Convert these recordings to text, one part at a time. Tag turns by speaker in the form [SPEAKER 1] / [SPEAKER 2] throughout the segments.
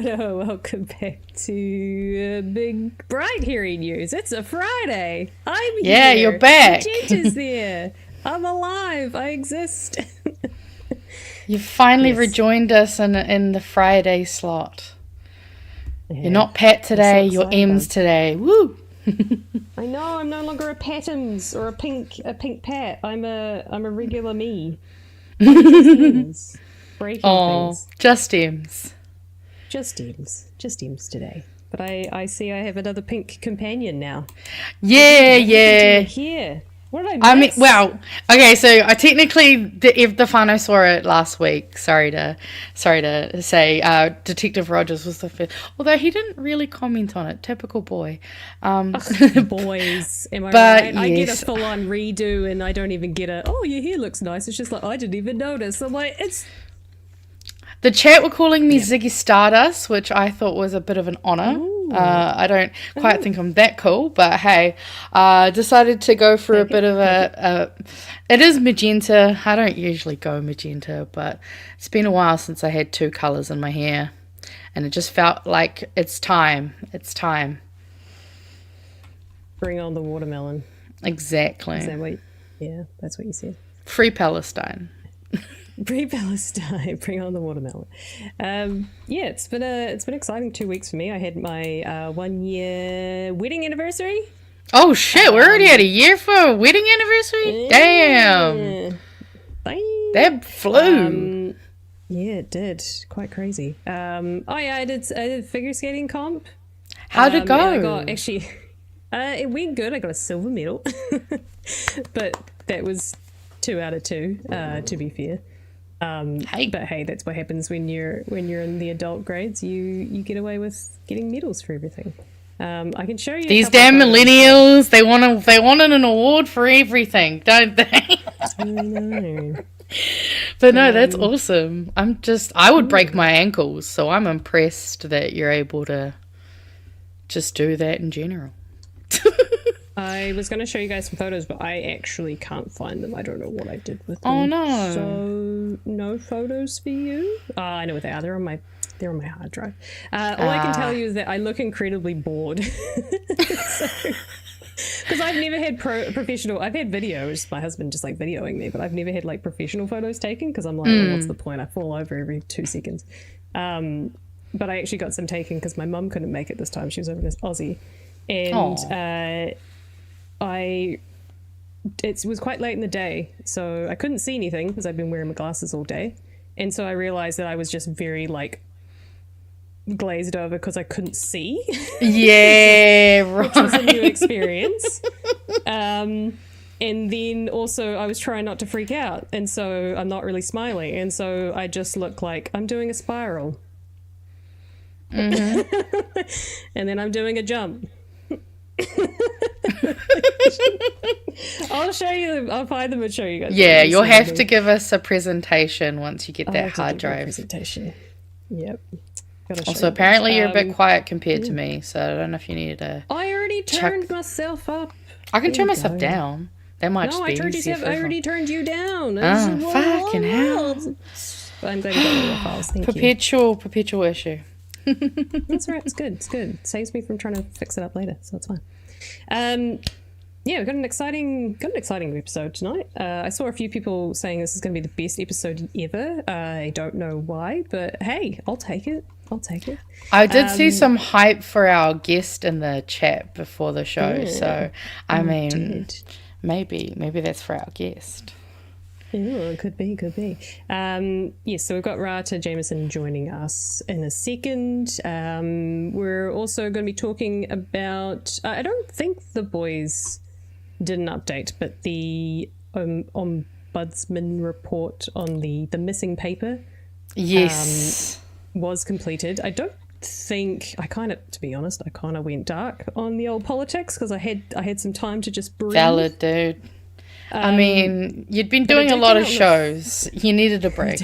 [SPEAKER 1] Welcome back to Big Bright Hearing News. It's a Friday. I'm here.
[SPEAKER 2] Yeah, you're back.
[SPEAKER 1] Magenta's there. I'm alive. I exist.
[SPEAKER 2] You've finally rejoined us in the Friday slot. Yeah, you're not Pat today, you're Ems today. Woo!
[SPEAKER 1] I know, I'm no longer a Patums or a pink Pat. I'm a regular me. Ems. Breaking things.
[SPEAKER 2] Just Ems.
[SPEAKER 1] Just Ems today. But I see I have another pink companion now.
[SPEAKER 2] Yeah.
[SPEAKER 1] Here. What did I miss?
[SPEAKER 2] Okay, so I technically, the whānau saw it last week. Sorry to say, Detective Rogers was the first, although he didn't really comment on it. Typical boy.
[SPEAKER 1] Boys, am I right? Yes. I get a full-on redo and I don't even get your hair looks nice. It's just like, I didn't even notice. I'm like, it's...
[SPEAKER 2] The chat were calling me Ziggy Stardust, which I thought was a bit of an honour. I don't quite think I'm that cool, but hey, decided to go for a bit of it is magenta. I don't usually go magenta, but it's been a while since I had two colours in my hair, and it just felt like it's time. It's time.
[SPEAKER 1] Bring on the watermelon.
[SPEAKER 2] Exactly.
[SPEAKER 1] Is that what? Yeah, that's what you said.
[SPEAKER 2] Free Palestine.
[SPEAKER 1] Pre-Palestine, bring on the watermelon. It's been exciting 2 weeks for me. I had my 1 year wedding anniversary.
[SPEAKER 2] Oh shit, we're already at a year for a wedding anniversary? Damn. That flew.
[SPEAKER 1] Yeah, it did. Quite crazy. I did figure skating comp.
[SPEAKER 2] How'd it go?
[SPEAKER 1] I got it went good. I got a silver medal. But that was 2 out of 2, to be fair. But hey, that's what happens when you're in the adult grades. You get away with getting medals for everything. I can show you
[SPEAKER 2] these damn millennials. They want an award for everything, don't they?
[SPEAKER 1] I know.
[SPEAKER 2] But no, that's awesome. I would break my ankles, so I'm impressed that you're able to just do that in general.
[SPEAKER 1] I was going to show you guys some photos, but I actually can't find them. I don't know what I did with them.
[SPEAKER 2] Oh no!
[SPEAKER 1] So no photos for you. I know what they are. They're on my hard drive. All I can tell you is that I look incredibly bored. Because I've never had professional. I've had videos. My husband just like videoing me, but I've never had like professional photos taken because I'm like, well, what's the point? I fall over every 2 seconds. But I actually got some taken because my mum couldn't make it this time. She was over in Aussie, and it was quite late in the day, so I couldn't see anything because I'd been wearing my glasses all day, and so I realized that I was just very like glazed over because I couldn't see.
[SPEAKER 2] Yeah, right.
[SPEAKER 1] Which was a new experience. And then also I was trying not to freak out, and so I'm not really smiling, and so I just look like I'm doing a spiral. Mm-hmm. And then I'm doing a jump. I'll show you. I'll find them and show you guys.
[SPEAKER 2] Yeah, you'll have to give us a presentation once you get that hard drive.
[SPEAKER 1] Presentation. Yep.
[SPEAKER 2] Also, apparently you're a bit quiet compared to me, so I don't know if you needed to.
[SPEAKER 1] I already turned myself up.
[SPEAKER 2] I can turn myself down. That might just be easier.
[SPEAKER 1] I already turned you down.
[SPEAKER 2] Oh, fucking hell!
[SPEAKER 1] But I'm glad you got all your files. Thank you.
[SPEAKER 2] Perpetual issue.
[SPEAKER 1] That's right. It's good. It's good. It saves me from trying to fix it up later, so it's fine. We've got an exciting episode tonight. I saw a few people saying this is going to be the best episode ever. I don't know why, but hey, I'll take it.
[SPEAKER 2] I did see some hype for our guest in the chat before the show, so I mean, maybe that's for our guest.
[SPEAKER 1] Yeah, could be. So we've got Rata Jamieson joining us in a second. We're also going to be talking about, I don't think the boys did an update, but the Ombudsman report on the missing paper.
[SPEAKER 2] Yes.
[SPEAKER 1] Was completed. I don't think to be honest, I kind of went dark on the old politics because I had some time to just breathe.
[SPEAKER 2] Valid, dude. I mean, you'd been doing a lot of shows. You needed a break.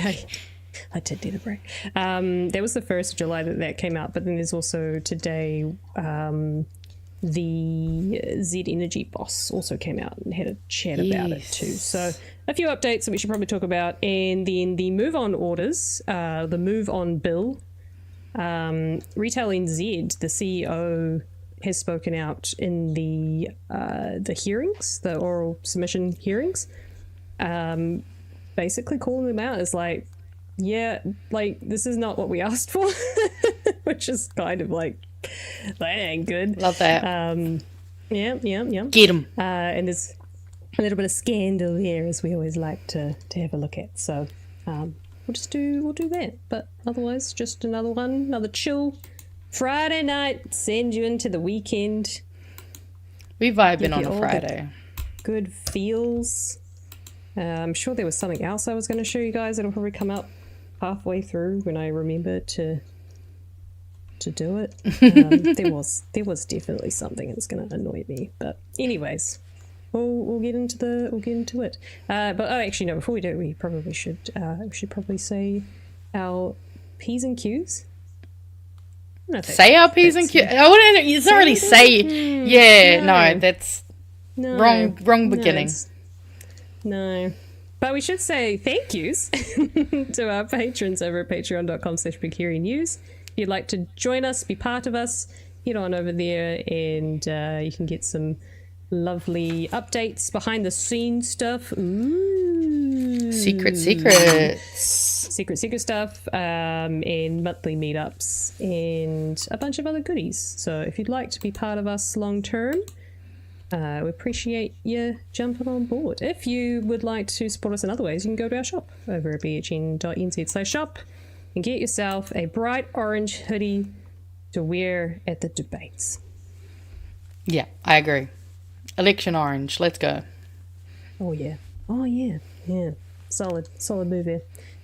[SPEAKER 1] I did need a break. That was the 1st of July that came out, but then there's also today the Z Energy boss also came out and had a chat about it too. So a few updates that we should probably talk about. And then the move on orders, the move on bill. Retail NZ, the CEO, has spoken out in the hearings, the oral submission hearings, basically calling them out as like, yeah, like this is not what we asked for, which is kind of like, that ain't good.
[SPEAKER 2] Love that.
[SPEAKER 1] Yeah.
[SPEAKER 2] Get them.
[SPEAKER 1] And there's a little bit of scandal here, as we always like to have a look at. So we'll do that. But otherwise, just another chill Friday night. Send you into the weekend.
[SPEAKER 2] We vibing on a Friday.
[SPEAKER 1] Good feels. I'm sure there was something else I was going to show you guys. It'll probably come up halfway through when I remember to do it. There was definitely something that's going to annoy me. But anyways, we'll get into it. But actually no. Before we do, we should probably say our P's and Q's.
[SPEAKER 2] Say our P's and Q's. I wouldn't. It's not really say. Yeah, no, that's wrong beginning.
[SPEAKER 1] No. But we should say thank yous to our patrons over at patreon.com/BigHairyNews. If you'd like to join us, be part of us, head on over there and you can get some lovely updates, behind the scenes stuff. Ooh.
[SPEAKER 2] Secret
[SPEAKER 1] stuff, and monthly meetups and a bunch of other goodies. So if you'd like to be part of us long term, we appreciate you jumping on board. If you would like to support us in other ways, you can go to our shop over at bhn.nz/shop and get yourself a bright orange hoodie to wear at the debates.
[SPEAKER 2] Yeah, I agree. Election orange, let's go.
[SPEAKER 1] Oh yeah. Solid move there.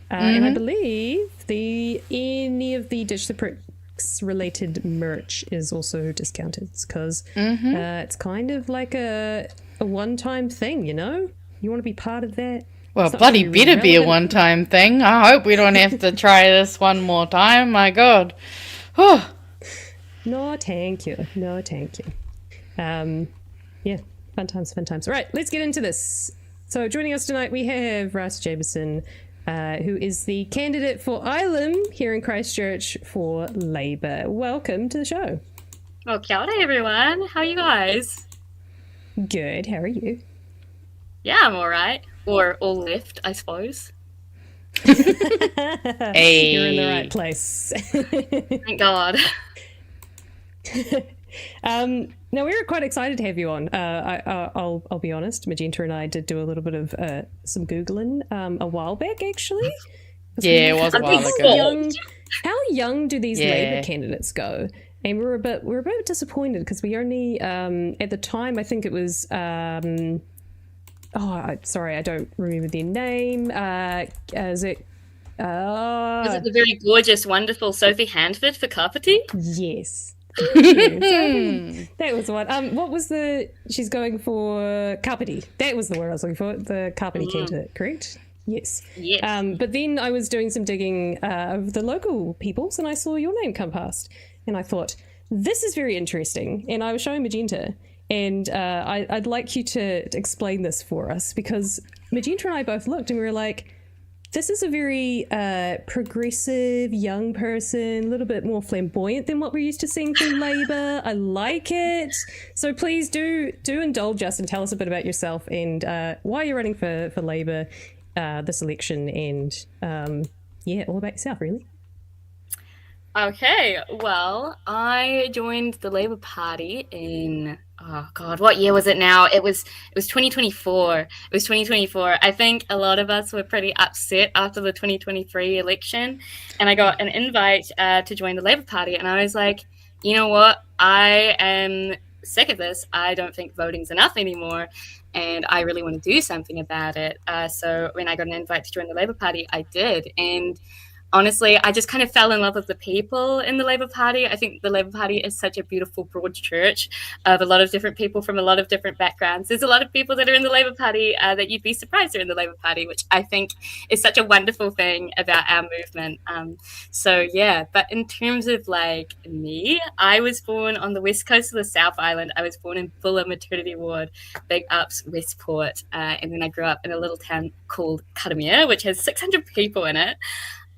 [SPEAKER 1] And I believe any of the Ditch the Pricks related merch is also discounted because it's kind of like a one-time thing, you know? You want to be part of that?
[SPEAKER 2] Well, bloody better be a one-time thing. I hope we don't have to try this one more time. My God.
[SPEAKER 1] No, thank you. Yeah, fun times. All right, let's get into this. So joining us tonight, we have Rata Jamieson, who is the candidate for Ilam here in Christchurch for Labour. Welcome to the show.
[SPEAKER 3] Well, kia ora, everyone. How are you guys?
[SPEAKER 1] Good. How are you?
[SPEAKER 3] Yeah, I'm all right. Or all left, I suppose.
[SPEAKER 2] Hey.
[SPEAKER 1] You're in the right place.
[SPEAKER 3] Thank God.
[SPEAKER 1] Now, we were quite excited to have you on. I'll be honest, Magenta and I did do a little bit of some Googling a while back, actually.
[SPEAKER 2] Yeah, it was a while ago.
[SPEAKER 1] How young do these Labour candidates go? And we were a bit disappointed because we only at the time, I think it was sorry, I don't remember their name. Is it
[SPEAKER 3] the very gorgeous, wonderful Sophie Handford for Carpety?
[SPEAKER 1] Yes. That was the one. What was she's going for Carpety. That was the word I was looking for. The Carpety candidate, correct? Yes. But then I was doing some digging of the local peoples and I saw your name come past. And I thought, this is very interesting. And I was showing Magenta. And I'd like you to explain this for us because Magenta and I both looked and we were like, this is a very progressive young person, a little bit more flamboyant than what we're used to seeing from Labour. I like it. So please do indulge us and tell us a bit about yourself and why you're running for Labour this election and all about yourself, really.
[SPEAKER 3] Okay, well, I joined the Labour Party in, what year was it now? It was 2024. It was 2024. I think a lot of us were pretty upset after the 2023 election, and I got an invite to join the Labour Party, and I was like, you know what? I am sick of this. I don't think voting's enough anymore. and I really want to do something about it. So when I got an invite to join the Labour Party, I did. And honestly, I just kind of fell in love with the people in the Labour Party. I think the Labour Party is such a beautiful, broad church of a lot of different people from a lot of different backgrounds. There's a lot of people that are in the Labour Party that you'd be surprised are in the Labour Party, which I think is such a wonderful thing about our movement. So, yeah, but in terms of like me, I was born on the west coast of the South Island. I was born in Bulla Maternity Ward, Big Ups, Westport. And then I grew up in a little town called Karamea, which has 600 people in it.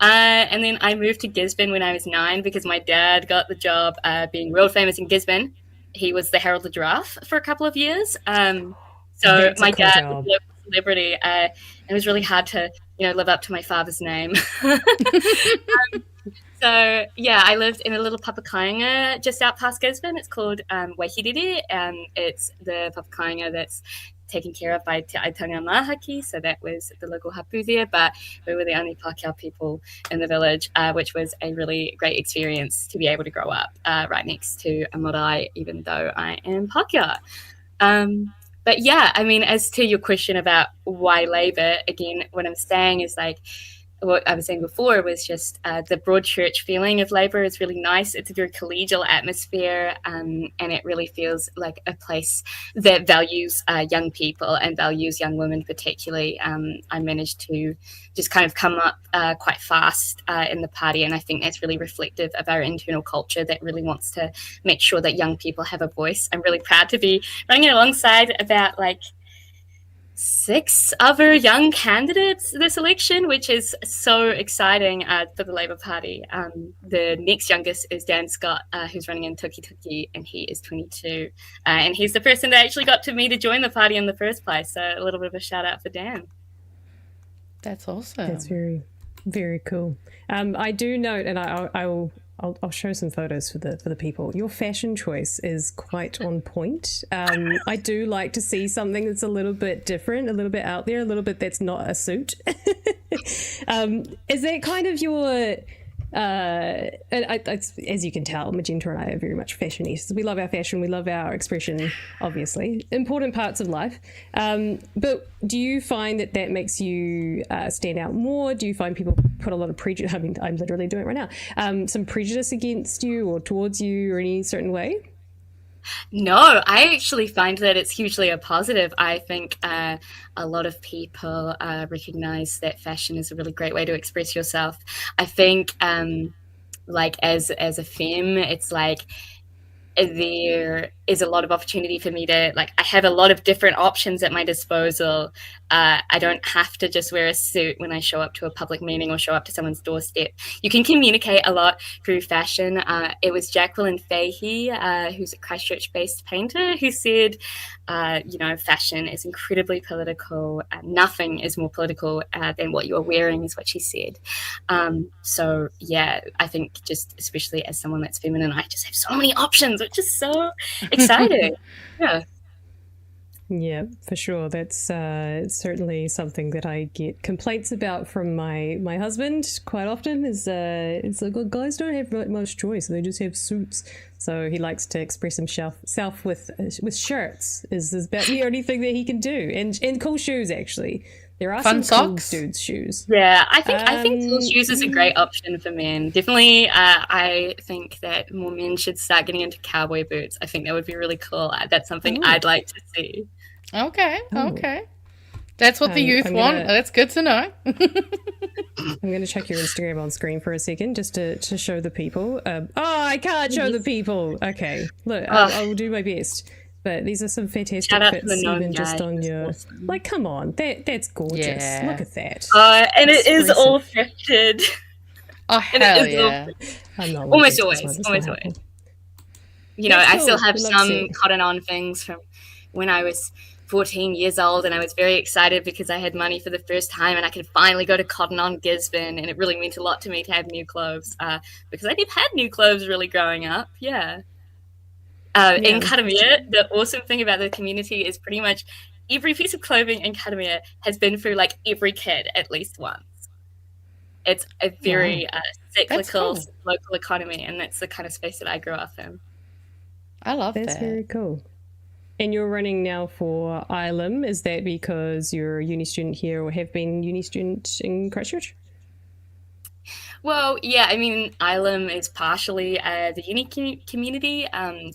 [SPEAKER 3] And then I moved to Gisborne when I was 9 because my dad got the job being world famous in Gisborne. He was the Herald of the Giraffe for a couple of years. So
[SPEAKER 1] That's
[SPEAKER 3] my
[SPEAKER 1] a cool
[SPEAKER 3] dad
[SPEAKER 1] job.
[SPEAKER 3] was a local celebrity. It was really hard to, live up to my father's name. So, yeah, I lived in a little papakainga just out past Gisborne. It's called Waihiriri, and it's the papakainga that's taken care of by Te Aitanga Mahaki, so that was the local hapu there, but we were the only Pākehā people in the village, which was a really great experience to be able to grow up right next to a marae, even though I am Pākehā. But yeah, I mean, as to your question about why Labour, again, what I'm saying is like, what I was saying before was just the broad church feeling of Labour is really nice. It's a very collegial atmosphere, and it really feels like a place that values young people and values young women particularly. I managed to just kind of come up quite fast in the party, and I think that's really reflective of our internal culture that really wants to make sure that young people have a voice. I'm really proud to be running alongside about like 6 other young candidates this election, which is so exciting for the Labour Party. The next youngest is Dan Scott, who's running in Tukituki, and he is 22. And he's the person that actually got to me to join the party in the first place. So a little bit of a shout out for Dan.
[SPEAKER 2] That's awesome.
[SPEAKER 1] That's very, very cool. I do note, and I'll show some photos for the people. Your fashion choice is quite on point. I do like to see something that's a little bit different, a little bit out there, a little bit that's not a suit. Is that kind of your... as you can tell, Magenta and I are very much fashionistas. We love our fashion, we love our expression, obviously. Important parts of life. But do you find that makes you stand out more? Do you find people put a lot of prejudice? I mean, I'm literally doing it right now. Some prejudice against you or towards you or any certain way?
[SPEAKER 3] No, I actually find that it's hugely a positive. I think a lot of people recognize that fashion is a really great way to express yourself. I think like as a femme, it's like there is a lot of opportunity for me to, like, I have a lot of different options at my disposal. I don't have to just wear a suit when I show up to a public meeting or show up to someone's doorstep. You can communicate a lot through fashion. It was Jacqueline Fahey, who's a Christchurch-based painter, who said, fashion is incredibly political. Nothing is more political than what you're wearing, is what she said. So, yeah, I think just especially as someone that's feminine, I just have so many options, which is so exciting. Yeah.
[SPEAKER 1] Yeah, for sure. That's certainly something that I get complaints about from my husband quite often. Is it's like, well, guys don't have much choice; they just have suits. So he likes to express himself with shirts. Is about the only thing that he can do, and cool shoes. Actually, there are
[SPEAKER 2] Fun
[SPEAKER 1] some
[SPEAKER 2] socks.
[SPEAKER 1] cool dudes shoes.
[SPEAKER 3] Yeah, I think cool shoes is a great option for men. Definitely, I think that more men should start getting into cowboy boots. I think that would be really cool. That's something I'd like to see.
[SPEAKER 2] Okay. That's what the youth want. That's good to know.
[SPEAKER 1] I'm going to check your Instagram on screen for a second just to show the people. I can't show the people. Okay, look, I will do my best. But these are some fantastic fits, even just on your... Awesome. Like, come on, that's gorgeous. Yeah. Look at that.
[SPEAKER 3] And it is all thrifted.
[SPEAKER 2] Oh, hell yeah.
[SPEAKER 3] Almost always. You know, I still have some cotton on things from when I was 14 years old, and I was very excited because I had money for the first time and I could finally go to Cotton On Gisborne, and it really meant a lot to me to have new clothes because I never had new clothes really growing up. Yeah. In Karamea, the awesome thing about the community is pretty much every piece of clothing in Karamea has been through like every kid at least once. It's a very cyclical local economy, and that's the kind of space that I grew up in.
[SPEAKER 2] I love that.
[SPEAKER 1] That's very cool. And you're running now for Ilam. Is that because you're a uni student here or have been uni student in Christchurch?
[SPEAKER 3] Well, yeah, I mean, Ilam is partially the uni community.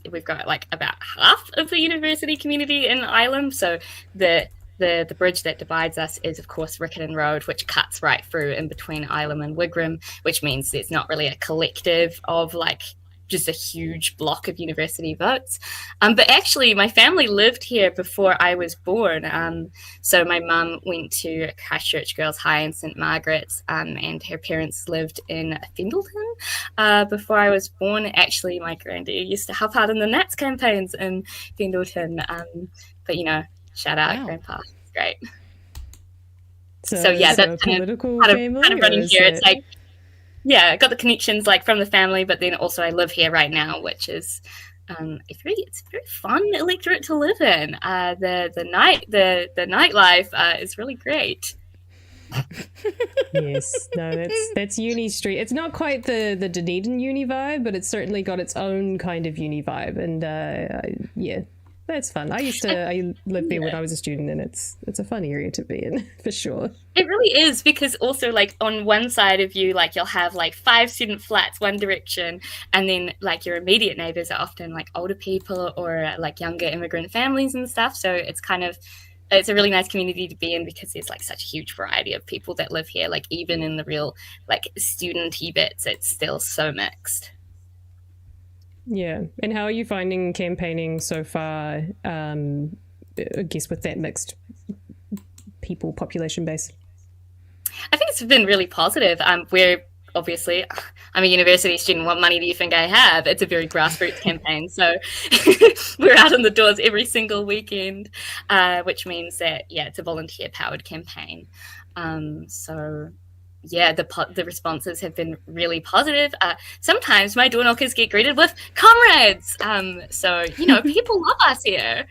[SPEAKER 3] We've got like about half of the university community in Ilam. So the the bridge that divides us is, of course, Riccarton Road, which cuts right through in between Ilam and Wigram, which means there's not really a collective of like just a huge block of university votes. But actually, my family lived here before I was born. So my mum went to Christchurch Girls High in St Margaret's, and her parents lived in Fendleton before I was born. Actually, my granddad used to help out in the Nats campaigns in Fendleton. But, you know, shout out, Grandpa. It's great. So yeah, that's kind of running here. It's like, yeah, I got the connections like from the family, but then also I live here right now, which is it's a very fun electorate to live in. The nightlife is really great.
[SPEAKER 1] Yes, no, that's Uni Street. It's not quite the Dunedin uni vibe, but it's certainly got its own kind of uni vibe, and yeah. That's fun. I lived there when I was a student, and it's a fun area to be in for sure.
[SPEAKER 3] It really is, because also like on one side of you, like you'll have like 5 student flats one direction, and then like your immediate neighbors are often like older people or like younger immigrant families and stuff. So it's a really nice community to be in, because there's like such a huge variety of people that live here. Like even in the real like student-y bits, it's still so mixed.
[SPEAKER 1] Yeah. And how are you finding campaigning so far, I guess, with that mixed people population base?
[SPEAKER 3] I think it's been really positive. We're obviously, I'm a university student. What money do you think I have? It's a very grassroots campaign. So we're out on the doors every single weekend, which means that, yeah, it's a volunteer-powered campaign. So yeah, the responses have been really positive. Sometimes my door knockers get greeted with comrades. So, you know, people love us here.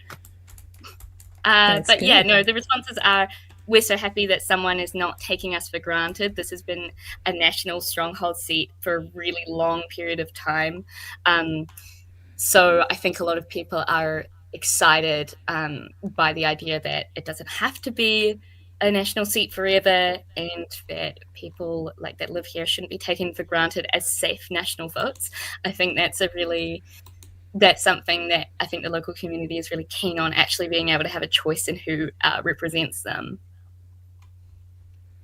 [SPEAKER 3] But good. Yeah, no, the responses are, we're so happy that someone is not taking us for granted. This has been a national stronghold seat for a really long period of time. So I think a lot of people are excited by the idea that it doesn't have to be a national seat forever, and that people like that live here shouldn't be taken for granted as safe national votes. I think that's something that I think the local community is really keen on, actually being able to have a choice in who represents them.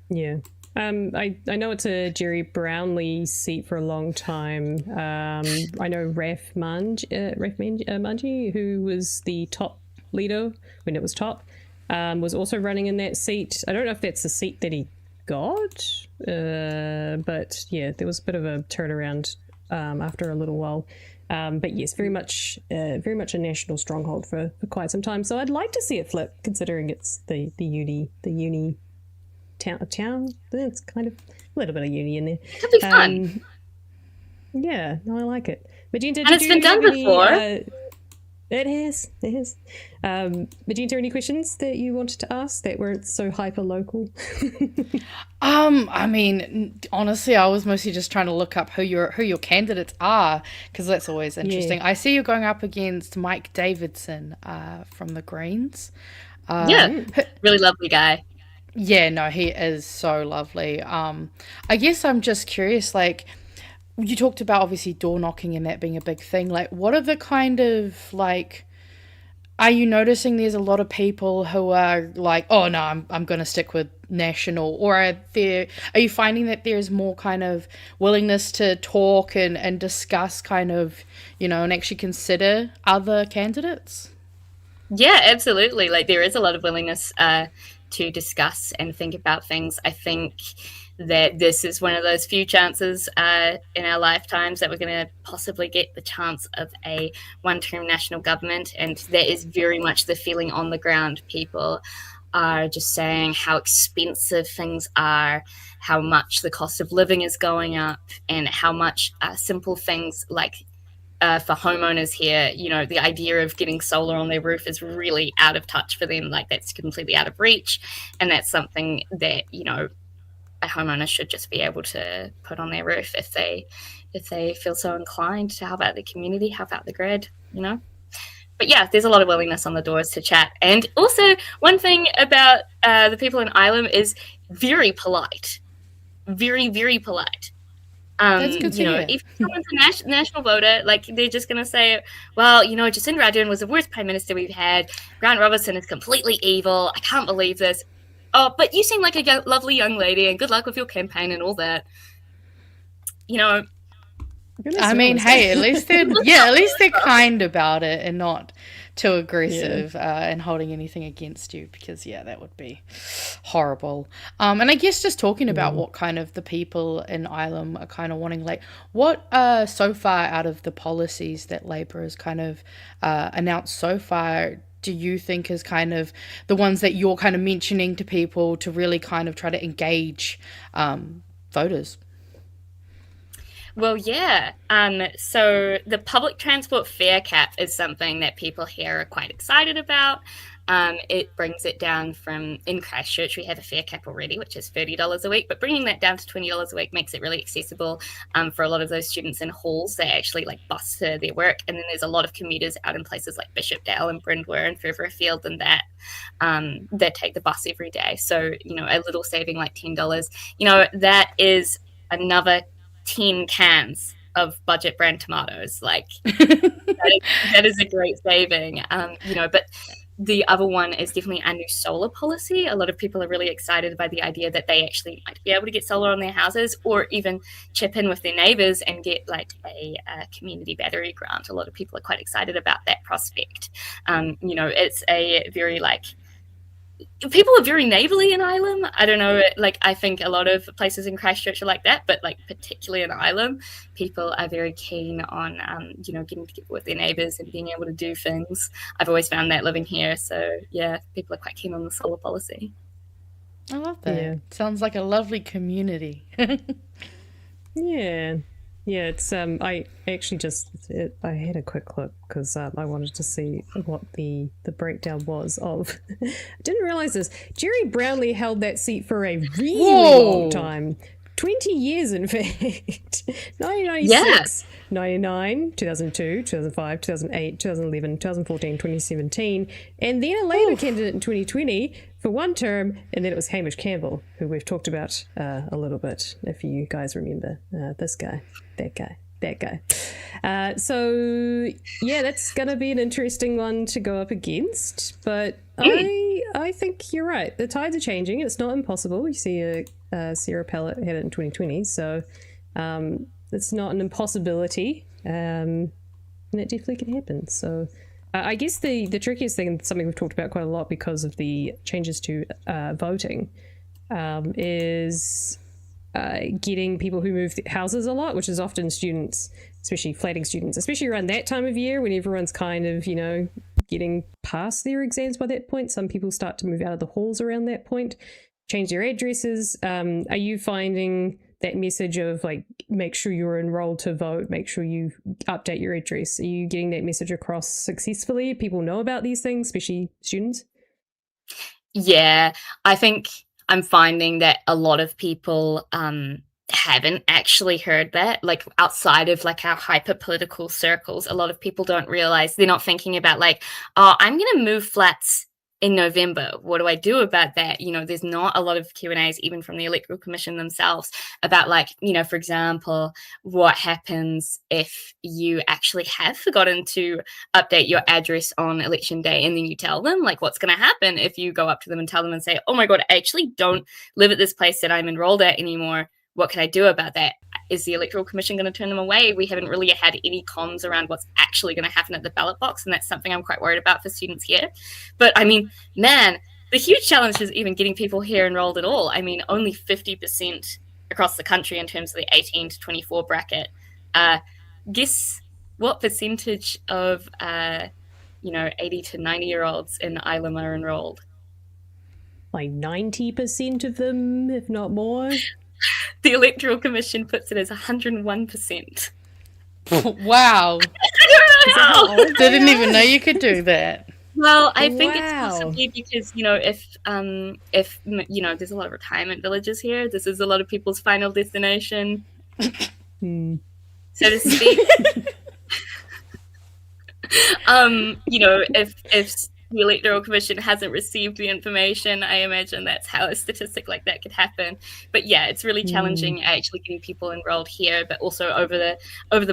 [SPEAKER 1] Yeah. I know it's a Jerry Brownlee seat for a long time. I know Raf Manji, who was the top leader when it was top, was also running in that seat. I don't know if that's the seat that he got, but yeah, there was a bit of a turnaround after a little while. But yes, very much a national stronghold for quite some time. So I'd like to see it flip, considering it's the uni town. It's kind of a little bit of uni in there.
[SPEAKER 3] It'll be fun.
[SPEAKER 1] Yeah, no, I like it. Magenta,
[SPEAKER 3] and it's been done before.
[SPEAKER 1] It has. Magenta, any questions that you wanted to ask that weren't so hyper local?
[SPEAKER 2] I mean, honestly, I was mostly just trying to look up who your candidates are, because that's always interesting. Yeah. I see you're going up against Mike Davidson from the Greens.
[SPEAKER 3] Really lovely guy.
[SPEAKER 2] Yeah, no, he is so lovely. I guess I'm just curious, like, you talked about obviously door knocking and that being a big thing. Like, what are the kind of, like, are you noticing there's a lot of people who are like, oh no, I'm going to stick with national, or are you finding that there's more kind of willingness to talk and discuss kind of, you know, and actually consider other candidates?
[SPEAKER 3] Yeah, absolutely. Like, there is a lot of willingness to discuss and think about things. I think that this is one of those few chances in our lifetimes that we're going to possibly get the chance of a one-term national government, and that is very much the feeling on the ground. People are just saying how expensive things are, how much the cost of living is going up, and how much simple things like for homeowners here, you know, the idea of getting solar on their roof is really out of touch for them. Like, that's completely out of reach, and that's something that, you know, a homeowner should just be able to put on their roof if they feel so inclined to help out the community, help out the grid, you know. but yeah, there's a lot of willingness on the doors to chat. And also, one thing about the people in Ilam is very polite, very, very polite.
[SPEAKER 2] That's good to hear.
[SPEAKER 3] If someone's a national voter, like they're just going to say, well, Jacinda Ardern was the worst prime minister we've had. Grant Robertson is completely evil. I can't believe this. Oh, but you seem like a lovely young lady, and good luck with your campaign and all that.
[SPEAKER 2] I mean, hey, at least they're kind about it and not too aggressive and holding anything against you, because that would be horrible. And I guess just talking about what kind of the people in Ilam are kind of wanting, like what so far out of the policies that Labour has kind of announced so far do you think is kind of the ones that you're kind of mentioning to people to really kind of try to engage voters?
[SPEAKER 3] Well, yeah. So the public transport fare cap is something that people here are quite excited about. It brings it down from, in Christchurch, we have a fare cap already, which is $30 a week, but bringing that down to $20 a week makes it really accessible for a lot of those students in halls. They actually bus to their work. And then there's a lot of commuters out in places like Bishopdale and Brindwer and further afield than that, that take the bus every day. So, a little saving like $10, that is another 10 cans of budget brand tomatoes. That is a great saving. But the other one is definitely our new solar policy. A lot of people are really excited by the idea that they actually might be able to get solar on their houses, or even chip in with their neighbors and get a community battery grant. A lot of people are quite excited about that prospect. It's a very people are very neighbourly in Ilam. I don't know, I think a lot of places in Christchurch are like that, but particularly in Ilam, people are very keen on, getting together with their neighbours and being able to do things. I've always found that living here. So yeah, people are quite keen on the solar policy.
[SPEAKER 2] I love that. Yeah. Sounds like a lovely community.
[SPEAKER 1] Yeah. Yeah, it's I actually I had a quick look because I wanted to see what the breakdown was of. I didn't realise this. Jerry Brownlee held that seat for a really long time. 20 years, in fact. 1996, 99, 2002, 2005, 2008, 2011, 2014, 2017, and then a Labour candidate in 2020 for one term, and then it was Hamish Campbell, who we've talked about a little bit, if you guys remember. This guy, that guy. So, yeah, that's going to be an interesting one to go up against, but I think you're right. The tides are changing. It's not impossible. You see Sarah Pallett had it in 2020, so it's not an impossibility, and it definitely can happen. So I guess the trickiest thing, and something we've talked about quite a lot because of the changes to voting, is getting people who move houses a lot, which is often students, especially flatting students, especially around that time of year when everyone's kind of, getting past their exams by that point. Some people start to move out of the halls around that point, change their addresses. Are you finding that message of make sure you're enrolled to vote, make sure you update your address? Are you getting that message across successfully? People know about these things, especially students?
[SPEAKER 3] Yeah, I think I'm finding that a lot of people haven't actually heard that. Outside of our hyper political circles, a lot of people don't realize, they're not thinking about oh, I'm going to move flats in November. What do I do about that? There's not a lot of Q&As even from the Electoral Commission themselves about for example, what happens if you actually have forgotten to update your address on election day, and then you tell them what's going to happen if you go up to them and tell them and say, oh my God, I actually don't live at this place that I'm enrolled at anymore. What can I do about that? Is the Electoral Commission going to turn them away? We haven't really had any comms around what's actually going to happen at the ballot box, and that's something I'm quite worried about for students here. But I mean, man, the huge challenge is even getting people here enrolled at all. I mean, only 50% across the country in terms of the 18 to 24 bracket. Guess what percentage of 80 to 90-year-olds in Ilam are enrolled?
[SPEAKER 1] 90% of them, if not more.
[SPEAKER 3] The Electoral Commission puts it as 101%.
[SPEAKER 2] Wow.
[SPEAKER 3] I don't know how.
[SPEAKER 2] Didn't even know you could do that.
[SPEAKER 3] Well, I think it's possibly because, if there's a lot of retirement villages here, this is a lot of people's final destination, so to speak. If the Electoral Commission hasn't received the information, I imagine that's how a statistic like that could happen. But yeah, it's really challenging actually getting people enrolled here, but also over the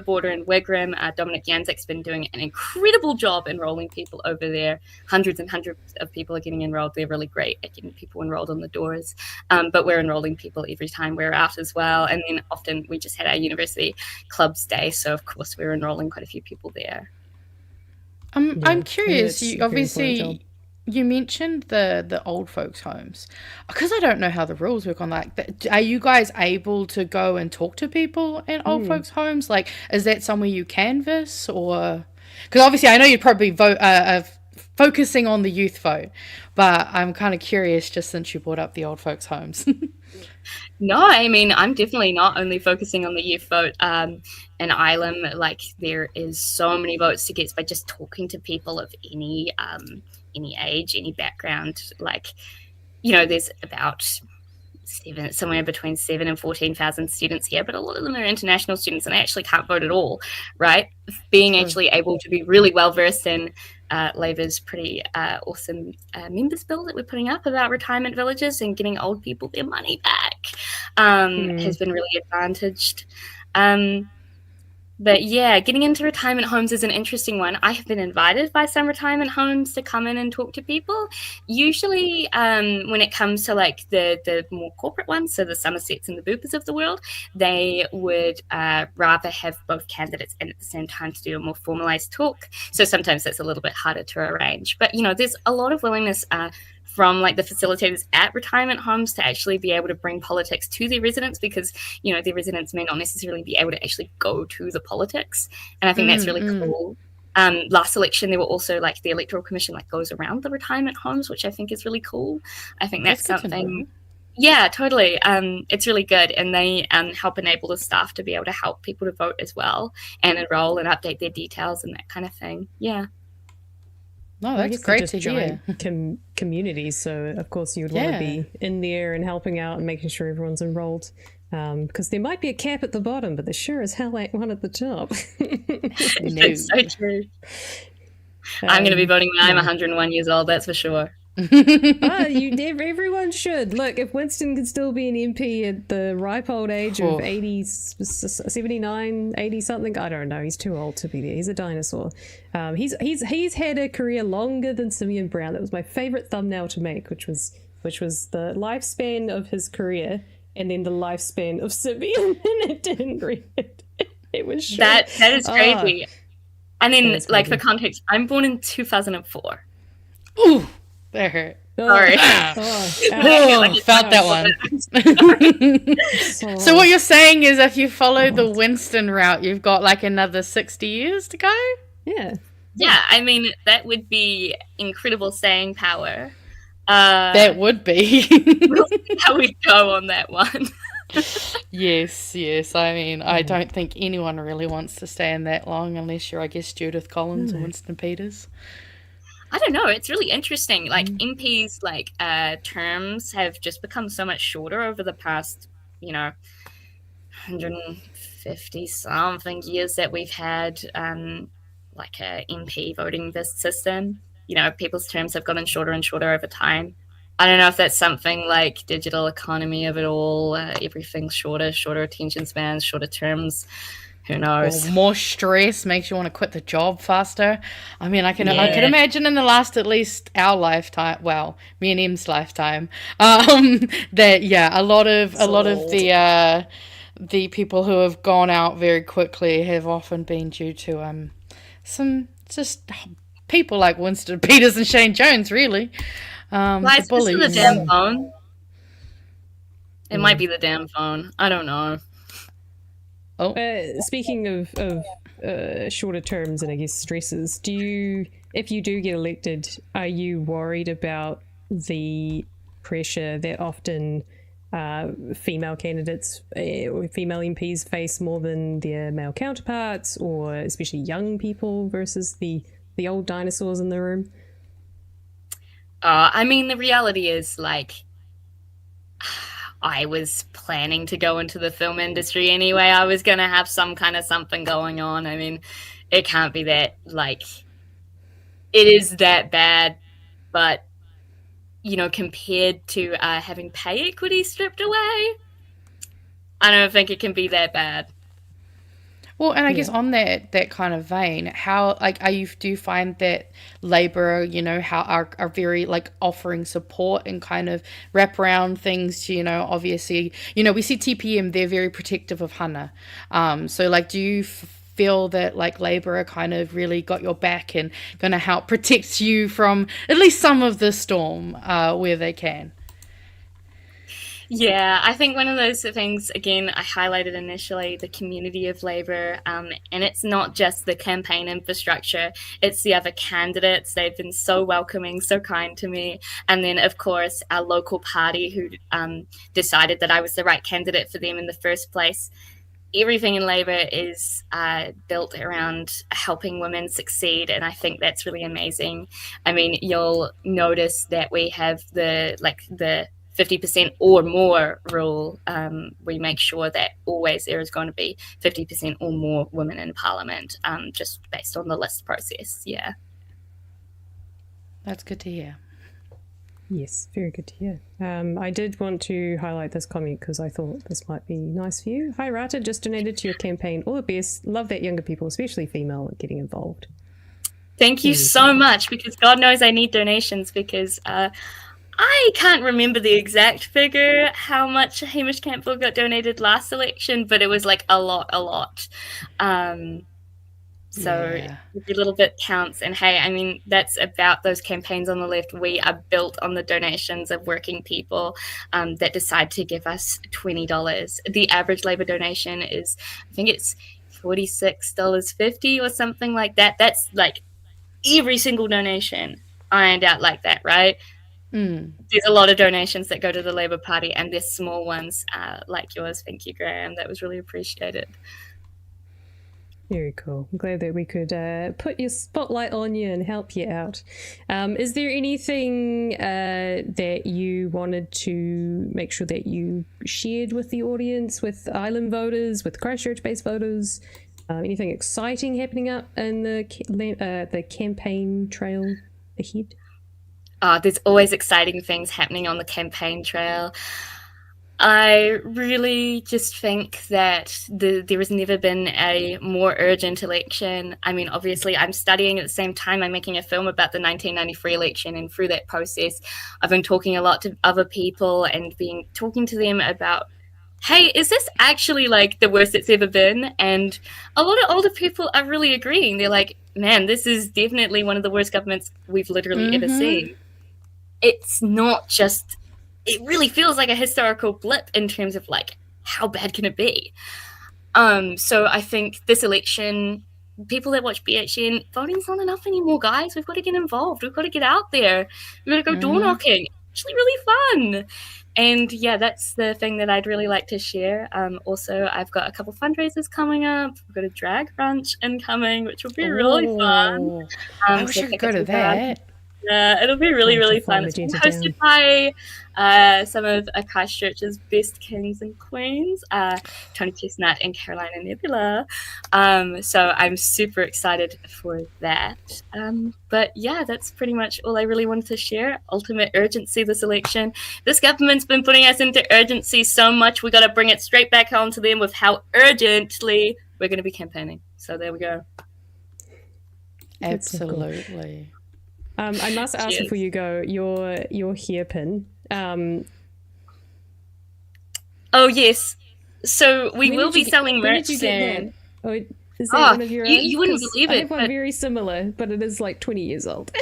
[SPEAKER 3] border in Wigram. Dominic Janczek's been doing an incredible job enrolling people over there. Hundreds and hundreds of people are getting enrolled. They're really great at getting people enrolled on the doors. But we're enrolling people every time we're out as well. And then often we just had our university clubs day, so of course we're enrolling quite a few people there.
[SPEAKER 2] I'm curious. You obviously you mentioned the old folks' homes, because I don't know how the rules work on that. Are you guys able to go and talk to people in old folks' homes? Like, is that somewhere you canvass, or because obviously I know you'd probably vote focusing on the youth vote, but I'm kind of curious just since you brought up the old folks' homes.
[SPEAKER 3] No, I mean, I'm definitely not only focusing on the youth vote in Ilam. Like, there is so many votes to get by just talking to people of any age, any background. Like, there's about somewhere between 7,000 and 14,000 students here, but a lot of them are international students and they actually can't vote at all, right? Being actually able to be really well versed in Labour's pretty awesome members bill that we're putting up about retirement villages and getting old people their money back has been really advantaged. But yeah, getting into retirement homes is an interesting one. I have been invited by some retirement homes to come in and talk to people. Usually when it comes to like the more corporate ones, so the Somersets and the Boopers of the world, they would rather have both candidates in at the same time to do a more formalized talk. So sometimes that's a little bit harder to arrange. But, there's a lot of willingness from like the facilitators at retirement homes to actually be able to bring politics to their residents, because their residents may not necessarily be able to actually go to the politics, and I think that's really cool. Last election there were also like the Electoral Commission like goes around the retirement homes, which I think is really cool. I think that's something. Yeah, totally. It's really good, and they help enable the staff to be able to help people to vote as well and enroll and update their details and that kind of thing. Yeah.
[SPEAKER 2] No, that's great to hear.
[SPEAKER 1] Communities, so of course you would want to be in there and helping out and making sure everyone's enrolled, because there might be a cap at the bottom, but there sure as hell ain't one at the top.
[SPEAKER 3] That's so true. I'm going to be voting when I'm 101 years old, that's for sure.
[SPEAKER 1] Everyone should. Look, if Winston can still be an MP at the ripe old age of 80, 79, 80 something, I don't know. He's too old to be there. He's a dinosaur. He's had a career longer than Simeon Brown. That was my favorite thumbnail to make, which was the lifespan of his career and then the lifespan of Simeon, and it didn't read it. It was short.
[SPEAKER 3] That is crazy. And then, like, for context, I'm born in 2004.
[SPEAKER 2] Ooh. That hurt.
[SPEAKER 3] Sorry.
[SPEAKER 2] Felt that one. So what you're saying is if you follow the Winston route, you've got like another 60 years to go?
[SPEAKER 1] Yeah.
[SPEAKER 3] Yeah, I mean, that would be incredible staying power.
[SPEAKER 2] That would be.
[SPEAKER 3] We'll see how we go on that one.
[SPEAKER 2] Yes. I mean, I don't think anyone really wants to stay in that long unless you're, I guess, Judith Collins or Winston Peters.
[SPEAKER 3] I don't know. It's really interesting. Like MPs, like terms have just become so much shorter over the past, 150 something years that we've had like a MP voting system. People's terms have gotten shorter and shorter over time. I don't know if that's something like digital economy of it all. Everything's shorter attention spans, shorter terms. Who knows?
[SPEAKER 2] Or more stress makes you want to quit the job faster. I mean, I can imagine in the last, at least our lifetime, well, me and Em's lifetime, that a lot of the people who have gone out very quickly have often been due to some just people like Winston Peters and Shane Jones, really.
[SPEAKER 3] The bullies. The damn phone. It might be the damn phone. I don't know.
[SPEAKER 1] Oh. Speaking of shorter terms and I guess stresses, if you do get elected, are you worried about the pressure that often female candidates or female MPs face more than their male counterparts, or especially young people versus the old dinosaurs in the room?
[SPEAKER 3] I mean, the reality is, like, I was planning to go into the film industry anyway. I was going to have some kind of something going on. I mean, it can't be that, like, it is that bad, but compared to having pay equity stripped away, I don't think it can be that bad.
[SPEAKER 2] Well, and I guess on that kind of vein, how like do you find that Labour, how are very like offering support and kind of wrap around things to, obviously, we see TPM, they're very protective of hana. So like, do you feel that like Labour are kind of really got your back and going to help protect you from at least some of the storm where they can?
[SPEAKER 3] Yeah, I think one of those things, again, I highlighted initially, the community of Labour, and it's not just the campaign infrastructure, it's the other candidates. They've been so welcoming, so kind to me. And then, of course, our local party who decided that I was the right candidate for them in the first place. Everything in Labour is built around helping women succeed, and I think that's really amazing. I mean, you'll notice that we have the 50% or more rule. We make sure that always there is going to be 50% or more women in Parliament, just based on the list process. Yeah.
[SPEAKER 2] That's good to hear.
[SPEAKER 1] Yes, very good to hear. I did want to highlight this comment because I thought this might be nice for you. Hi, Rata, just donated to your campaign. All the best. Love that younger people, especially female, are getting involved.
[SPEAKER 3] Thank you so much, because God knows I need donations, because I can't remember the exact figure how much Hamish Campbell got donated last election, but it was like a lot. So every little bit counts. And hey, I mean, that's about those campaigns on the left. We are built on the donations of working people that decide to give us $20. The average Labour donation is, I think it's $46.50 or something like that. That's like every single donation ironed out like that, right? There's a lot of donations that go to the Labour Party, and there's small ones like yours. Thank you, Graham. That was really appreciated.
[SPEAKER 1] Very cool. I'm glad that we could put your spotlight on you and help you out. Is there anything that you wanted to make sure that you shared with the audience, with Ilam voters, with Christchurch-based voters? Anything exciting happening up in the campaign trail ahead?
[SPEAKER 3] There's always exciting things happening on the campaign trail. I really just think that there has never been a more urgent election. I mean, obviously, I'm studying at the same time. I'm making a film about the 1993 election, and through that process, I've been talking a lot to other people and talking to them about, hey, is this actually like the worst it's ever been? And a lot of older people are really agreeing. They're like, man, this is definitely one of the worst governments we've literally ever seen. It's not just, it really feels like a historical blip in terms of like, how bad can it be? So I think this election, people that watch BHN, voting's not enough anymore, guys. We've got to get involved. We've got to get out there. We've got to go door knocking. It's actually really fun. And yeah, that's the thing that I'd really like to share. Also, I've got a couple fundraisers coming up. We've got a drag brunch incoming, which will be really fun.
[SPEAKER 2] I wish I could go to that.
[SPEAKER 3] Yeah, it'll be really fun. It's been hosted by some of Christchurch's best kings and queens, Tony Chestnut and Carolina Nebula. So I'm super excited for that. But yeah, that's pretty much all I really wanted to share. Ultimate urgency this election. This government's been putting us into urgency so much, we got to bring it straight back home to them with how urgently we're going to be campaigning. So there we go.
[SPEAKER 2] Absolutely.
[SPEAKER 1] I must ask before you go, your hairpin.
[SPEAKER 3] Oh yes, so we will be selling merch soon.
[SPEAKER 1] Oh, is that one of your own?
[SPEAKER 3] You wouldn't believe it.
[SPEAKER 1] I have one very similar, but it is like 20 years old.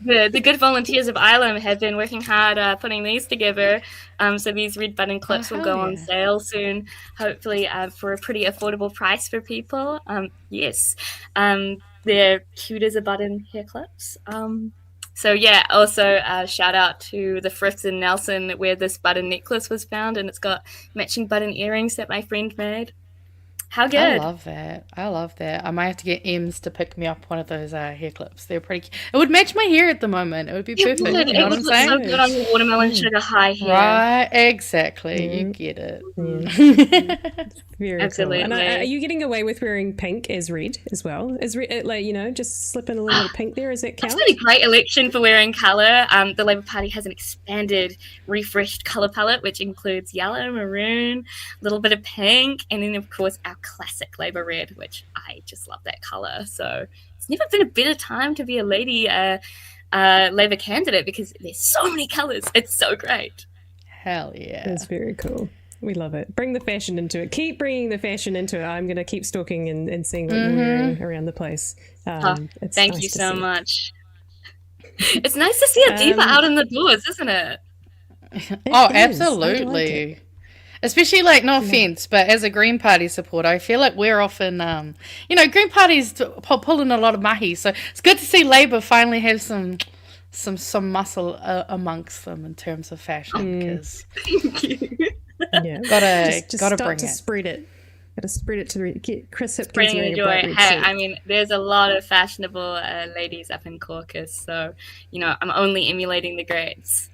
[SPEAKER 3] The good volunteers of Ilam have been working hard putting these together. So these red button clips will go on sale soon, hopefully for a pretty affordable price for people. Yes. They're cute as a button hair clips. So yeah, also shout out to the thrifts in Nelson where this button necklace was found, and it's got matching button earrings that my friend made. How good.
[SPEAKER 2] I love that. I might have to get Ems to pick me up one of those hair clips. They're pretty cute. It would match my hair at the moment. It would be perfect. You know what I'm saying?
[SPEAKER 3] So good on your watermelon sugar high hair.
[SPEAKER 2] Right, exactly. You get it.
[SPEAKER 1] Very cool. And are you getting away with wearing pink as red as well? As red, like, just slip in a little bit of pink there. Does that count?
[SPEAKER 3] It's been a great election for wearing colour. The Labour Party has an expanded, refreshed colour palette, which includes yellow, maroon, a little bit of pink, and then, of course, our classic Labour red, which I just love that colour. So it's never been a better time to be a lady Labour candidate because there's so many colours. It's so great.
[SPEAKER 2] Hell yeah.
[SPEAKER 1] That's very cool. We love it. Bring the fashion into it. Keep bringing the fashion into it. I'm going to keep stalking and seeing what you're wearing around the place.
[SPEAKER 3] Thank you so much. It's nice to see a diva out in the doors, isn't it?
[SPEAKER 2] Absolutely. Like especially, like, no offense, but as a Green Party supporter, I feel like we're often, Green Party's pulling a lot of mahi, so it's good to see Labour finally have some muscle amongst them in terms of fashion. Because
[SPEAKER 3] Thank you.
[SPEAKER 1] Yeah,
[SPEAKER 2] gotta bring it.
[SPEAKER 1] Spread it. Gotta spread it to get Chris Hipkins
[SPEAKER 3] Spreading
[SPEAKER 1] wearing
[SPEAKER 3] the
[SPEAKER 1] a
[SPEAKER 3] joy.
[SPEAKER 1] bright red
[SPEAKER 3] Hey,
[SPEAKER 1] suit.
[SPEAKER 3] I mean, there's a lot of fashionable ladies up in caucus, so I'm only emulating the greats.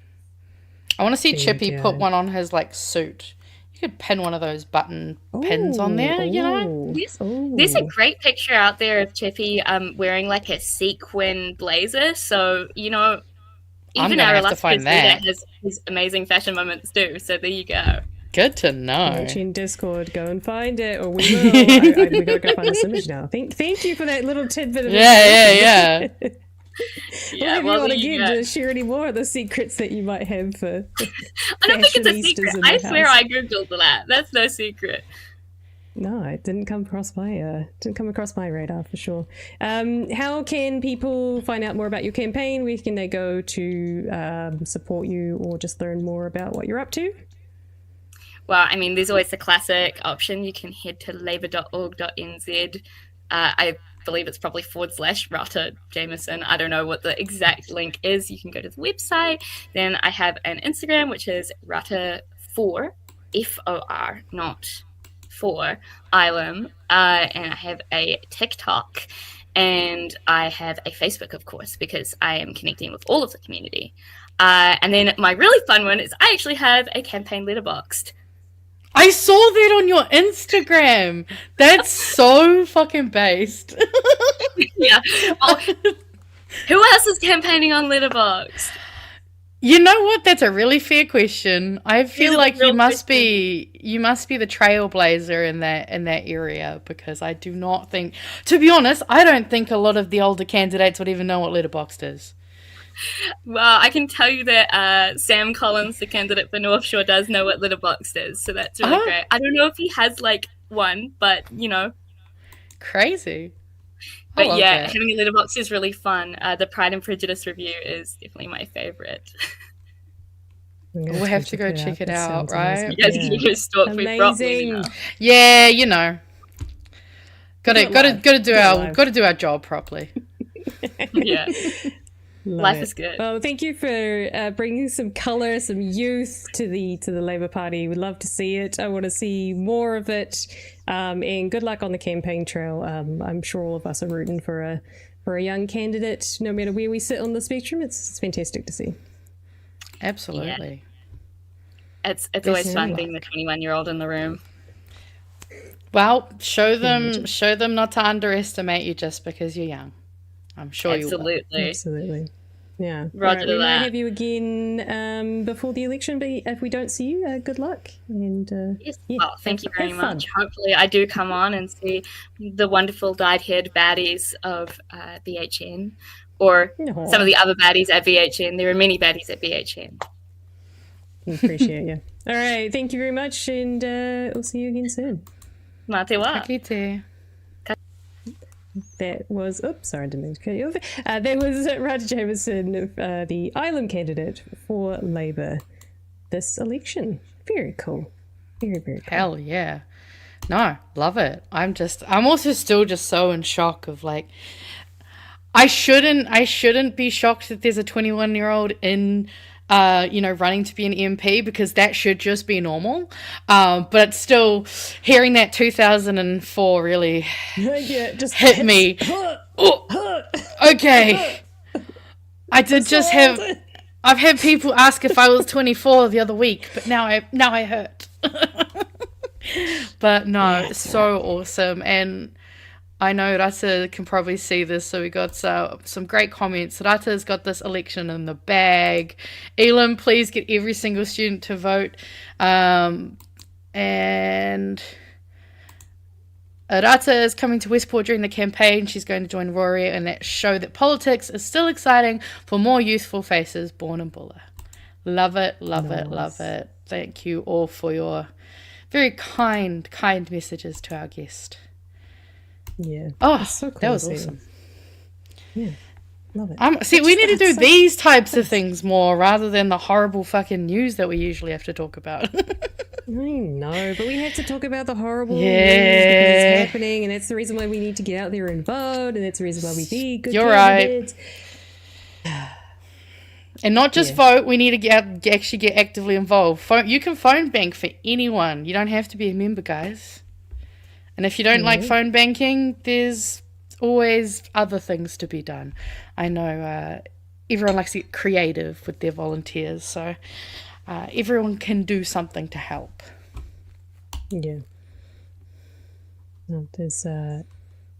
[SPEAKER 2] I want to see Chippy put one on his suit. You could pin one of those button pins on there.
[SPEAKER 3] There's a great picture out there of Chippy wearing a sequin blazer. So even our illustrious leader has his amazing fashion moments too. So there you go.
[SPEAKER 2] Good to know.
[SPEAKER 1] In Discord, go and find it, or we will. We gotta go find this image now. Thank you for that little tidbit of
[SPEAKER 2] yeah.
[SPEAKER 1] Yeah, well, you want to give to share any more of the secrets that you might have for
[SPEAKER 3] I don't think it's a secret. I swear I googled that. That's no secret.
[SPEAKER 1] No, it didn't come across my radar for sure. How can people find out more about your campaign? Where can they go to support you or just learn more about what you're up to?
[SPEAKER 3] Well, I mean, there's always the classic option. You can head to labour.org.nz. I believe it's probably /Rata Jamieson. I don't know what the exact link is. You can go to the website. Then I have an Instagram, which is Rata4, F-O-R, not 4, Ilam. And I have a TikTok. And I have a Facebook, of course, because I am connecting with all of the community. And then my really fun one is I actually have a campaign letterboxed.
[SPEAKER 2] I saw that on your Instagram. That's so fucking based.
[SPEAKER 3] Yeah. Well, who else is campaigning on Letterboxd?
[SPEAKER 2] You know what? That's a really fair question. I feel like you must be the trailblazer in that area, because I do not think, to be honest, I don't think a lot of the older candidates would even know what Letterboxd is.
[SPEAKER 3] Well, I can tell you that Sam Collins, the candidate for North Shore, does know what Letterboxd is, so that's really great. I don't know if he has one, but
[SPEAKER 2] crazy.
[SPEAKER 3] But yeah, having a Letterboxd is really fun. The Pride and Prejudice review is definitely my favorite.
[SPEAKER 2] We'll have to go check it out, right?
[SPEAKER 3] You guys can go stalk me properly.
[SPEAKER 2] Yeah, gotta do our job properly.
[SPEAKER 3] Yeah. Life is good.
[SPEAKER 1] Well, thank you for bringing some colour, some youth to the Labour Party. We'd love to see it. I want to see more of it. And good luck on the campaign trail. I'm sure all of us are rooting for a young candidate, no matter where we sit on the spectrum. It's fantastic to see.
[SPEAKER 2] Absolutely.
[SPEAKER 3] Yeah. It's always fun being the 21-year-old in the room.
[SPEAKER 2] Well, show them not to underestimate you just because you're young. I'm sure you will.
[SPEAKER 1] Absolutely. Yeah.
[SPEAKER 3] Roger that.
[SPEAKER 1] We might have you again before the election, but if we don't see you, good luck. And
[SPEAKER 3] yes. Well, thank you very much. Hopefully I do come on and see the wonderful dyed-haired baddies of BHN, or some of the other baddies at BHN. There are many baddies at BHN.
[SPEAKER 1] Appreciate you. All right. Thank you very much, and we'll see you again soon.
[SPEAKER 3] Mate wa.
[SPEAKER 1] That was, sorry, I didn't mean to cut you off. That was Rata Jamieson, the Ilam candidate for Labour this election. Very cool. Very, very cool.
[SPEAKER 2] Hell yeah. No, love it. I'm also still just so in shock of I shouldn't be shocked that there's a 21-year-old in running to be an MP, because that should just be normal. But still, hearing that 2004 really
[SPEAKER 1] just
[SPEAKER 2] hit me. Okay. I've had people ask if I was 24 the other week, but now I hurt. But no, it's so awesome. And I know Rata can probably see this, so we got some great comments. Rata's got this election in the bag. Ilam, please get every single student to vote. And Rata is coming to Westport during the campaign. She's going to join Rory and that show that politics is still exciting for more youthful faces born in Bulla. Love it, love it, love it. Thank you all for your very kind messages to our guest.
[SPEAKER 1] Yeah.
[SPEAKER 2] Oh,
[SPEAKER 1] so cool,
[SPEAKER 2] that was awesome.
[SPEAKER 1] Yeah, love it.
[SPEAKER 2] See, we need to do these types of things more rather than the horrible fucking news that we usually have to talk about.
[SPEAKER 1] I know, but we have to talk about the horrible news because it's happening, and that's the reason why we need to get out there and vote, and that's the reason why we be good candidates.
[SPEAKER 2] Right. And not just vote, we need to actually get actively involved. You can phone bank for anyone. You don't have to be a member, guys. And if you don't like phone banking, there's always other things to be done. I know everyone likes to get creative with their volunteers, so everyone can do something to help.
[SPEAKER 1] Yeah. No, there's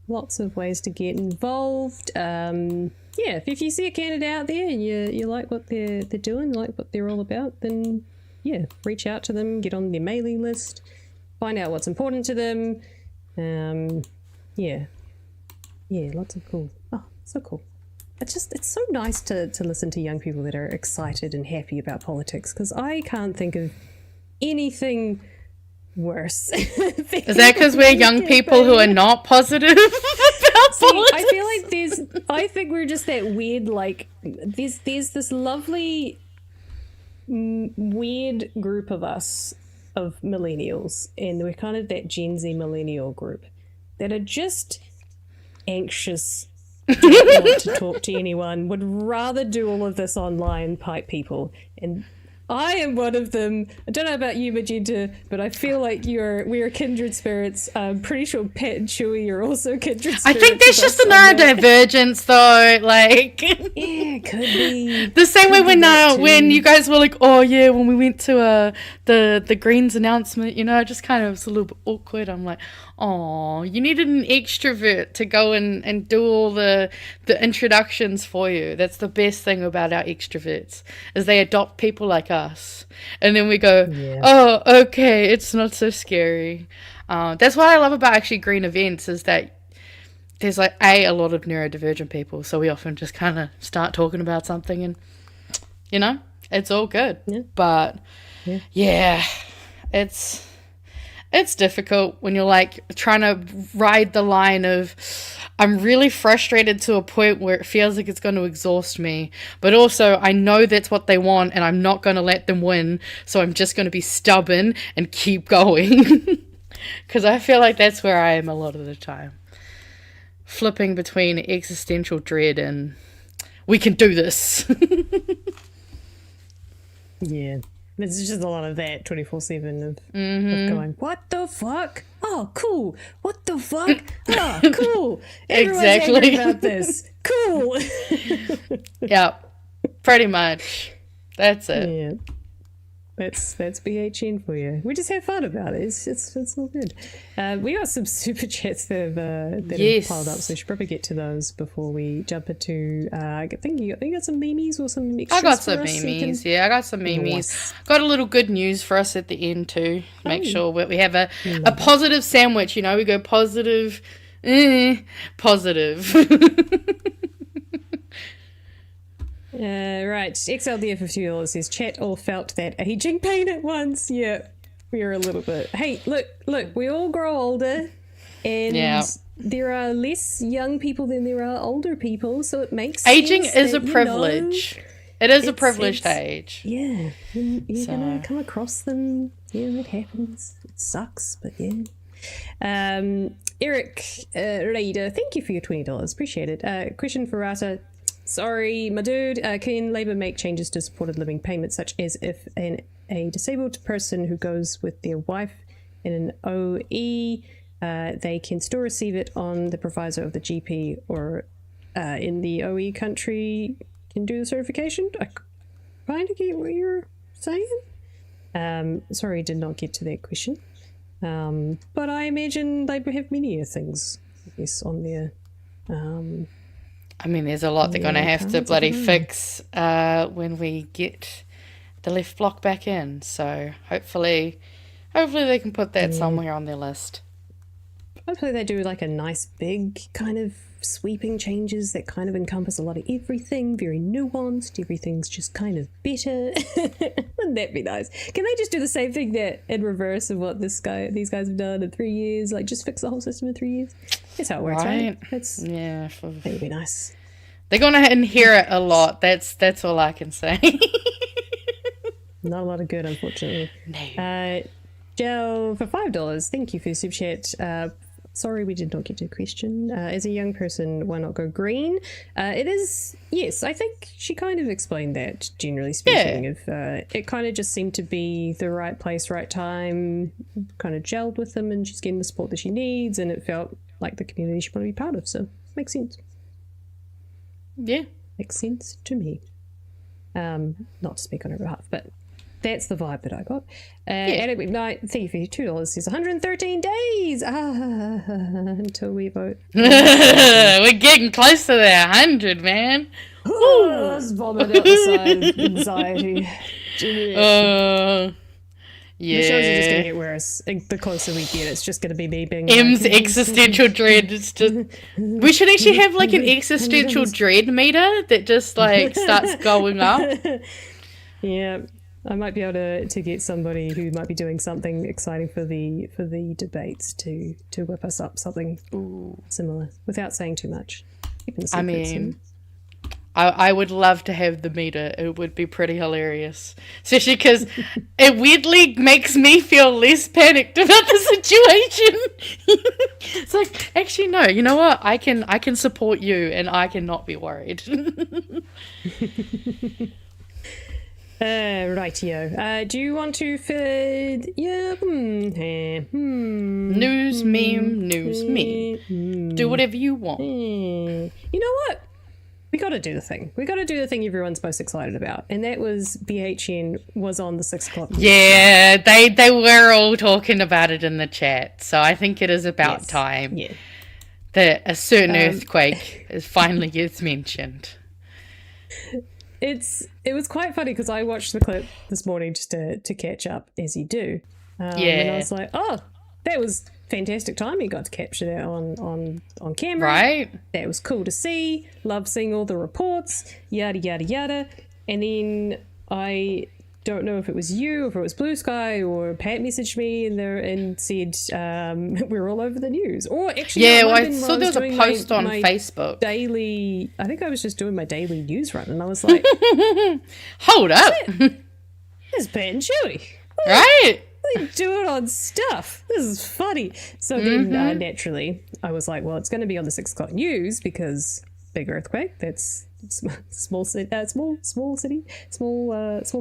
[SPEAKER 1] lots of ways to get involved. If you see a candidate out there and you like what they're doing, like what they're all about, then reach out to them, get on their mailing list, find out what's important to them. Lots of cool. Oh, so cool. It's so nice to listen to young people that are excited and happy about politics, because I can't think of anything worse.
[SPEAKER 2] Is that because we're young people who are not positive about politics?
[SPEAKER 1] I think we're just that weird, like, there's this lovely weird group of us, of millennials, and we're kind of that Gen Z millennial group that are just anxious, don't want to talk to anyone, would rather do all of this online type people. And I am one of them. I don't know about you, Magenta, but I feel like we're kindred spirits. I'm pretty sure Pat and Chewy are also kindred spirits.
[SPEAKER 2] I think there's just a neurodivergence, though. Like,
[SPEAKER 1] yeah, could be
[SPEAKER 2] the same way when you guys were like, oh yeah, when we went to the Greens announcement, I just kind of was a little bit awkward. I'm like, oh, you needed an extrovert to go and do all the introductions for you. That's the best thing about our extroverts, is they adopt people like us, and then we go, oh, okay, it's not so scary. That's what I love about actually green events, is that there's like a lot of neurodivergent people, so we often just kind of start talking about something and it's all good. But it's difficult when you're like trying to ride the line of, I'm really frustrated to a point where it feels like it's going to exhaust me, but also I know that's what they want and I'm not going to let them win, so I'm just going to be stubborn and keep going. Because I feel like that's where I am a lot of the time. Flipping between existential dread and we can do this.
[SPEAKER 1] Yeah. There's just a lot of that 24/7 of going, what the fuck? Oh, cool. What the fuck? Oh, cool. Everyone's angry about this. Cool.
[SPEAKER 2] Yeah, pretty much. That's it.
[SPEAKER 1] Yeah. That's BHN for you. We just have fun about it. It's all good. We got some super chats that have piled up, so we should probably get to those before we jump into. I think you got some memes or some extras.
[SPEAKER 2] I got some memes. Yeah, I got some memes. Nice. Got a little good news for us at the end too. Make sure we have a positive sandwich. We go positive, positive.
[SPEAKER 1] Right, XLDF of $2 says, chat all felt that aging pain at once. Yeah, we are a little bit. Hey, look, we all grow older, and there are less young people than there are older people, so it makes
[SPEAKER 2] aging
[SPEAKER 1] sense
[SPEAKER 2] is a privilege. It is a privileged age.
[SPEAKER 1] Yeah, you're gonna come across them. Yeah, it happens. It sucks, but yeah. Eric Raider, thank you for your $20. Appreciate it. Question for Rata. Sorry, my dude. Can Labour make changes to supported living payments, such as if a disabled person who goes with their wife in an OE, they can still receive it on the proviso of the GP, or in the OE country can do the certification? I kind of get what you're saying. Sorry, did not get to that question. But I imagine they have many things, I guess, on there.
[SPEAKER 2] I mean, there's a lot they're going to have to bloody fix when we get the left block back in. So hopefully they can put that somewhere on their list.
[SPEAKER 1] Hopefully they do like a nice big kind of sweeping changes that kind of encompass a lot of everything, very nuanced, everything's just kind of better. Wouldn't that be nice? Can they just do the same thing that in reverse of what these guys have done in 3 years? Like just fix the whole system in 3 years? That's how it works, right? That would be nice.
[SPEAKER 2] They're going to inherit a lot. That's all I can say.
[SPEAKER 1] Not a lot of good, unfortunately.
[SPEAKER 2] No.
[SPEAKER 1] Joe, for $5, thank you for super chat. Sorry we did not get to a question. As a young person, why not go green? It is, yes, I think she kind of explained that, generally speaking. It kind of just seemed to be the right place, right time, kind of gelled with them, and she's getting the support that she needs, and it felt like the community she wanted to be part of, so makes sense.
[SPEAKER 2] Yeah.
[SPEAKER 1] Makes sense to me. Not to speak on her behalf, but that's the vibe that I got. Adam McKnight, thank you for $2. Says 113 days until we vote.
[SPEAKER 2] We're getting close to that 100, man.
[SPEAKER 1] Let's vomit out the side of anxiety.
[SPEAKER 2] Yeah.
[SPEAKER 1] The shows are just going to get worse. The closer we get, it's just going to be me being
[SPEAKER 2] M's existential dread. It's just, we should actually have like an existential dread meter that just like starts going up.
[SPEAKER 1] Yeah. I might be able to get somebody who might be doing something exciting for the debates to whip us up something similar without saying too much.
[SPEAKER 2] I mean, I would love to have the meter. It would be pretty hilarious, especially because it weirdly makes me feel less panicked about the situation. It's like, actually, no. You know what? I can support you, and I cannot be worried.
[SPEAKER 1] Rightio. Do you want to feed? Yeah.
[SPEAKER 2] News meme. Do whatever you want.
[SPEAKER 1] You know what? We got to do the thing. We got to do the thing everyone's most excited about, and that was BHN was on the 6 o'clock.
[SPEAKER 2] Yeah, they were all talking about it in the chat, so I think it is about time that a certain earthquake finally gets mentioned.
[SPEAKER 1] It was quite funny because I watched the clip this morning just to catch up, as you do. And I was like, oh, that was fantastic timing. Got to capture that on camera.
[SPEAKER 2] Right.
[SPEAKER 1] That was cool to see. Love seeing all the reports, yada, yada, yada. And then I don't know if it was you, or if it was Blue Sky, or Pat messaged me and said we're all over the news. Or actually,
[SPEAKER 2] I saw there was a post on Facebook.
[SPEAKER 1] I think I was just doing my daily news run, and I was like,
[SPEAKER 2] hold up,
[SPEAKER 1] it's Pat and Chewy,
[SPEAKER 2] right?
[SPEAKER 1] They do it on stuff. This is funny. So then naturally, I was like, well, it's going to be on the 6 o'clock news because big earthquake. That's small city, small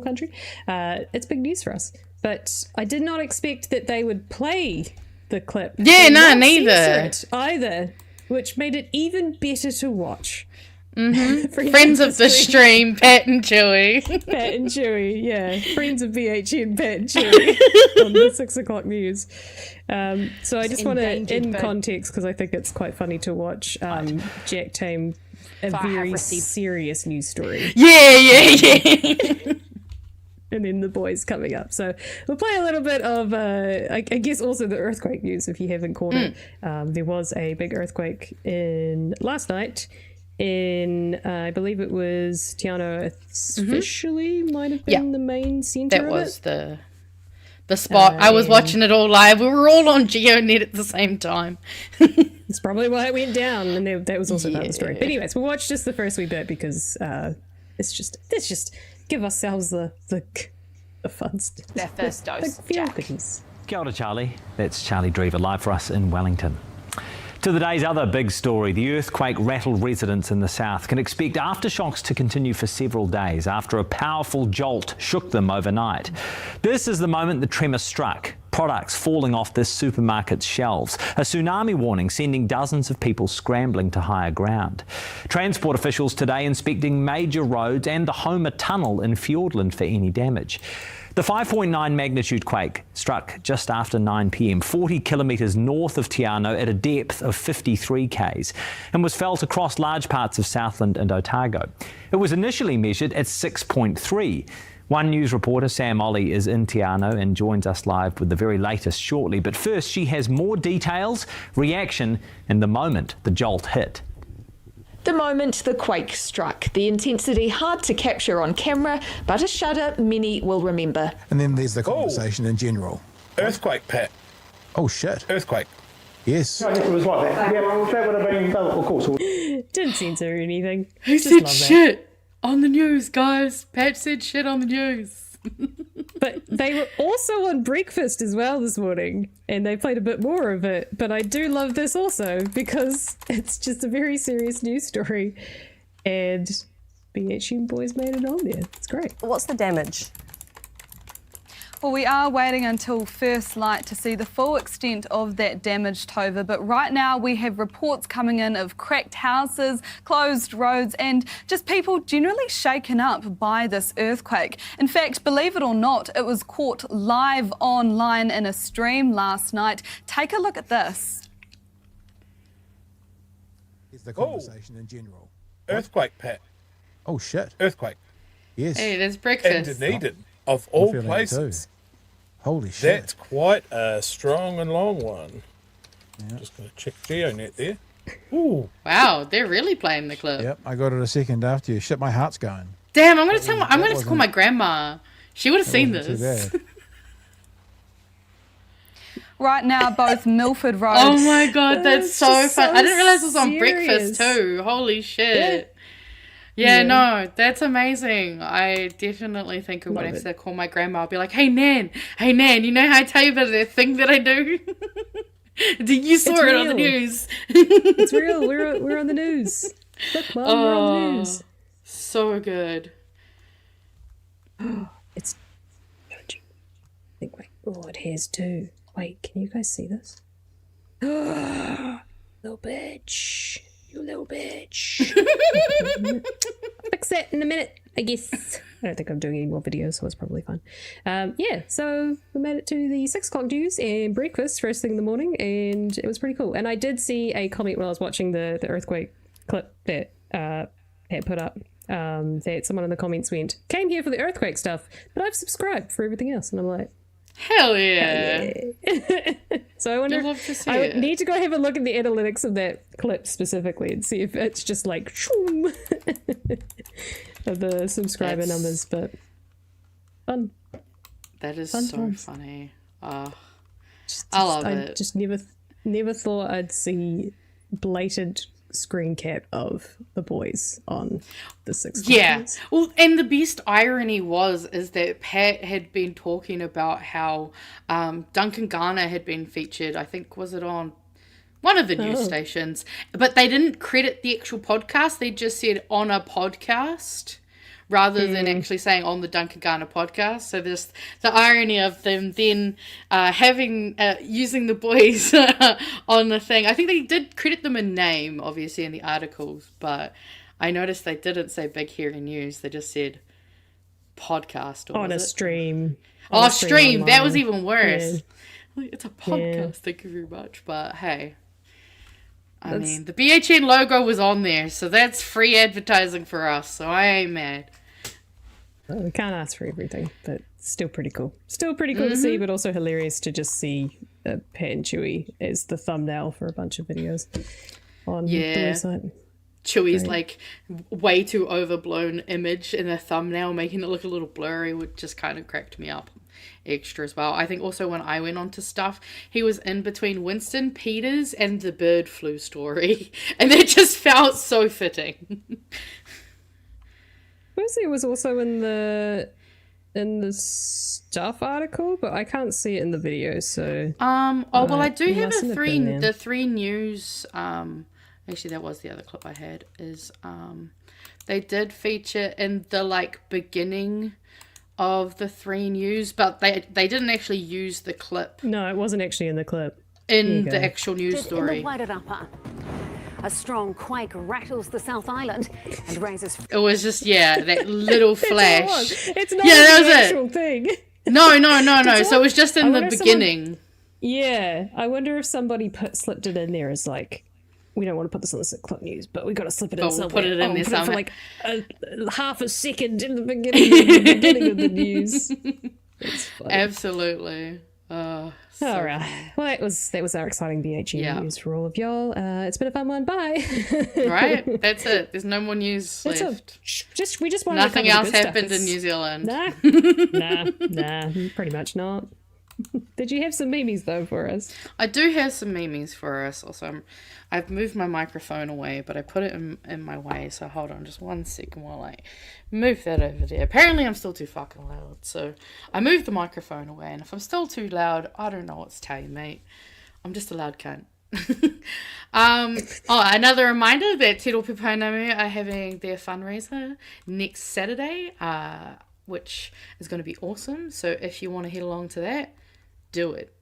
[SPEAKER 1] country. It's big news for us. But I did not expect that they would play the clip.
[SPEAKER 2] Yeah, no, neither.
[SPEAKER 1] Either, which made it even better to watch.
[SPEAKER 2] Friends of the stream, Pat and Chewy.
[SPEAKER 1] Pat and Chewy, yeah. Friends of BHN, Pat and Chewy on the 6 o'clock news. So I just want to, in context, because I think it's quite funny to watch Jack tame a very serious news story.
[SPEAKER 2] Yeah.
[SPEAKER 1] And then the boys coming up. So we'll play a little bit of, I guess, also the earthquake news if you haven't caught it. There was a big earthquake last night in, I believe it was Tiano officially, might have been the main centre of it.
[SPEAKER 2] That was the spot. I was watching it all live. We were all on GeoNet at the same time.
[SPEAKER 1] It's probably why it went down, and that was also part of the story. But anyways, we'll watch just the first wee bit because let's just give ourselves the fun stuff.
[SPEAKER 4] Their first dose, Jack.
[SPEAKER 5] Kia ora, Charlie. That's Charlie Drever, live for us in Wellington. To the day's other big story, the earthquake rattled residents in the south can expect aftershocks to continue for several days after a powerful jolt shook them overnight. This is the moment the tremor struck. Products falling off this supermarket's shelves. A tsunami warning sending dozens of people scrambling to higher ground. Transport officials today inspecting major roads and the Homer Tunnel in Fiordland for any damage. The 5.9 magnitude quake struck just after 9 p.m, 40 kilometres north of Te Anau at a depth of 53 k's and was felt across large parts of Southland and Otago. It was initially measured at 6.3. One News reporter, Sam Ollie, is in Te Anau and joins us live with the very latest shortly. But first, she has more details, reaction, and the moment the jolt hit.
[SPEAKER 4] The moment the quake struck, the intensity hard to capture on camera, but a shudder many will remember.
[SPEAKER 6] And then there's the conversation in general.
[SPEAKER 7] Earthquake, Pat.
[SPEAKER 6] Oh, shit.
[SPEAKER 7] Earthquake.
[SPEAKER 6] Yes.
[SPEAKER 8] I think it was like that. Yeah, well, that would have been, of course.
[SPEAKER 1] Didn't censor anything.
[SPEAKER 2] Who
[SPEAKER 1] Just
[SPEAKER 2] said
[SPEAKER 1] love that.
[SPEAKER 2] shit on the news, guys? Pat said shit on the news.
[SPEAKER 1] But they were also on breakfast as well this morning, and they played a bit more of it. But I do love this also because it's just a very serious news story, and BHM boys made it on there. It's great.
[SPEAKER 9] What's the damage?
[SPEAKER 10] Well, we are waiting until first light to see the full extent of that damage, Tova, but right now we have reports coming in of cracked houses, closed roads and just people generally shaken up by this earthquake. In fact, believe it or not, it was caught live online in a stream last night. Take a look at this.
[SPEAKER 6] There's the conversation in general.
[SPEAKER 7] Earthquake, Pat.
[SPEAKER 6] Oh, shit.
[SPEAKER 7] Earthquake.
[SPEAKER 6] Yes.
[SPEAKER 2] Hey, there's breakfast.
[SPEAKER 7] And Dunedin, of
[SPEAKER 6] I'm
[SPEAKER 7] all
[SPEAKER 6] feeling it
[SPEAKER 7] places.
[SPEAKER 6] too. Holy shit.
[SPEAKER 7] That's quite a strong and long one. Just going to check GeoNet there. Ooh.
[SPEAKER 2] Wow, they're really playing the clip.
[SPEAKER 6] Yep, I got it a second after you. Shit, my heart's going.
[SPEAKER 2] Damn, I'm gonna call my grandma. She would have seen
[SPEAKER 6] Wasn't
[SPEAKER 2] this.
[SPEAKER 6] too bad.
[SPEAKER 10] Right now, both Milford Road...
[SPEAKER 2] Oh my god, that's so
[SPEAKER 1] just
[SPEAKER 2] fun.
[SPEAKER 1] so
[SPEAKER 2] I didn't realise it was on
[SPEAKER 1] serious.
[SPEAKER 2] breakfast too. Holy shit. Yeah, no, that's amazing. I definitely think of when I say call my grandma, I'll be like, hey Nan, you know how I tell you about that thing that I do? You saw it on the news.
[SPEAKER 1] It's real. We're on the news. Look, Mum, we're on the news.
[SPEAKER 2] So good.
[SPEAKER 1] It's. Don't you think? Wait. Oh, it has too. Wait, can you guys see this? Little bitch. You little bitch. I'll fix that in a minute, I guess. I don't think I'm doing any more videos, so it's probably fine. Yeah, so we made it to the 6 o'clock news and breakfast first thing in the morning, and it was pretty cool. And I did see a comment when I was watching the earthquake clip that Pat put up, that someone in the comments went, came here for the earthquake stuff, but I've subscribed for everything else. And I'm like,
[SPEAKER 2] Hell yeah.
[SPEAKER 1] so I wonder
[SPEAKER 2] You'll love to see
[SPEAKER 1] I
[SPEAKER 2] it.
[SPEAKER 1] need to go have a look at the analytics of that clip specifically and see if it's just like shoom, of the subscriber numbers, but fun.
[SPEAKER 2] That is
[SPEAKER 1] Fun
[SPEAKER 2] so
[SPEAKER 1] times.
[SPEAKER 2] funny. I love it.
[SPEAKER 1] I just never thought I'd see blatant screen cap of the boys on the 6
[SPEAKER 2] Yeah. Well, and the best irony is that Pat had been talking about how Duncan Garner had been featured, I think, was it on one of the news stations, but they didn't credit the actual podcast. They just said on a podcast rather than actually saying on the Duncan Garner podcast. So there's the irony of them then using the boys on the thing. I think they did credit them in name, obviously, in the articles, but I noticed they didn't say Big Hairy News. They just said podcast. Or
[SPEAKER 1] on a
[SPEAKER 2] was it?
[SPEAKER 1] stream.
[SPEAKER 2] Oh, stream. That was
[SPEAKER 1] online.
[SPEAKER 2] even worse.
[SPEAKER 1] Yeah.
[SPEAKER 2] It's a podcast. Thank you very much. But hey, I mean, the BHN logo was on there, so that's free advertising for us. So I ain't mad.
[SPEAKER 1] Well, we can't ask for everything, but still pretty cool. Still pretty cool to see, but also hilarious to just see Pat and Chewie as the thumbnail for a bunch of videos on the website.
[SPEAKER 2] Chewie's like way too overblown image in a thumbnail, making it look a little blurry, which just kind of cracked me up extra as well. I think also when I went on to stuff, he was in between Winston Peters and the bird flu story, and it just felt so fitting.
[SPEAKER 1] Mostly it was also in the stuff article, but I can't see it in the video, so
[SPEAKER 2] I do have
[SPEAKER 1] mustn't have been there.
[SPEAKER 2] the 3 News actually that was the other clip I had is they did feature in the like beginning of the 3 News, but they didn't actually use the clip.
[SPEAKER 1] No, it wasn't actually in the clip.
[SPEAKER 2] In the actual news story.
[SPEAKER 9] In the Wairarapa, a strong quake rattles the South Island and raises...
[SPEAKER 2] It was just, that little flash.
[SPEAKER 1] It's not
[SPEAKER 2] that
[SPEAKER 1] the
[SPEAKER 2] was
[SPEAKER 1] actual thing.
[SPEAKER 2] No.
[SPEAKER 1] That's
[SPEAKER 2] So it
[SPEAKER 1] what-
[SPEAKER 2] was just
[SPEAKER 1] I
[SPEAKER 2] in the
[SPEAKER 1] wonder if
[SPEAKER 2] beginning.
[SPEAKER 1] Yeah, I wonder if somebody slipped it in there as like, we don't want to put this on the 6 o'clock news, but we got to slip it in
[SPEAKER 2] But we'll
[SPEAKER 1] somewhere.
[SPEAKER 2] put it in there
[SPEAKER 1] We'll put it for
[SPEAKER 2] somehow.
[SPEAKER 1] like half a second in the beginning of the news. It's funny.
[SPEAKER 2] Absolutely. So
[SPEAKER 1] All right. Well, that was our exciting BHE news for all of y'all. It's been a fun one. Bye.
[SPEAKER 2] Right, that's it. There's no more news
[SPEAKER 1] That's
[SPEAKER 2] left.
[SPEAKER 1] we just wanted
[SPEAKER 2] Nothing
[SPEAKER 1] to cover
[SPEAKER 2] else
[SPEAKER 1] the good
[SPEAKER 2] happened
[SPEAKER 1] stuff.
[SPEAKER 2] in New Zealand.
[SPEAKER 1] Nah, pretty much not. Did you have some memes though for us?
[SPEAKER 2] I do have some memes for us. Also, I've moved my microphone away, but I put it in my way. So hold on, just 1 second while I move that over there. Apparently, I'm still too fucking loud. So I moved the microphone away, and if I'm still too loud, I don't know what to tell you, mate. I'm just a loud cunt. Another reminder that Te Rōpū Painami are having their fundraiser next Saturday, which is going to be awesome. So if you want to head along to that, do it.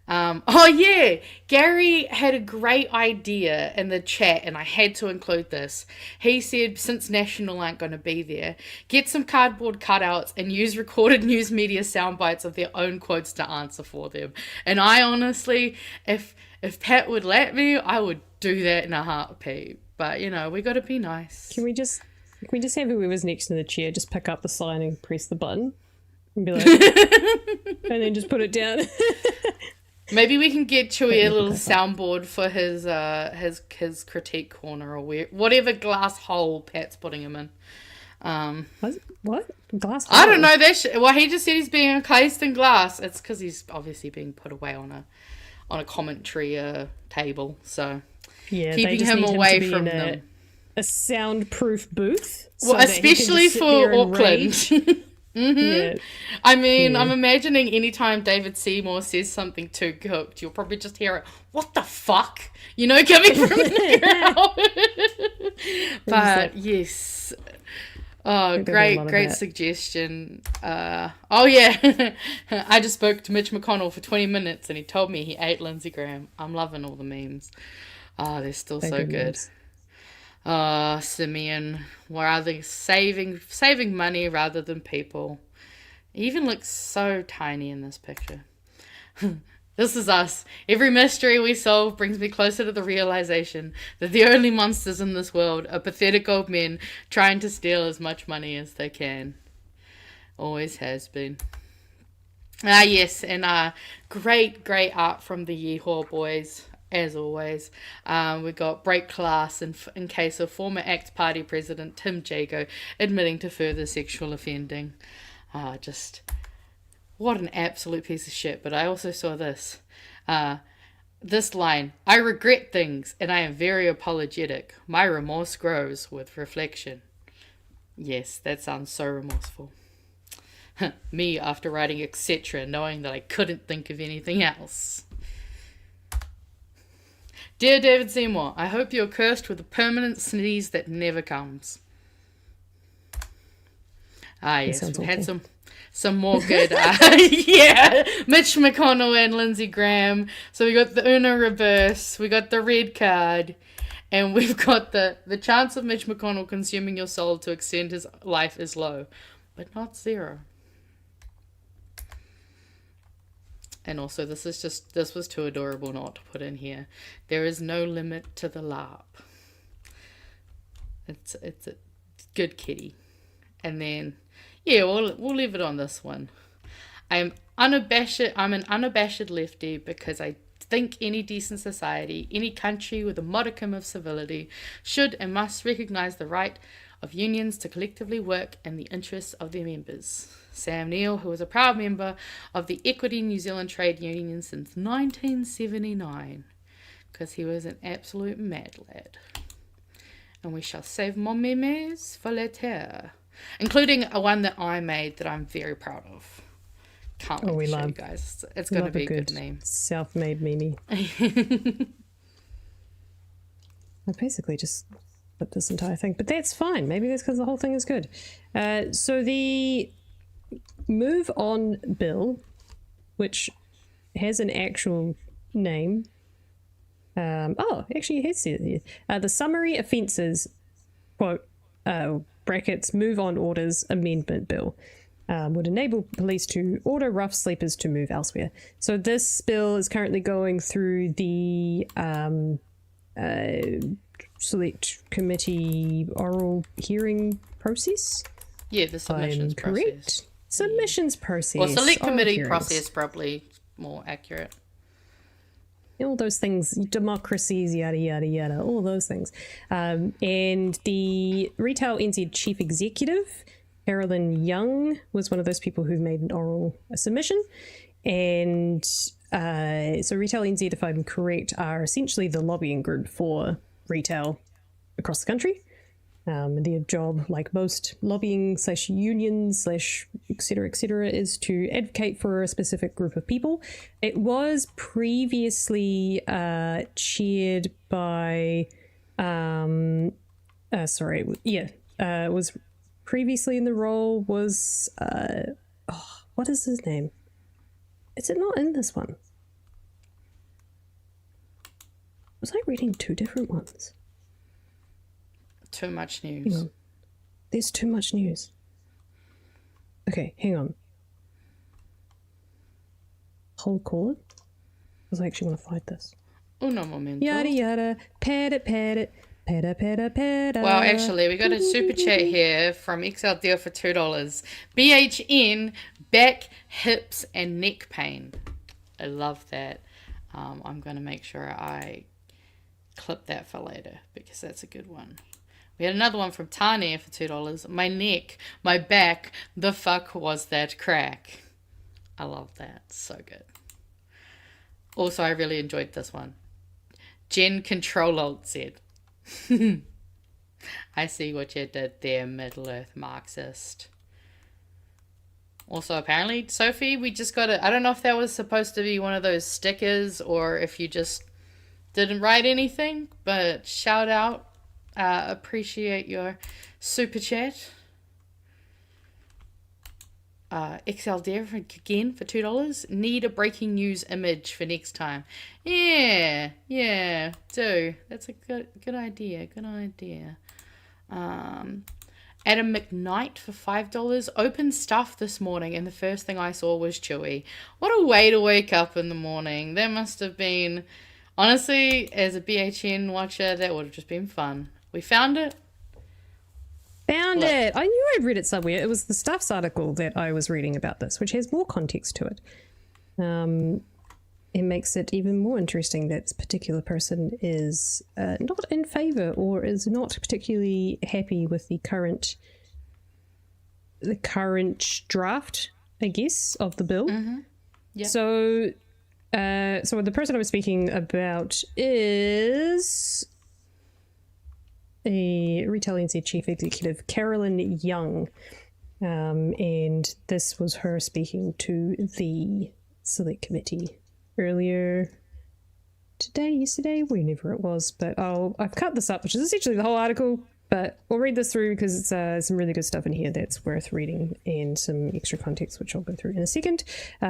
[SPEAKER 2] Gary had a great idea in the chat, and I had to include this. He said, since National aren't going to be there, get some cardboard cutouts and use recorded news media sound bites of their own quotes to answer for them. And I honestly, if Pat would let me, I would do that in a heartbeat. But, we got to be nice.
[SPEAKER 1] Can we just have whoever's next in the chair just pick up the sign and press the button? And be like, and then just put it down.
[SPEAKER 2] Maybe we can get Chewy a little soundboard for his critique corner or whatever glass hole Pat's putting him in.
[SPEAKER 1] What? Glass hole?
[SPEAKER 2] I don't know that. Well, he just said he's being encased in glass. It's because he's obviously being put away on a commentary table. So
[SPEAKER 1] yeah,
[SPEAKER 2] keeping him away from
[SPEAKER 1] them. A soundproof booth.
[SPEAKER 2] Well, especially for Auckland.
[SPEAKER 1] Yeah.
[SPEAKER 2] I mean, I'm imagining anytime David Seymour says something too cooked, you'll probably just hear it, what the fuck? Coming from the crowd. But yes. Oh, great suggestion. I just spoke to Mitch McConnell for 20 minutes and he told me he ate Lindsey Graham. I'm loving all the memes. They're still so good. Simeon, rather saving money rather than people. He even looks so tiny in this picture. This is us. Every mystery we solve brings me closer to the realization that the only monsters in this world are pathetic old men trying to steal as much money as they can. Always has been. Yes, and great art from the Yeehaw boys. As always, we got break class in case of former ACT Party President Tim Jago admitting to further sexual offending. Just what an absolute piece of shit. But I also saw this. This line, I regret things and I am very apologetic. My remorse grows with reflection. Yes, that sounds so remorseful. Me after writing etc., knowing that I couldn't think of anything else. Dear David Seymour, I hope you're cursed with a permanent sneeze that never comes. Yes, we had some more good. Mitch McConnell and Lindsey Graham. So we got the Una reverse, we got the red card, and we've got the chance of Mitch McConnell consuming your soul to extend his life is low, but not zero. And also, this was too adorable not to put in here. There is no limit to the LARP. It's a good kitty. And then, we'll leave it on this one. I'm an unabashed lefty because I think any decent society, any country with a modicum of civility, should and must recognise the right of unions to collectively work in the interests of their members. Sam Neill, who was a proud member of the Equity New Zealand Trade Union since 1979, because he was an absolute mad lad. And we shall save more memes for later, including a one that I made that I'm very proud of. Can't wait to show you guys. It's going to be a good meme.
[SPEAKER 1] Self-made meme. I basically just flipped this entire thing, but that's fine. Maybe that's because the whole thing is good. So the Move On bill, which has an actual name. Actually, it has said it here. The Summary Offences, quote, brackets, Move On Orders Amendment Bill. would enable police to order rough sleepers to move elsewhere. So this bill is currently going through the select committee oral hearing process.
[SPEAKER 2] Yeah, the submissions process.
[SPEAKER 1] Correct. Submissions process.
[SPEAKER 2] Or select committee
[SPEAKER 1] hearings.
[SPEAKER 2] process, probably more accurate.
[SPEAKER 1] All those things, democracies, yada, yada, yada, all those things. And the Retail NZ Chief Executive, Carolyn Young, was one of those people who made an oral submission. And so Retail NZ, if I'm correct, are essentially the lobbying group for retail across the country. Their job, like most lobbying / unions / et cetera, is to advocate for a specific group of people. It was previously chaired by, was previously in the role was, what is his name? Is it not in this one? Was I reading two different ones?
[SPEAKER 2] Too much news.
[SPEAKER 1] There's too much news. Okay, hang on. Hold call it. Because I actually want to fight this.
[SPEAKER 2] Uno momento.
[SPEAKER 1] Yada yada. Pet it, pet it. Peta, peta, peta.
[SPEAKER 2] Well, actually, we got a super chat here from XL Deal for $2. BHN, back, hips, and neck pain. I love that. I'm going to make sure I clip that for later because that's a good one. We had another one from Tanya for $2. My neck, my back, the fuck was that crack? I love that. So good. Also, I really enjoyed this one. Jen Control Alt said, I see what you did there, Middle-earth Marxist. Also, apparently, Sophie, we just got it. I don't know if that was supposed to be one of those stickers or if you just didn't write anything, but shout out. Appreciate your super chat. XL Dare again for $2. Need a breaking news image for next time. Yeah, do. That's a good idea. Good idea. Adam McKnight for $5. Opened stuff this morning and the first thing I saw was Chewy. What a way to wake up in the morning. That must have been, honestly, as a BHN watcher, that would have just been fun. We found it.
[SPEAKER 1] Found it. I knew I'd read it somewhere. It was the Stuffs article that I was reading about this, which has more context to it. It makes it even more interesting that this particular person is not in favour or is not particularly happy with the current draft, I guess, of the bill.
[SPEAKER 2] Mm-hmm. Yep.
[SPEAKER 1] So the person I was speaking about is a Retail NZ Chief Executive, Carolyn Young, and this was her speaking to the Select Committee earlier yesterday, whenever it was. But I've cut this up, which is essentially the whole article, but we'll read this through because it's some really good stuff in here that's worth reading and some extra context, which I'll go through in a second.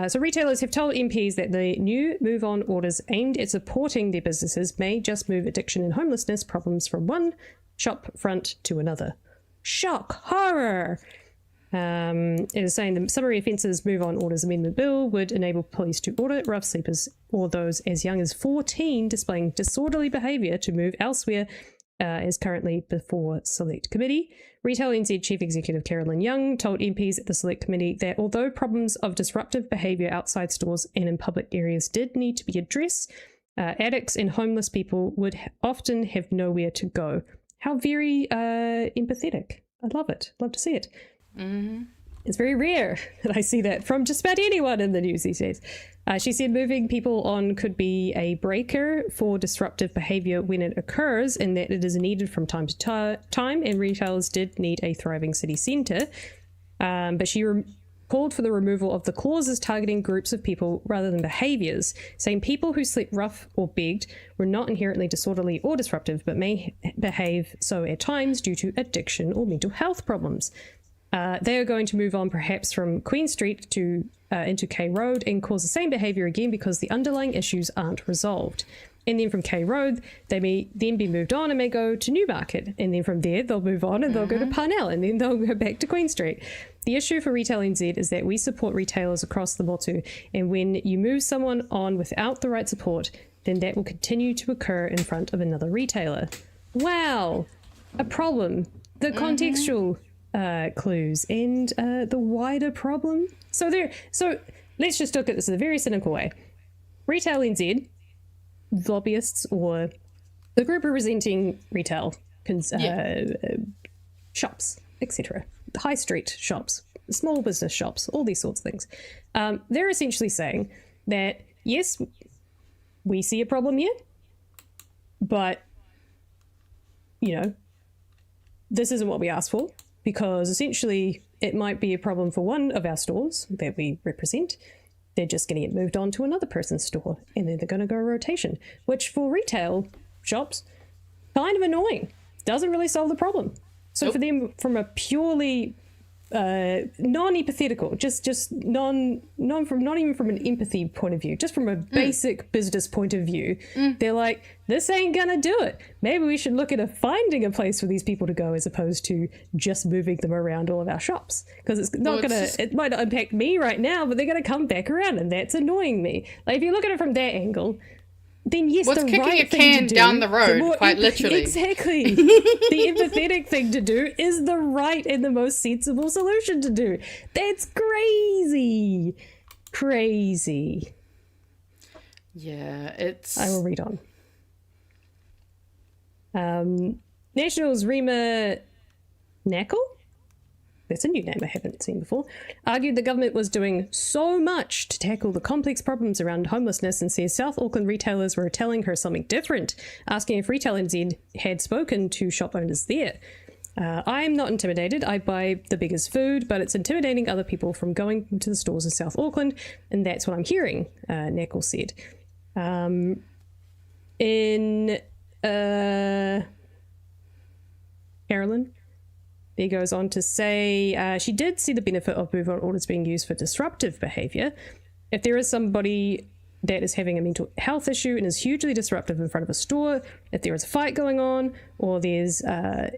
[SPEAKER 1] So retailers have told MPs that the new move-on orders aimed at supporting their businesses may just move addiction and homelessness problems from one shop front to another. Shock! Horror! It is saying the summary offences move-on orders amendment bill would enable police to order rough sleepers or those as young as 14 displaying disorderly behaviour to move elsewhere, as currently before Select Committee. Retail NZ Chief Executive Carolyn Young told MPs at the Select Committee that although problems of disruptive behaviour outside stores and in public areas did need to be addressed, addicts and homeless people would often have nowhere to go. How very empathetic. I love it. Love to see it.
[SPEAKER 2] Mm-hmm.
[SPEAKER 1] It's very rare that I see that from just about anyone in the news these days. She said moving people on could be a breaker for disruptive behaviour when it occurs, and that it is needed from time to time, and retailers did need a thriving city centre. But she called for the removal of the clauses targeting groups of people rather than behaviours, saying people who slept rough or begged were not inherently disorderly or disruptive, but may behave so at times due to addiction or mental health problems. They are going to move on perhaps from Queen Street to into K Road and cause the same behaviour again because the underlying issues aren't resolved. And then from K Road, they may then be moved on and may go to Newmarket. And then from there, they'll move on and they'll go to Parnell, and then they'll go back to Queen Street. The issue for Retail NZ is that we support retailers across the motu. And when you move someone on without the right support, then that will continue to occur in front of another retailer. Wow, a problem. The contextual clues and the wider problem. So let's just look at this in a very cynical way. Retail NZ, lobbyists or the group representing retail shops, etc., high street shops, small business shops, all these sorts of things. They're essentially saying that, yes, we see a problem here, but, this isn't what we asked for, because essentially it might be a problem for one of our stores that we represent. They're just going to get moved on to another person's store, and then they're going to go rotation, which for retail shops, kind of annoying. Doesn't really solve the problem. So for them, from a purely non-empathetical, not even from an empathy point of view, just from a basic business point of view, they're like, this ain't gonna do it. Maybe we should look at finding a place for these people to go as opposed to just moving them around all of our shops, because it might not impact me right now, but they're gonna come back around, and that's annoying me. Like, if you look at it from that angle, then yes,
[SPEAKER 2] what's
[SPEAKER 1] the
[SPEAKER 2] kicking
[SPEAKER 1] right
[SPEAKER 2] a can down the road, quite literally.
[SPEAKER 1] Exactly. The empathetic thing to do is the right and the most sensible solution to do. That's crazy. Crazy.
[SPEAKER 2] Yeah, it's...
[SPEAKER 1] I will read on. Nationals Rima Knackle? That's a new name I haven't seen before, argued the government was doing so much to tackle the complex problems around homelessness, and says South Auckland retailers were telling her something different, asking if Retail NZ had spoken to shop owners there. I'm not intimidated. I buy the biggest food, but it's intimidating other people from going to the stores in South Auckland, and that's what I'm hearing, Knackle said. Carolyn? He goes on to say she did see the benefit of move on orders being used for disruptive behaviour. If there is somebody that is having a mental health issue and is hugely disruptive in front of a store, if there is a fight going on, or there's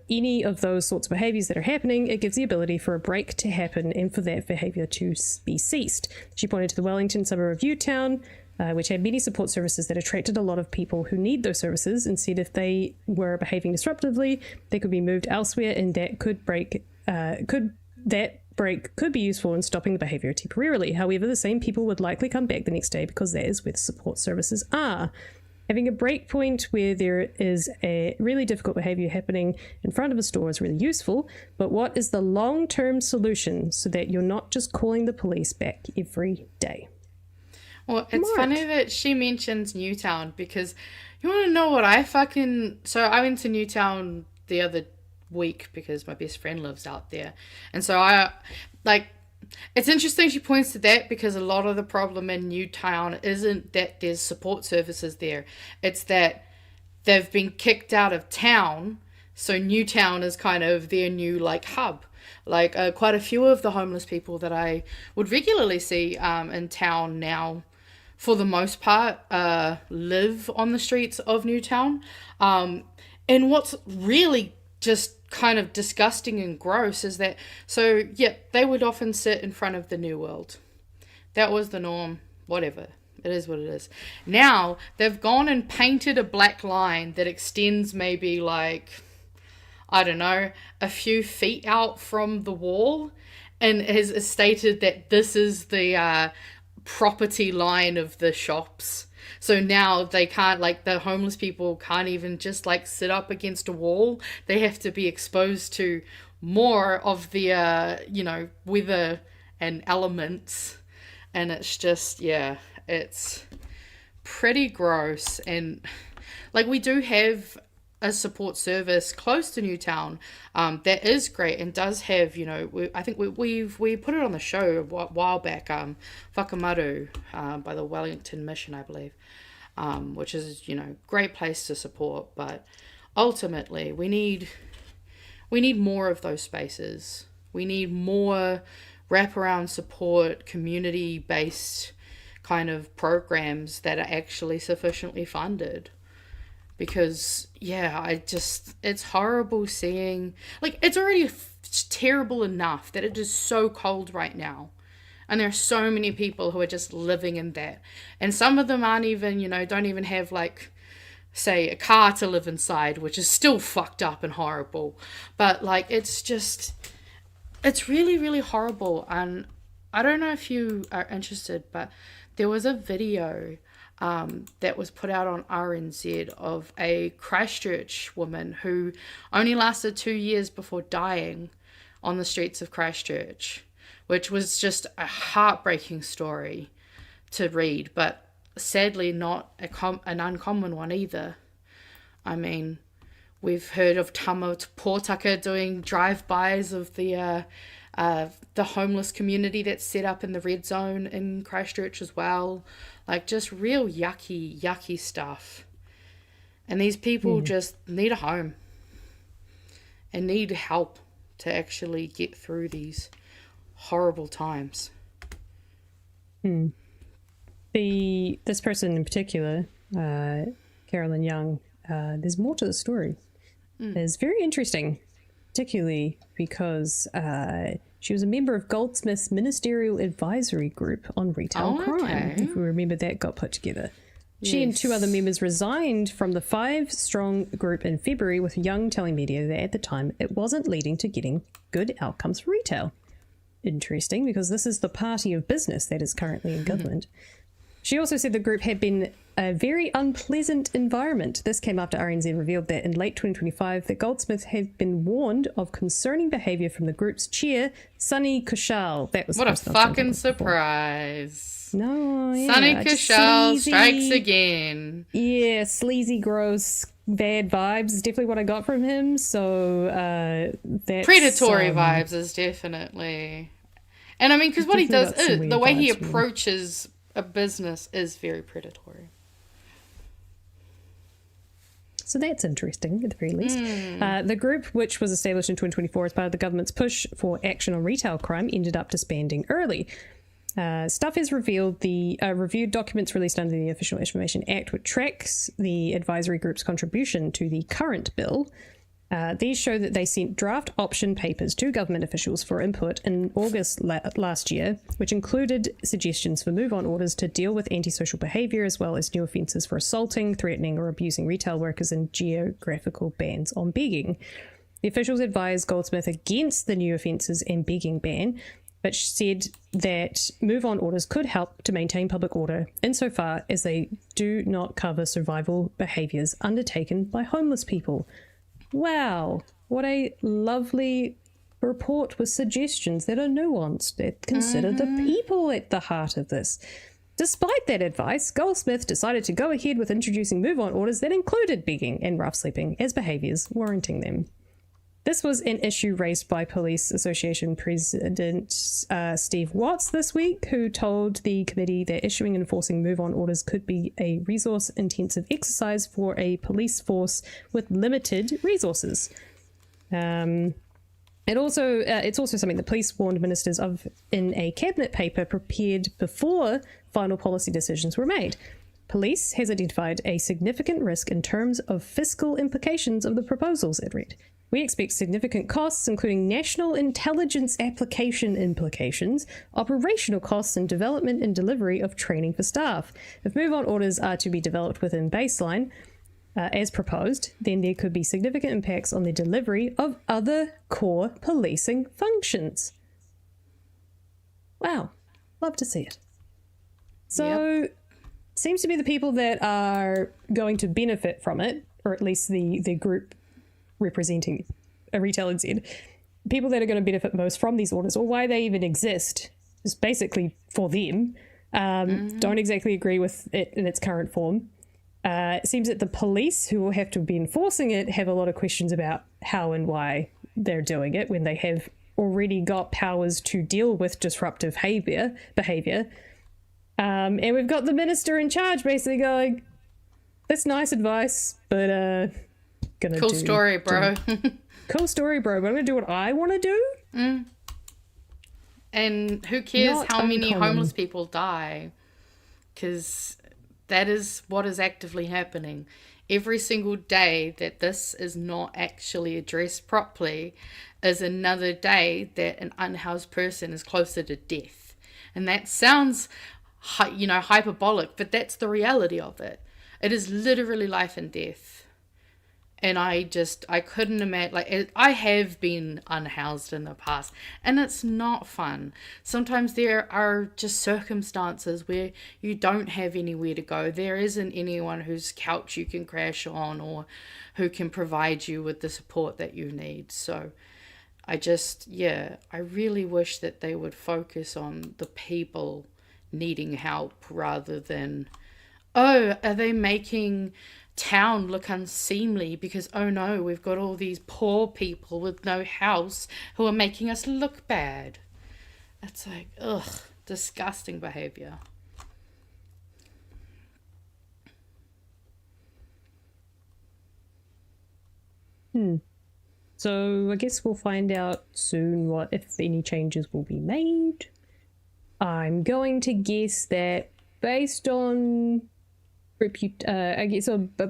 [SPEAKER 1] any of those sorts of behaviours that are happening, it gives the ability for a break to happen and for that behaviour to be ceased. She pointed to the Wellington suburb of Newtown, which had many support services that attracted a lot of people who need those services, and said if they were behaving disruptively, they could be moved elsewhere, and that could break be useful in stopping the behaviour temporarily. However, the same people would likely come back the next day, because that is where the support services are. Having a break point where there is a really difficult behaviour happening in front of a store is really useful, but what is the long-term solution so that you're not just calling the police back every day?
[SPEAKER 2] Well, it's funny that she mentions Newtown, because you want to know what so I went to Newtown the other week because my best friend lives out there. And so it's interesting she points to that, because a lot of the problem in Newtown isn't that there's support services there. It's that they've been kicked out of town. So Newtown is kind of their new hub. Quite a few of the homeless people that I would regularly see in town now, for the most part, live on the streets of Newtown. And what's really just kind of disgusting and gross is that, they would often sit in front of the New World. That was the norm. Whatever. It is what it is. Now, they've gone and painted a black line that extends maybe a few feet out from the wall, and has stated that this is the property line of the shops. So now they can't, the homeless people can't even just sit up against a wall. They have to be exposed to more of the weather and elements, and it's just it's pretty gross. And we do have a support service close to Newtown that is great and does have, I think we put it on the show a while back, Whakamaru by the Wellington Mission, I believe, which is, great place to support. But ultimately we need more of those spaces. We need more wraparound support, community-based kind of programs that are actually sufficiently funded. because it's horrible seeing, like, it's already terrible enough that it is so cold right now. And there are so many people who are just living in that. And some of them aren't even, don't even have, like, say, a car to live inside, which is still fucked up and horrible. But, like, it's really, really horrible. And I don't know if you are interested, but there was a video that was put out on RNZ of a Christchurch woman who only lasted 2 years before dying on the streets of Christchurch, which was just a heartbreaking story to read, but sadly not an uncommon one either. I mean, we've heard of Tama Pōtaka doing drive-bys of the homeless community that's set up in the red zone in Christchurch as well. Like, just real yucky stuff. And these people just need a home and need help to actually get through these horrible times.
[SPEAKER 1] This person in particular, Carolyn Young, there's more to the story. It's very interesting, particularly because she was a member of Goldsmith's Ministerial Advisory Group on Retail Crime. If we remember, that got put together. She and 2 other members resigned from the 5-strong group in February, with Young telling media that at the time it wasn't leading to getting good outcomes for retail. Interesting, because this is the party of business that is currently in government. She also said the group had been a very unpleasant environment. This came after RNZ revealed that in late 2025 that Goldsmith had been warned of concerning behaviour from the group's chair, Sunny Kushal. That was
[SPEAKER 2] what a fucking surprise.
[SPEAKER 1] No, yeah.
[SPEAKER 2] Sunny Kushal strikes again.
[SPEAKER 1] Yeah, sleazy, gross, bad vibes is definitely what I got from him. So that's
[SPEAKER 2] predatory vibes is definitely, and I mean, because what he does is the way he approaches a business is very predatory.
[SPEAKER 1] So that's interesting, at the very least. The group, which was established in 2024 as part of the government's push for action on retail crime, ended up disbanding early. Stuff has revealed the reviewed documents released under the Official Information Act, which tracks the advisory group's contribution to the current bill. These show that they sent draft option papers to government officials for input in August last year, which included suggestions for move-on orders to deal with antisocial behaviour, as well as new offences for assaulting, threatening or abusing retail workers, and geographical bans on begging. The officials advised Goldsmith against the new offences and begging ban, but said that move-on orders could help to maintain public order insofar as they do not cover survival behaviours undertaken by homeless people. Wow, what a lovely report with suggestions that are nuanced, that consider the people at the heart of this. Despite that advice, Goldsmith decided to go ahead with introducing move-on orders that included begging and rough sleeping as behaviours warranting them. This was an issue raised by Police Association President Steve Watts this week, who told the committee that issuing and enforcing move-on orders could be a resource-intensive exercise for a police force with limited resources. It's also something the police warned ministers of in a cabinet paper prepared before final policy decisions were made. Police has identified a significant risk in terms of fiscal implications of the proposals, it read. We expect significant costs, including national intelligence application implications, operational costs, and development and delivery of training for staff. If move-on orders are to be developed within baseline, as proposed, then there could be significant impacts on the delivery of other core policing functions. Wow, love to see it. So, seems to be the people that are going to benefit from it, or at least the group representing a Retail NZ, people that are going to benefit most from these orders, or why they even exist, is basically for them. Don't exactly agree with it in its current form. It seems that the police, who will have to be enforcing it, have a lot of questions about how and why they're doing it when they have already got powers to deal with disruptive behaviour. And we've got the minister in charge basically going, that's nice advice, but
[SPEAKER 2] cool story, bro.
[SPEAKER 1] Cool story, bro, but I'm going to do what I want to do?
[SPEAKER 2] And who cares how many homeless people die? Because that is what is actively happening. Every single day that this is not actually addressed properly is another day that an unhoused person is closer to death. And that sounds, hyperbolic, but that's the reality of it. It is literally life and death. And I couldn't imagine, I have been unhoused in the past, and it's not fun. Sometimes there are just circumstances where you don't have anywhere to go. There isn't anyone whose couch you can crash on or who can provide you with the support that you need. So I really wish that they would focus on the people needing help rather than, are they making town look unseemly because, oh no, we've got all these poor people with no house who are making us look bad. It's like, ugh, disgusting behavior.
[SPEAKER 1] So I guess we'll find out soon if any changes will be made. I'm going to guess that based on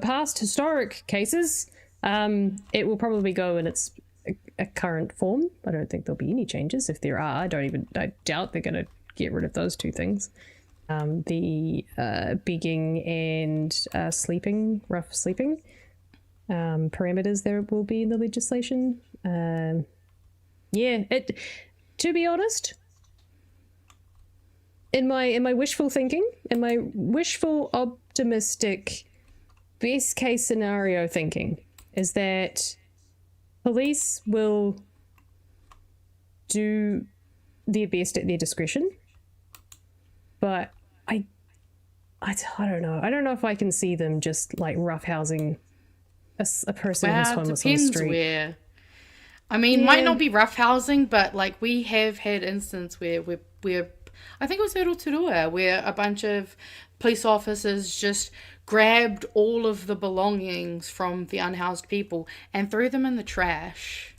[SPEAKER 1] past historic cases, it will probably go in its a current form. I don't think there'll be any changes. If there are, I doubt they're going to get rid of those two things. The begging and rough sleeping parameters there will be in the legislation. To be honest, in my wishful thinking, in my wishful optimistic best case scenario thinking, is that police will do their best at their discretion, but I don't know. I don't know if I can see them just like roughhousing a person who's homeless on the street.
[SPEAKER 2] Where. I mean, might not be roughhousing, but like we have had instances where we're I think it was Rotorua, where a bunch of police officers just grabbed all of the belongings from the unhoused people and threw them in the trash.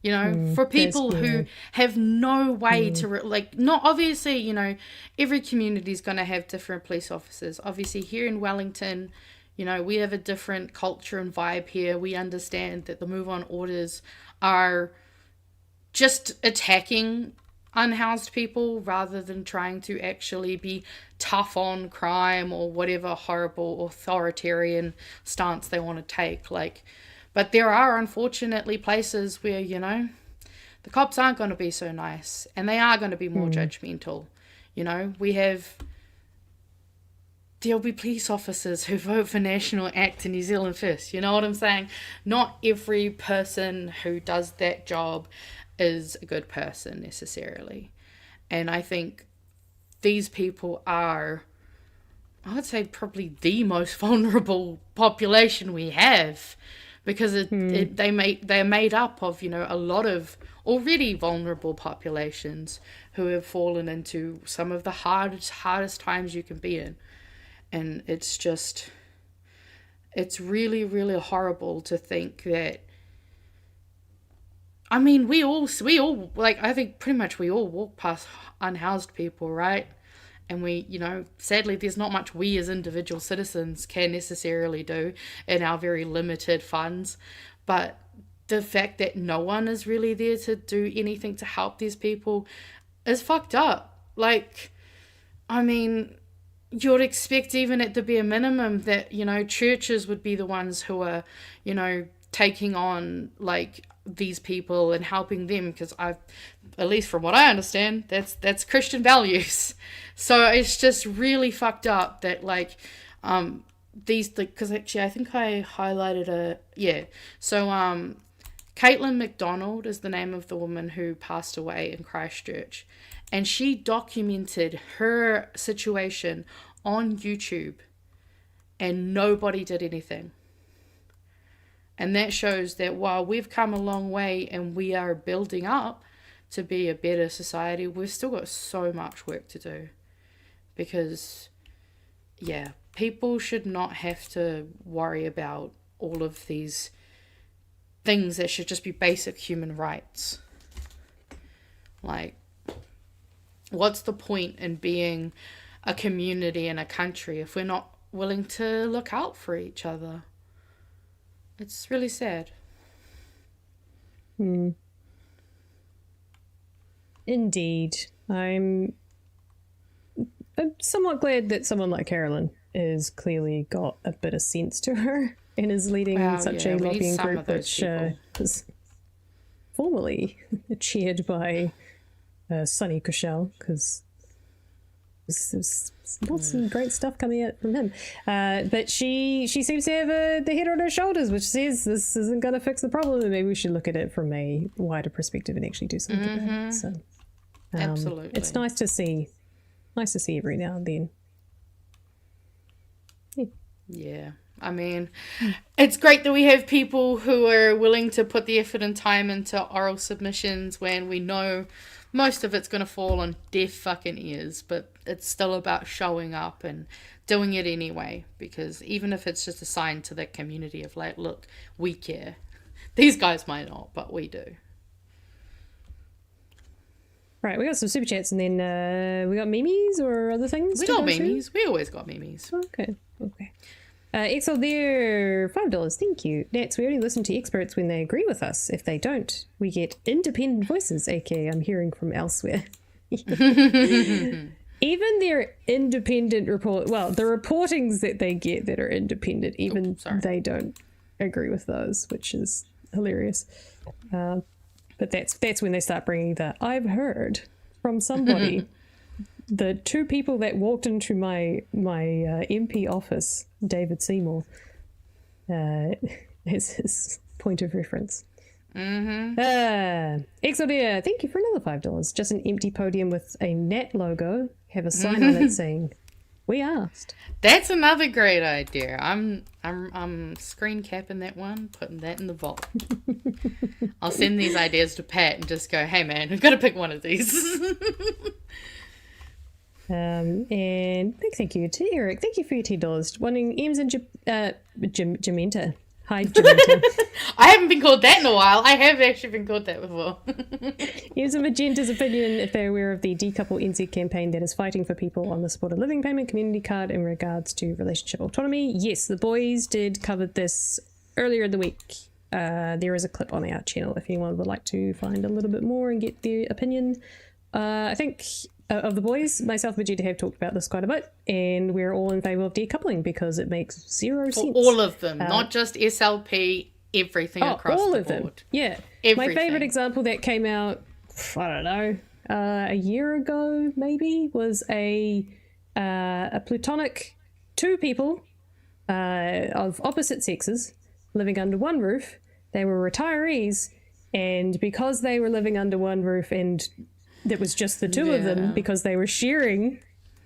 [SPEAKER 2] For people who have no way to, not obviously, every community is going to have different police officers. Obviously, here in Wellington, we have a different culture and vibe here. We understand that the move-on orders are just attacking unhoused people rather than trying to actually be tough on crime or whatever horrible authoritarian stance they want to take. But there are unfortunately places where, the cops aren't going to be so nice and they are going to be more judgmental. There'll be police officers who vote for National Act in New Zealand First. You know what I'm saying? Not every person who does that job is a good person necessarily. And I think these people are, I would say, probably the most vulnerable population we have, because they're made up of, a lot of already vulnerable populations who have fallen into some of the hardest times you can be in. And it's really, really horrible to think that, I mean, we all I think pretty much we all walk past unhoused people, right? And we, sadly, there's not much we as individual citizens can necessarily do in our very limited funds. But the fact that no one is really there to do anything to help these people is fucked up. I mean, you'd expect even at the bare minimum that, churches would be the ones who are, taking on, these people and helping them, because at least from what I understand, that's Christian values. So it's just really fucked up that because actually I think I highlighted so Caitlin McDonald is the name of the woman who passed away in Christchurch, and she documented her situation on YouTube and nobody did anything. And that shows that while we've come a long way and we are building up to be a better society, we've still got so much work to do. Because, people should not have to worry about all of these things that should just be basic human rights. What's the point in being a community and a country if we're not willing to look out for each other. It's really sad.
[SPEAKER 1] Indeed. I'm somewhat glad that someone like Carolyn has clearly got a bit of sense to her and is leading such a lobbying group which was formerly chaired by Sonny Kushel, because there's lots of great stuff coming out from him. But she seems to have the head on her shoulders, which says this isn't going to fix the problem, and maybe we should look at it from a wider perspective and actually do something about it. So,
[SPEAKER 2] Absolutely.
[SPEAKER 1] It's nice to see every now and then.
[SPEAKER 2] Yeah. I mean, it's great that we have people who are willing to put the effort and time into oral submissions when we know most of it's going to fall on deaf fucking ears, but it's still about showing up and doing it anyway, because even if it's just a sign to the community of like, look, we care. These guys might not, but we do.
[SPEAKER 1] Right, we got some super chats, and then we got memes or other things.
[SPEAKER 2] We got memes. We always got memes.
[SPEAKER 1] Okay. Excel there, $5. Thank you. Nats, we only listen to experts when they agree with us. If they don't, we get independent voices, aka I'm hearing from elsewhere. Even their independent report, well, the reportings that they get that are independent, even they don't agree with those, which is hilarious. But that's when they start bringing the I've heard from somebody. The two people that walked into my MP office, David Seymour, is his point of reference. Exodia, thank you for another $5. Just an empty podium with a Nat logo. Have a sign on it saying, "We asked."
[SPEAKER 2] That's another great idea. I'm screen capping that one, putting that in the vault. I'll send these ideas to Pat and just go, "Hey man, we've got to pick one of these."
[SPEAKER 1] And big thank you to Eric. Thank you for your $10. Wanting Ems and Jamenta. Hi, Jamenta.
[SPEAKER 2] I haven't been called that in a while. I have actually been called that before.
[SPEAKER 1] Ems and Magenta's opinion if they're aware of the Decouple NZ campaign that is fighting for people on the supported living payment community card in regards to relationship autonomy. Yes, the boys did cover this earlier in the week. There is a clip on our channel if anyone would like to find a little bit more and get their opinion. I think of the boys, myself and Vegeta have talked about this quite a bit, and we're all in favour of decoupling because it makes zero sense.
[SPEAKER 2] For all of them, not just SLP, everything across
[SPEAKER 1] all
[SPEAKER 2] the
[SPEAKER 1] of
[SPEAKER 2] board.
[SPEAKER 1] Them. Yeah.
[SPEAKER 2] Everything.
[SPEAKER 1] My favourite example that came out, I don't know, a year ago maybe, was a platonic two people of opposite sexes living under one roof. They were retirees, and because they were living under one roof and that was just the two of them because they were sharing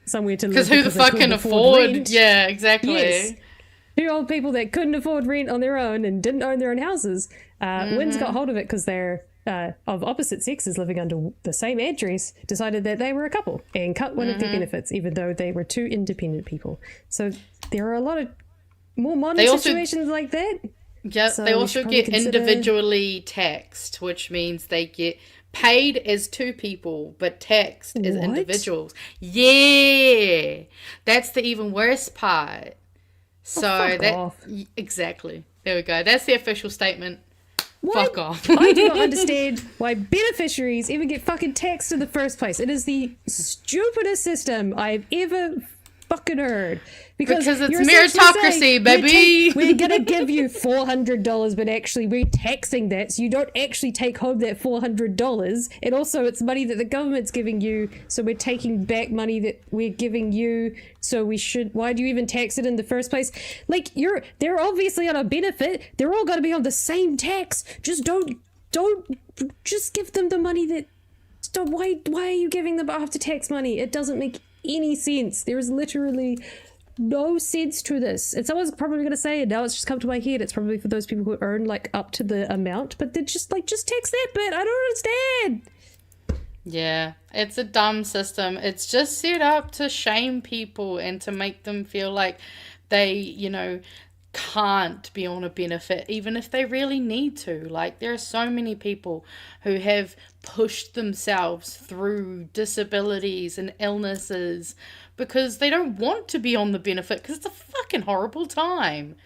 [SPEAKER 1] somewhere to live.
[SPEAKER 2] Because who the fuck can afford?
[SPEAKER 1] Rent.
[SPEAKER 2] Yeah, exactly.
[SPEAKER 1] Yes. Two old people that couldn't afford rent on their own and didn't own their own houses. Wynn's got hold of it because they're of opposite sexes living under the same address, decided that they were a couple and cut one of their benefits, even though they were two independent people. So there are a lot of more modern situations like that.
[SPEAKER 2] Yeah, so they also get individually taxed, which means they get paid as two people, but taxed as individuals. Yeah, that's the even worse part. So exactly. There we go. That's the official statement. Fuck off.
[SPEAKER 1] I do not understand why beneficiaries even get fucking taxed in the first place. It is the stupidest system I've ever fucking heard. Because it's
[SPEAKER 2] meritocracy, baby.
[SPEAKER 1] We're going to give you $400, but actually we're taxing that, so you don't actually take home that $400. And also it's money that the government's giving you, so we're taking back money that we're giving you. So we should, why do you even tax it in the first place? Like, they're obviously on a benefit. They're all going to be on the same tax. Just don't just give them the money that, why are you giving them after tax money? It doesn't make any sense. There is literally no sense to this. And someone's probably going to say, and now it's just come to my head, it's probably for those people who earn like up to the amount, but they're just like, just tax that bit. I don't understand.
[SPEAKER 2] Yeah, it's a dumb system. It's just set up to shame people and to make them feel like they, can't be on a benefit, even if they really need to. Like, there are so many people who have pushed themselves through disabilities and illnesses because they don't want to be on the benefit, because it's a fucking horrible time.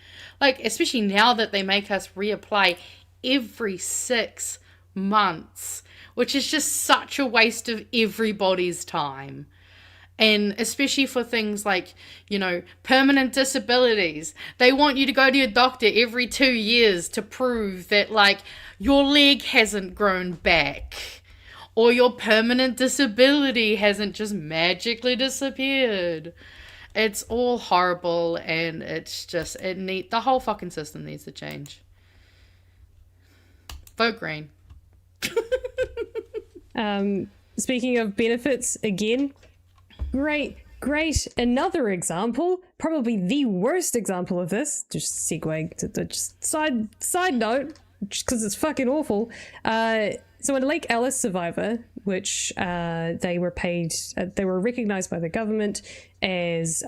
[SPEAKER 2] Like, especially now that they make us reapply every 6 months, which is just such a waste of everybody's time. And especially for things like, you know, permanent disabilities. They want you to go to your doctor every 2 years to prove that, like, your leg hasn't grown back. Or your permanent disability hasn't just magically disappeared. It's all horrible, and it's just, the whole fucking system needs to change. Vote Green.
[SPEAKER 1] Speaking of benefits, again, great. Another example, probably the worst example of this. Just segue to the side note, just because it's fucking awful. So a Lake Alice survivor, which they were paid, they were recognised by the government as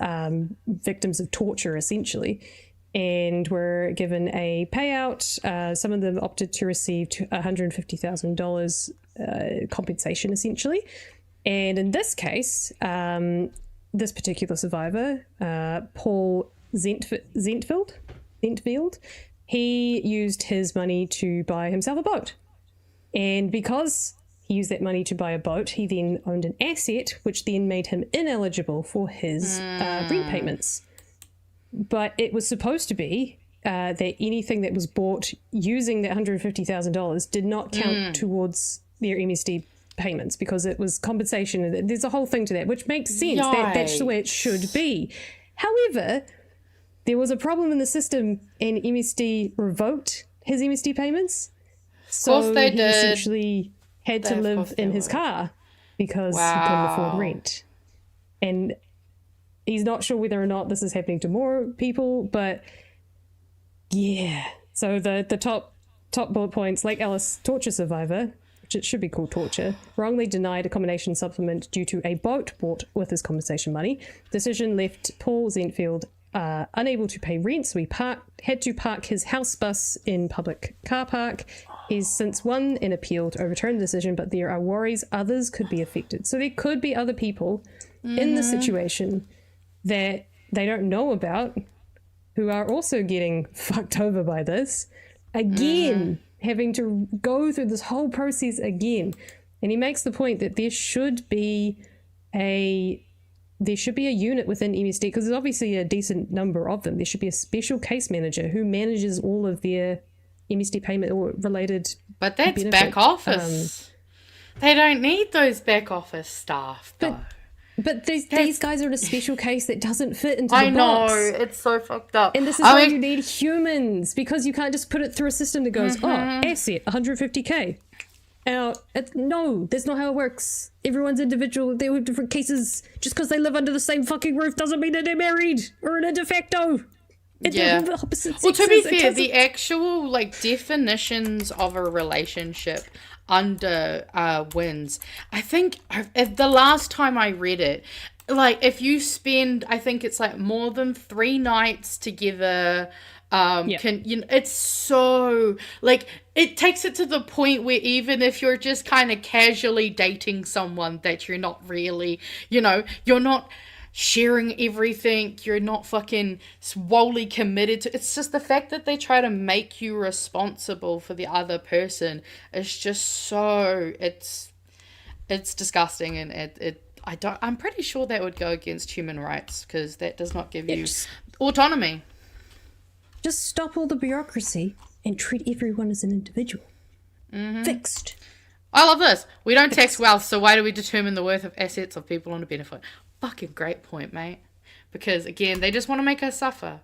[SPEAKER 1] victims of torture, essentially, and were given a payout. Some of them opted to receive $150,000 compensation, essentially. And in this case, this particular survivor, Paul Zentfield, he used his money to buy himself a boat. And because he used that money to buy a boat, he then owned an asset, which then made him ineligible for his rent payments. But it was supposed to be that anything that was bought using that $150,000 did not count towards their MSD payments, because it was compensation. There's a whole thing to that, which makes sense. That's the way it should be. However, there was a problem in the system, and MSD revoked his MSD payments. So he essentially had to live in his car because he couldn't afford rent. And he's not sure whether or not this is happening to more people, but yeah. So the top bullet points: Lake Alice torture survivor, which it should be called torture, wrongly denied accommodation supplement due to a boat bought with his compensation money. Decision left Paul Zentfield unable to pay rent, so he had to park his house bus in public car park. He's since won an appeal to overturn the decision, but there are worries others could be affected. So there could be other people in the situation that they don't know about who are also getting fucked over by this. Again, having to go through this whole process again. And he makes the point that there should be a unit within MSD, because there's obviously a decent number of them. There should be a special case manager who manages all of their MSD payment or related.
[SPEAKER 2] But that's back office. They don't need those back office staff, though.
[SPEAKER 1] But these guys are in a special case that doesn't fit into the box.
[SPEAKER 2] I know, it's so fucked up.
[SPEAKER 1] And this is why you need humans, because you can't just put it through a system that goes, asset, 150k. No, that's not how it works. Everyone's individual. They have different cases. Just because they live under the same fucking roof doesn't mean that they're married or in a de facto.
[SPEAKER 2] Yeah. Well, to be fair, the actual definitions of a relationship under WINS, I think the last time I read it, if you spend, I think it's more than 3 nights together, it's so it takes it to the point where even if you're just kind of casually dating someone that you're not really, you're not sharing everything, you're not fucking wholly committed to. It's just the fact that they try to make you responsible for the other person is just so, it's disgusting, and I'm pretty sure that would go against human rights, because that does not give you autonomy.
[SPEAKER 1] Just stop all the bureaucracy and treat everyone as an individual. Fixed.
[SPEAKER 2] I love this. We don't tax wealth, so why do we determine the worth of assets of people on a benefit? Fucking great point, mate. Because, again, they just want to make us suffer.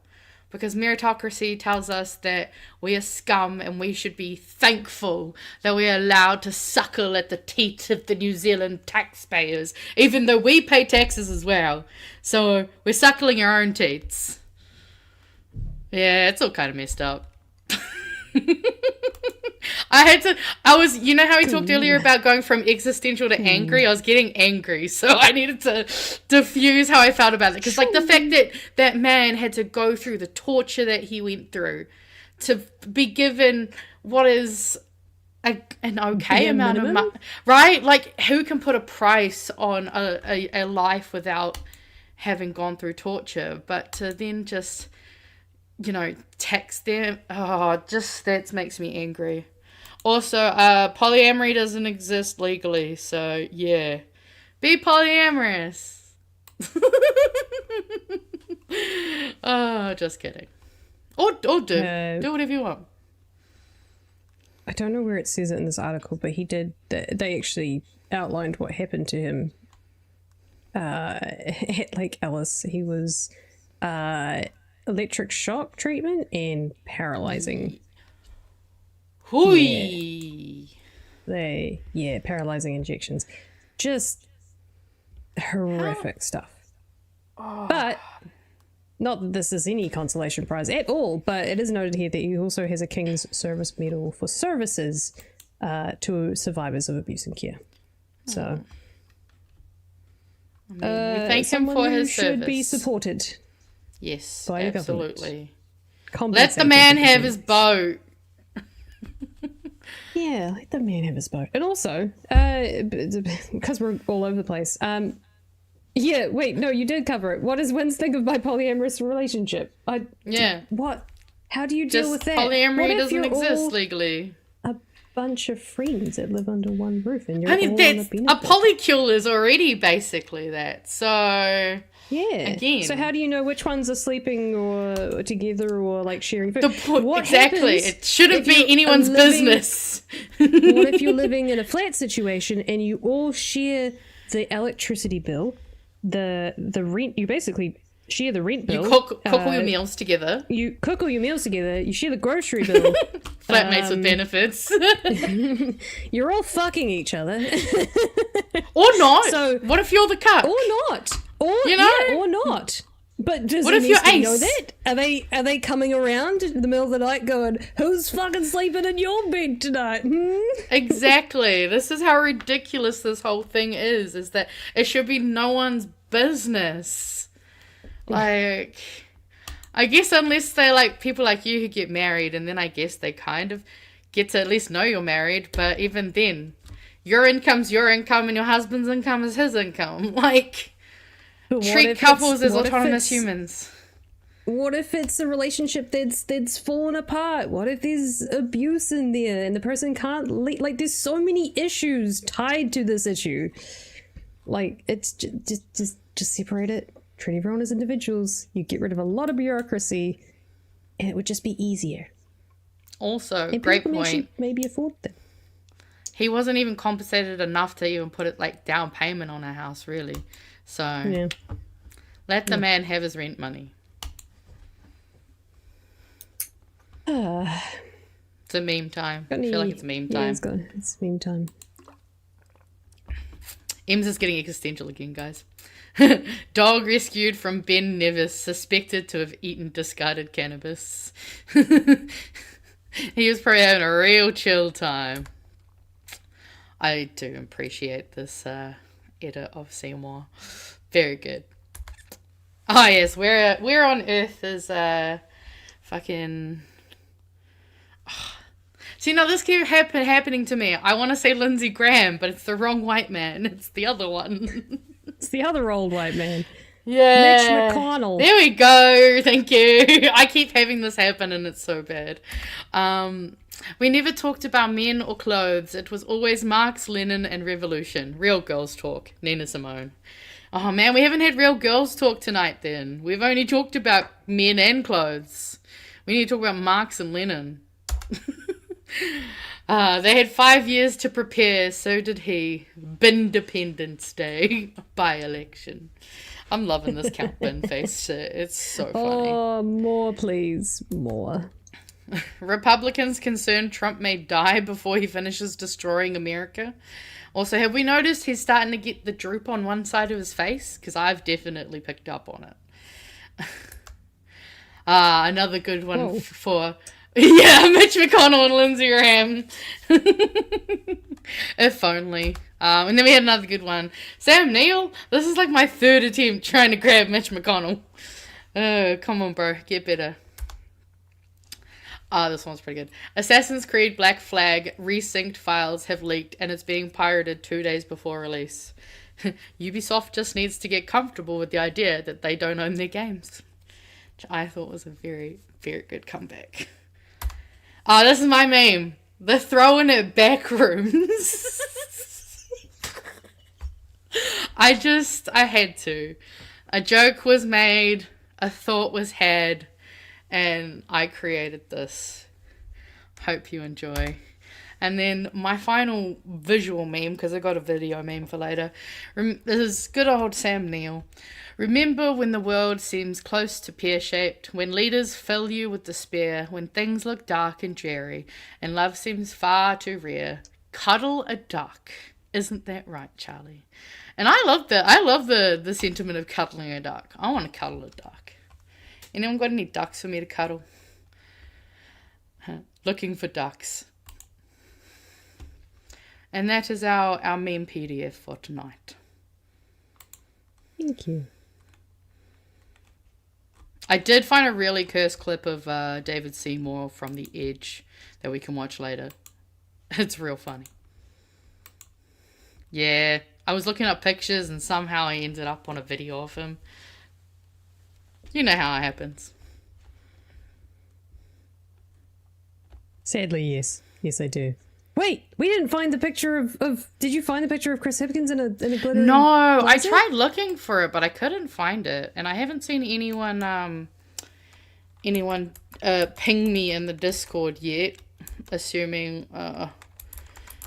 [SPEAKER 2] Because meritocracy tells us that we are scum and we should be thankful that we are allowed to suckle at the teat of the New Zealand taxpayers, even though we pay taxes as well. So we're suckling our own teats. Yeah, it's all kind of messed up. You know how we talked earlier about going from existential to angry? I was getting angry, so I needed to diffuse how I felt about it. Because, the fact that that man had to go through the torture that he went through to be given what is an okay amount of money, right? Who can put a price on a life without having gone through torture, but to then just, you know, text them, that makes me angry. Also, polyamory doesn't exist legally, so yeah, be polyamorous. Oh, just kidding. Or do whatever you want.
[SPEAKER 1] I don't know where it says it in this article, but he did. They actually outlined what happened to him. At Lake Ellis, he was electric shock treatment and paralyzing.
[SPEAKER 2] Hooey.
[SPEAKER 1] Paralyzing injections. Just horrific stuff. But not that this is any consolation prize at all, but it is noted here that he also has a King's Service Medal for services to survivors of abuse and care. So
[SPEAKER 2] we thank him for his
[SPEAKER 1] should
[SPEAKER 2] service.
[SPEAKER 1] be supported.
[SPEAKER 2] Yes,
[SPEAKER 1] by the
[SPEAKER 2] absolutely.
[SPEAKER 1] government.
[SPEAKER 2] Let the man have his boat.
[SPEAKER 1] Yeah, let the man have his boat. And also, because we're all over the place. Yeah, wait, no, you did cover it. What does Wins think of my polyamorous relationship? What? How do you deal with that?
[SPEAKER 2] Polyamory doesn't exist legally.
[SPEAKER 1] A bunch of friends that live under one roof, and you're
[SPEAKER 2] I mean,
[SPEAKER 1] all
[SPEAKER 2] that's
[SPEAKER 1] on
[SPEAKER 2] a polycule is already basically that. So
[SPEAKER 1] yeah.
[SPEAKER 2] Again,
[SPEAKER 1] so how do you know which ones are sleeping or together or like sharing food?
[SPEAKER 2] Exactly. It shouldn't be anyone's business.
[SPEAKER 1] What if you're living in a flat situation and you all share the electricity bill, the rent? You basically share the rent bill.
[SPEAKER 2] You cook all your meals together.
[SPEAKER 1] You cook all your meals together. You share the grocery bill.
[SPEAKER 2] Flatmates with benefits.
[SPEAKER 1] You're all fucking each other.
[SPEAKER 2] Or not.
[SPEAKER 1] So
[SPEAKER 2] what if you're the cuck?
[SPEAKER 1] Or not. Or or not. But does
[SPEAKER 2] what if you're ace?
[SPEAKER 1] Know that? Are they coming around in the middle of the night going, who's fucking sleeping in your bed tonight?
[SPEAKER 2] Exactly. This is how ridiculous this whole thing is that it should be no one's business. Like, I guess unless they're like people like you who get married, and then I guess they kind of get to at least know you're married, but even then, your income's your income and your husband's income is his income. Like, treat couples as autonomous humans.
[SPEAKER 1] What if it's a relationship that's fallen apart? What if there's abuse in there and the person can't leave? Like, there's so many issues tied to this issue. Like, it's just separate it. Treat everyone as individuals. You get rid of a lot of bureaucracy, and it would just be easier.
[SPEAKER 2] Also, and great point.
[SPEAKER 1] Maybe afford them.
[SPEAKER 2] He wasn't even compensated enough to even put it like down payment on a house, really. So let the man have his rent money. It's a meme time. I feel like it's meme time.
[SPEAKER 1] Yeah, it's meme time.
[SPEAKER 2] Ems is getting existential again, guys. Dog rescued from Ben Nevis, suspected to have eaten discarded cannabis. He was probably having a real chill time. I do appreciate this edit of Seymour. Very good. Oh yes, where on earth is fucking... See, now this keeps happening to me. I want to say Lindsey Graham, but it's the wrong white man. It's the other one.
[SPEAKER 1] It's the other old white man.
[SPEAKER 2] Yeah.
[SPEAKER 1] Mitch McConnell.
[SPEAKER 2] There we go. Thank you. I keep having this happen and it's so bad. We never talked about men or clothes. It was always Marx, Lenin, and revolution. Real girls talk. Nina Simone. Oh man, we haven't had real girls talk tonight then. We've only talked about men and clothes. We need to talk about Marx and Lenin. They had 5 years to prepare, so did he. Independence Day by-election. I'm loving this Count Bin face shit. It's so funny.
[SPEAKER 1] Oh, more please. More.
[SPEAKER 2] Republicans concerned Trump may die before he finishes destroying America. Also, have we noticed he's starting to get the droop on one side of his face? Because I've definitely picked up on it. Another good one for... Yeah, Mitch McConnell and Lindsey Graham. If only. And then we had another good one. Sam Neill. This is like my third attempt trying to grab Mitch McConnell. Come on, bro. Get better. This one's pretty good. Assassin's Creed Black Flag resynced files have leaked and it's being pirated 2 days before release. Ubisoft just needs to get comfortable with the idea that they don't own their games. Which I thought was a very, very good comeback. Oh, this is my meme. The throwing it back rooms. I had to. A joke was made, a thought was had, and I created this. Hope you enjoy. And then my final visual meme, because I got a video meme for later, this is good old Sam Neill. Remember when the world seems close to pear-shaped, when leaders fill you with despair, when things look dark and dreary, and love seems far too rare. Cuddle a duck. Isn't that right, Charlie? And I love the sentiment of cuddling a duck. I want to cuddle a duck. Anyone got any ducks for me to cuddle? Looking for ducks. And that is our meme PDF for tonight.
[SPEAKER 1] Thank you.
[SPEAKER 2] I did find a really cursed clip of David Seymour from The Edge that we can watch later. It's real funny. Yeah, I was looking up pictures and somehow I ended up on a video of him. You know how it happens.
[SPEAKER 1] Sadly, yes. Yes, I do. Wait, we didn't find the picture of Did you find the picture of Chris Hipkins in a glitter?
[SPEAKER 2] No, I tried looking for it, but I couldn't find it, and I haven't seen anyone ping me in the Discord yet. Assuming,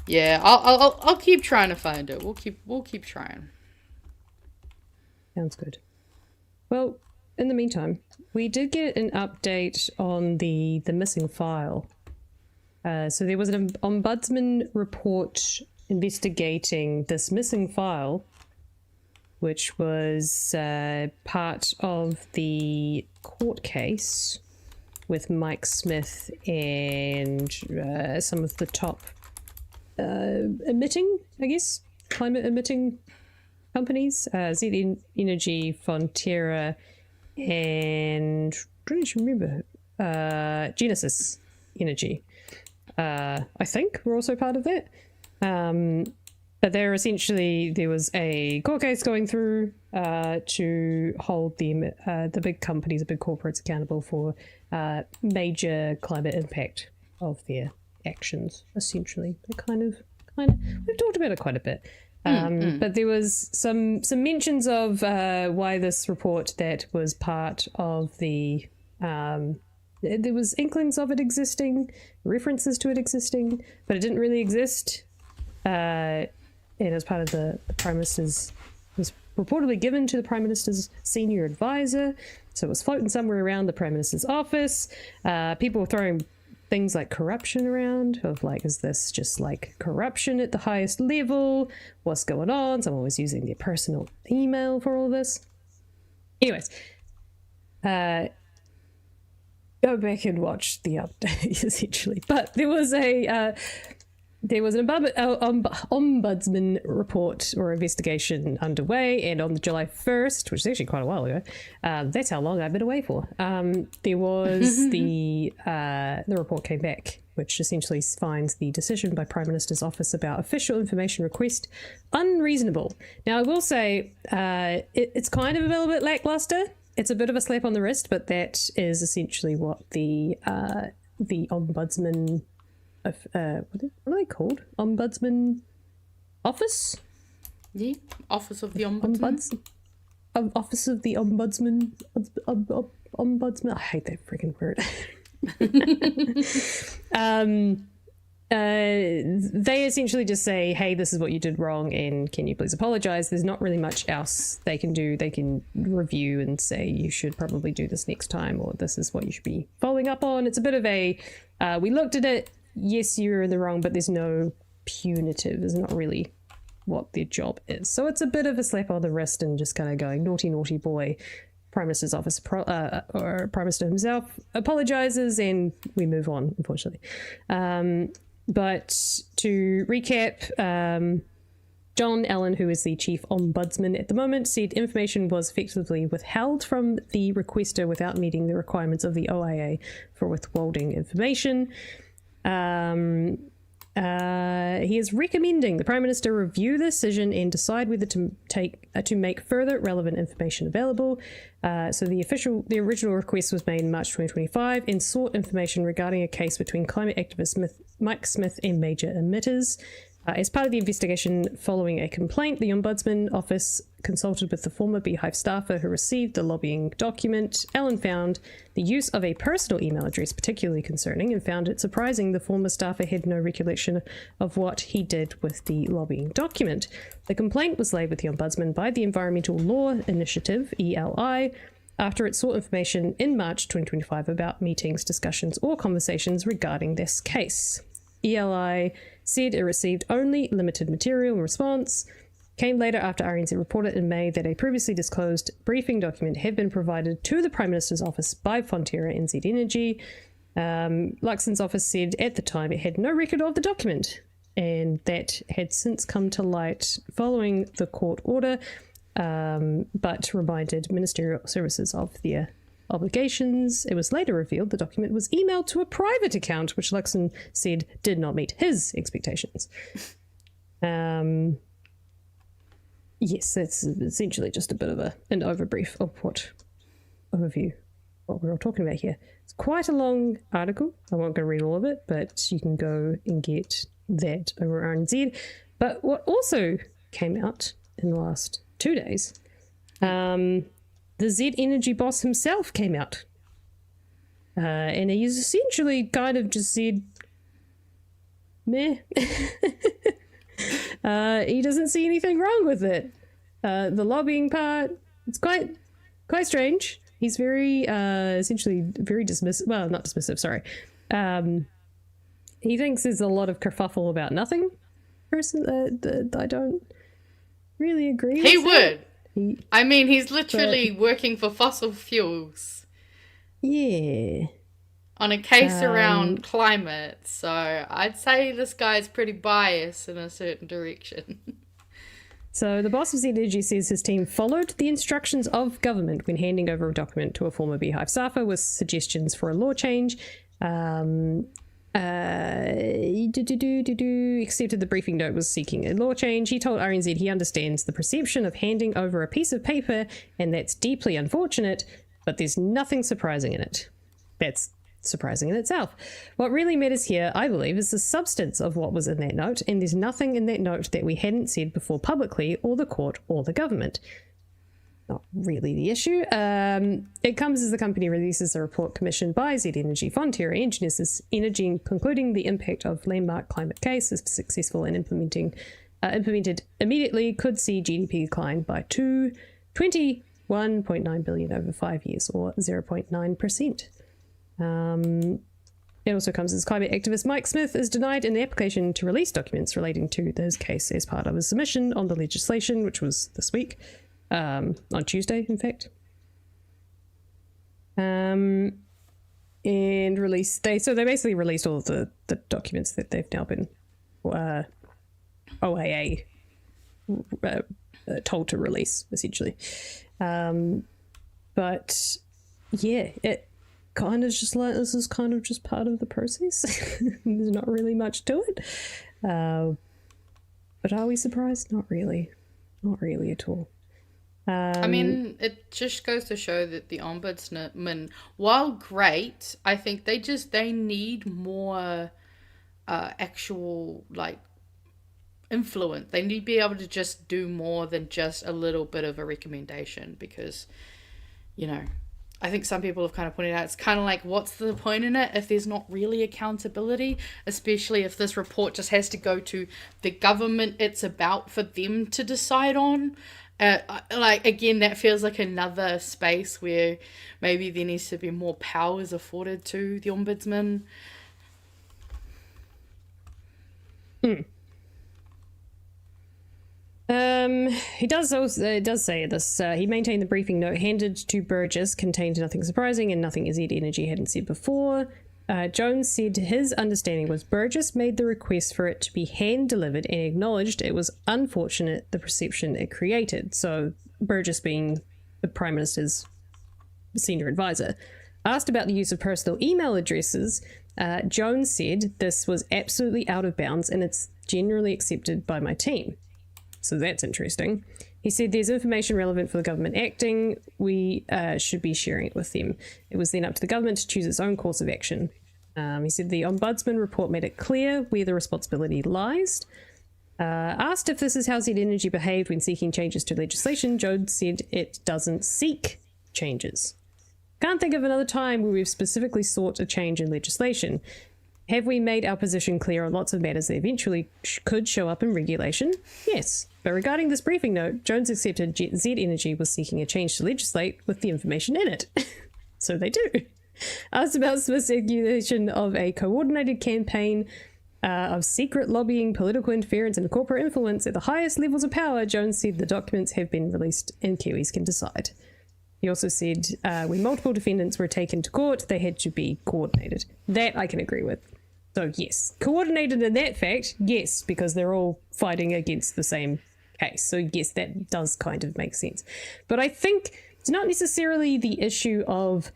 [SPEAKER 2] yeah, I'll keep trying to find it. We'll keep trying.
[SPEAKER 1] Sounds good. Well, in the meantime, we did get an update on the missing file. So there was an Ombudsman report investigating this missing file, which was part of the court case with Mike Smith and some of the top emitting, I guess, climate emitting companies, Z Energy, Fonterra, and I don't even remember, Genesis Energy. I think we're also part of that. But there was a court case going through to hold the big companies, the big corporates accountable for major climate impact of their actions, essentially. We've talked about it quite a bit. But there was some mentions of why this report that was part of the there was inklings of it existing, references to it existing, but it didn't really exist. And as part of the Prime Minister's, was reportedly given to the Prime Minister's senior advisor, so it was floating somewhere around the Prime Minister's office. People were throwing things like corruption around, of like, is this just like corruption at the highest level? What's going on? Someone was using their personal email for all this. Anyways, go back and watch the update, essentially. But there was an ombudsman report or investigation underway, and on July 1st, which is actually quite a while ago, that's how long I've been away for, there was the report came back, which essentially finds the decision by Prime Minister's office about official information request unreasonable. Now, I will say it's kind of a little bit lackluster. It's a bit of a slap on the wrist, but that is essentially what the ombudsman, what are they called? Ombudsman office?
[SPEAKER 2] Yeah, Office of the Ombudsman.
[SPEAKER 1] Office of the Ombudsman. Ombudsman. I hate that freaking word. They essentially just say, hey, this is what you did wrong and can you please apologize? There's not really much else they can do. They can review and say you should probably do this next time, or this is what you should be following up on. It's a bit of a we looked at it, yes, you're in the wrong, but there's no punitive. There's not really what their job is. So it's a bit of a slap on the wrist and just kind of going, naughty, naughty boy. Prime Minister's office or Prime Minister himself apologizes and we move on, unfortunately. But to recap, John Allen, who is the chief ombudsman at the moment, said information was effectively withheld from the requester without meeting the requirements of the OIA for withholding information. He is recommending the Prime Minister review the decision and decide whether to make further relevant information available. So the original request was made in March 2025 and sought information regarding a case between climate activist Mike Smith and major emitters. As part of the investigation following a complaint, the Ombudsman Office consulted with the former Beehive staffer who received the lobbying document. Ellen found the use of a personal email address particularly concerning and found it surprising the former staffer had no recollection of what he did with the lobbying document. The complaint was laid with the Ombudsman by the Environmental Law Initiative, ELI, after it sought information in March 2025 about meetings, discussions, or conversations regarding this case. ELI said it received only limited material in response. Came later after RNZ reported in May that a previously disclosed briefing document had been provided to the Prime Minister's office by Fonterra and Z Energy. Luxon's office said at the time it had no record of the document, and that had since come to light following the court order, but reminded ministerial services of their obligations. It was later revealed the document was emailed to a private account, which Luxon said did not meet his expectations. Yes, that's essentially just a bit of an overbrief of what we're all talking about here. It's quite a long article. I won't go read all of it, but you can go and get that over RNZ. But what also came out in the last 2 days, the Z Energy boss himself came out. And he's essentially kind of just said, meh. He doesn't see anything wrong with it. The lobbying part, it's quite strange. He's very, essentially very dismissive. Well, not dismissive, sorry. He thinks there's a lot of kerfuffle about nothing. I don't really agree
[SPEAKER 2] He
[SPEAKER 1] with
[SPEAKER 2] would.
[SPEAKER 1] that.
[SPEAKER 2] I mean, he's literally working for fossil fuels.
[SPEAKER 1] Yeah.
[SPEAKER 2] On a case around climate, so I'd say this guy's pretty biased in a certain direction.
[SPEAKER 1] So the boss of Z Energy says his team followed the instructions of government when handing over a document to a former Beehive staffer with suggestions for a law change. Accepted the briefing note was seeking a law change. He told RNZ he understands the perception of handing over a piece of paper, and that's deeply unfortunate, but there's nothing surprising in it. That's surprising in itself. What really matters here, I believe, is the substance of what was in that note, and there's nothing in that note that we hadn't said before publicly, or the court, or the government. Not really the issue. It comes as the company releases a report commissioned by Z Energy, Fonterra and Genesis Energy, concluding the impact of landmark climate case is successful and implemented immediately could see GDP decline by 21.9 billion over 5 years, or 0.9%. It also comes as climate activist Mike Smith is denied an application to release documents relating to his case as part of his submission on the legislation, which was this week. On Tuesday, in fact. And released they basically released all of the documents that they've now been OAA told to release, essentially. But yeah, it kind of just like this is kind of just part of the process. There's not really much to it. But are we surprised? Not really at all.
[SPEAKER 2] I mean, it just goes to show that the Ombudsman, while great, I think they need more actual, like, influence. They need to be able to just do more than just a little bit of a recommendation, because, you know, I think some people have kind of pointed out, it's kind of like, what's the point in it if there's not really accountability, especially if this report just has to go to the government it's about for them to decide on. Like, again, that feels like another space where maybe there needs to be more powers afforded to the Ombudsman.
[SPEAKER 1] He does say this. He maintained the briefing note handed to Burgess contained nothing surprising and nothing Z Energy hadn't said before. Jones said his understanding was Burgess made the request for it to be hand-delivered and acknowledged it was unfortunate the perception it created. So Burgess being the Prime Minister's senior advisor. Asked about the use of personal email addresses, Jones said this was absolutely out of bounds and it's generally accepted by my team. So that's interesting. He said there's information relevant for the government acting. We should be sharing it with them. It was then up to the government to choose its own course of action. He said the Ombudsman report made it clear where the responsibility lies. Asked if this is how Z Energy behaved when seeking changes to legislation, Jones said it doesn't seek changes. Can't think of another time where we've specifically sought a change in legislation. Have we made our position clear on lots of matters that eventually could show up in regulation? Yes. But regarding this briefing note, Jones accepted Z Energy was seeking a change to legislate with the information in it. So they do. Asked about speculation of a coordinated campaign of secret lobbying, political interference, and corporate influence at the highest levels of power, Jones said the documents have been released and Kiwis can decide. He also said when multiple defendants were taken to court, they had to be coordinated. That I can agree with. So yes, coordinated in that fact, yes, because they're all fighting against the same case. So yes, that does kind of make sense. But I think it's not necessarily the issue of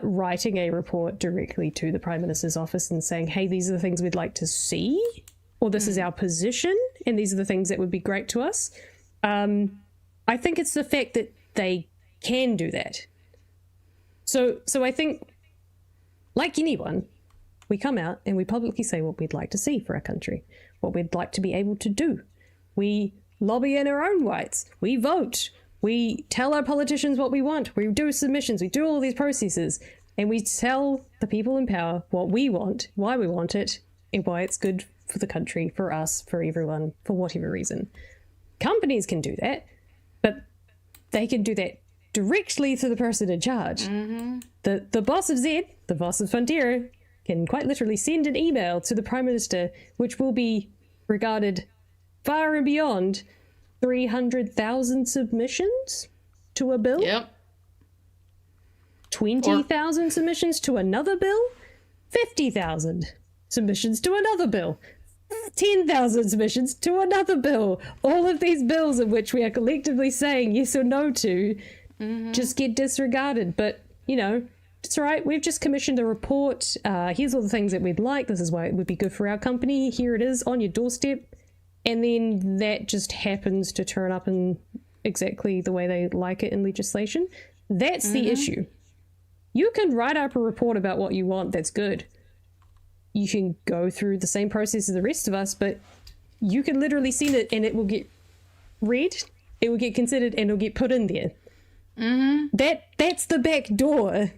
[SPEAKER 1] writing a report directly to the Prime Minister's office and saying, hey, these are the things we'd like to see, or this is our position, and these are the things that would be great to us. I think it's the fact that they can do that. So I think, like anyone, we come out and we publicly say what we'd like to see for our country, what we'd like to be able to do. We lobby in our own rights. We vote. We tell our politicians what we want. We do submissions. We do all these processes. And we tell the people in power what we want, why we want it, and why it's good for the country, for us, for everyone, for whatever reason. Companies can do that, but they can do that directly to the person in charge. Mm-hmm. The boss of Z, the boss of Fonterra, can quite literally send an email to the Prime Minister, which will be regarded far and beyond 300,000 submissions to a bill.
[SPEAKER 2] Yep.
[SPEAKER 1] 20,000 submissions to another bill. 50,000 submissions to another bill. 10,000 submissions to another bill. All of these bills in which we are collectively saying yes or no to just get disregarded. But, you know, it's all right. We've just commissioned a report. Here's all the things that we'd like. This is why it would be good for our company. Here it is on your doorstep. And then that just happens to turn up in exactly the way they like it in legislation. That's the issue. You can write up a report about what you want. That's good. You can go through the same process as the rest of us, but you can literally send it and it will get read, it will get considered, and it'll get put in there. That's the back door.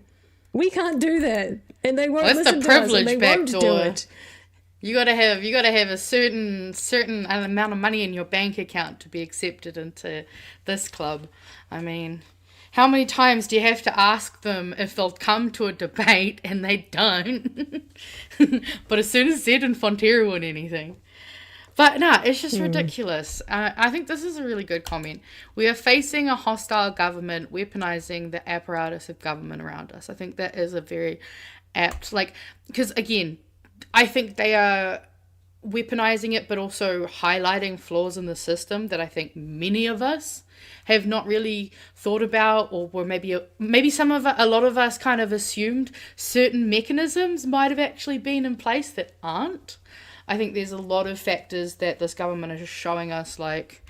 [SPEAKER 1] We can't do that, and they won't listen to us, and they won't do it.
[SPEAKER 2] You gotta have a certain amount of money in your bank account to be accepted into this club. I mean, how many times do you have to ask them if they'll come to a debate and they don't? But as soon as Zed and Fonterra want anything. But no, it's just ridiculous. I think this is a really good comment. We are facing a hostile government weaponizing the apparatus of government around us. I think that is a very apt, because again, I think they are weaponizing it, but also highlighting flaws in the system that I think many of us have not really thought about, or were maybe a lot of us kind of assumed certain mechanisms might have actually been in place that aren't. I think there's a lot of factors that this government is just showing us, like,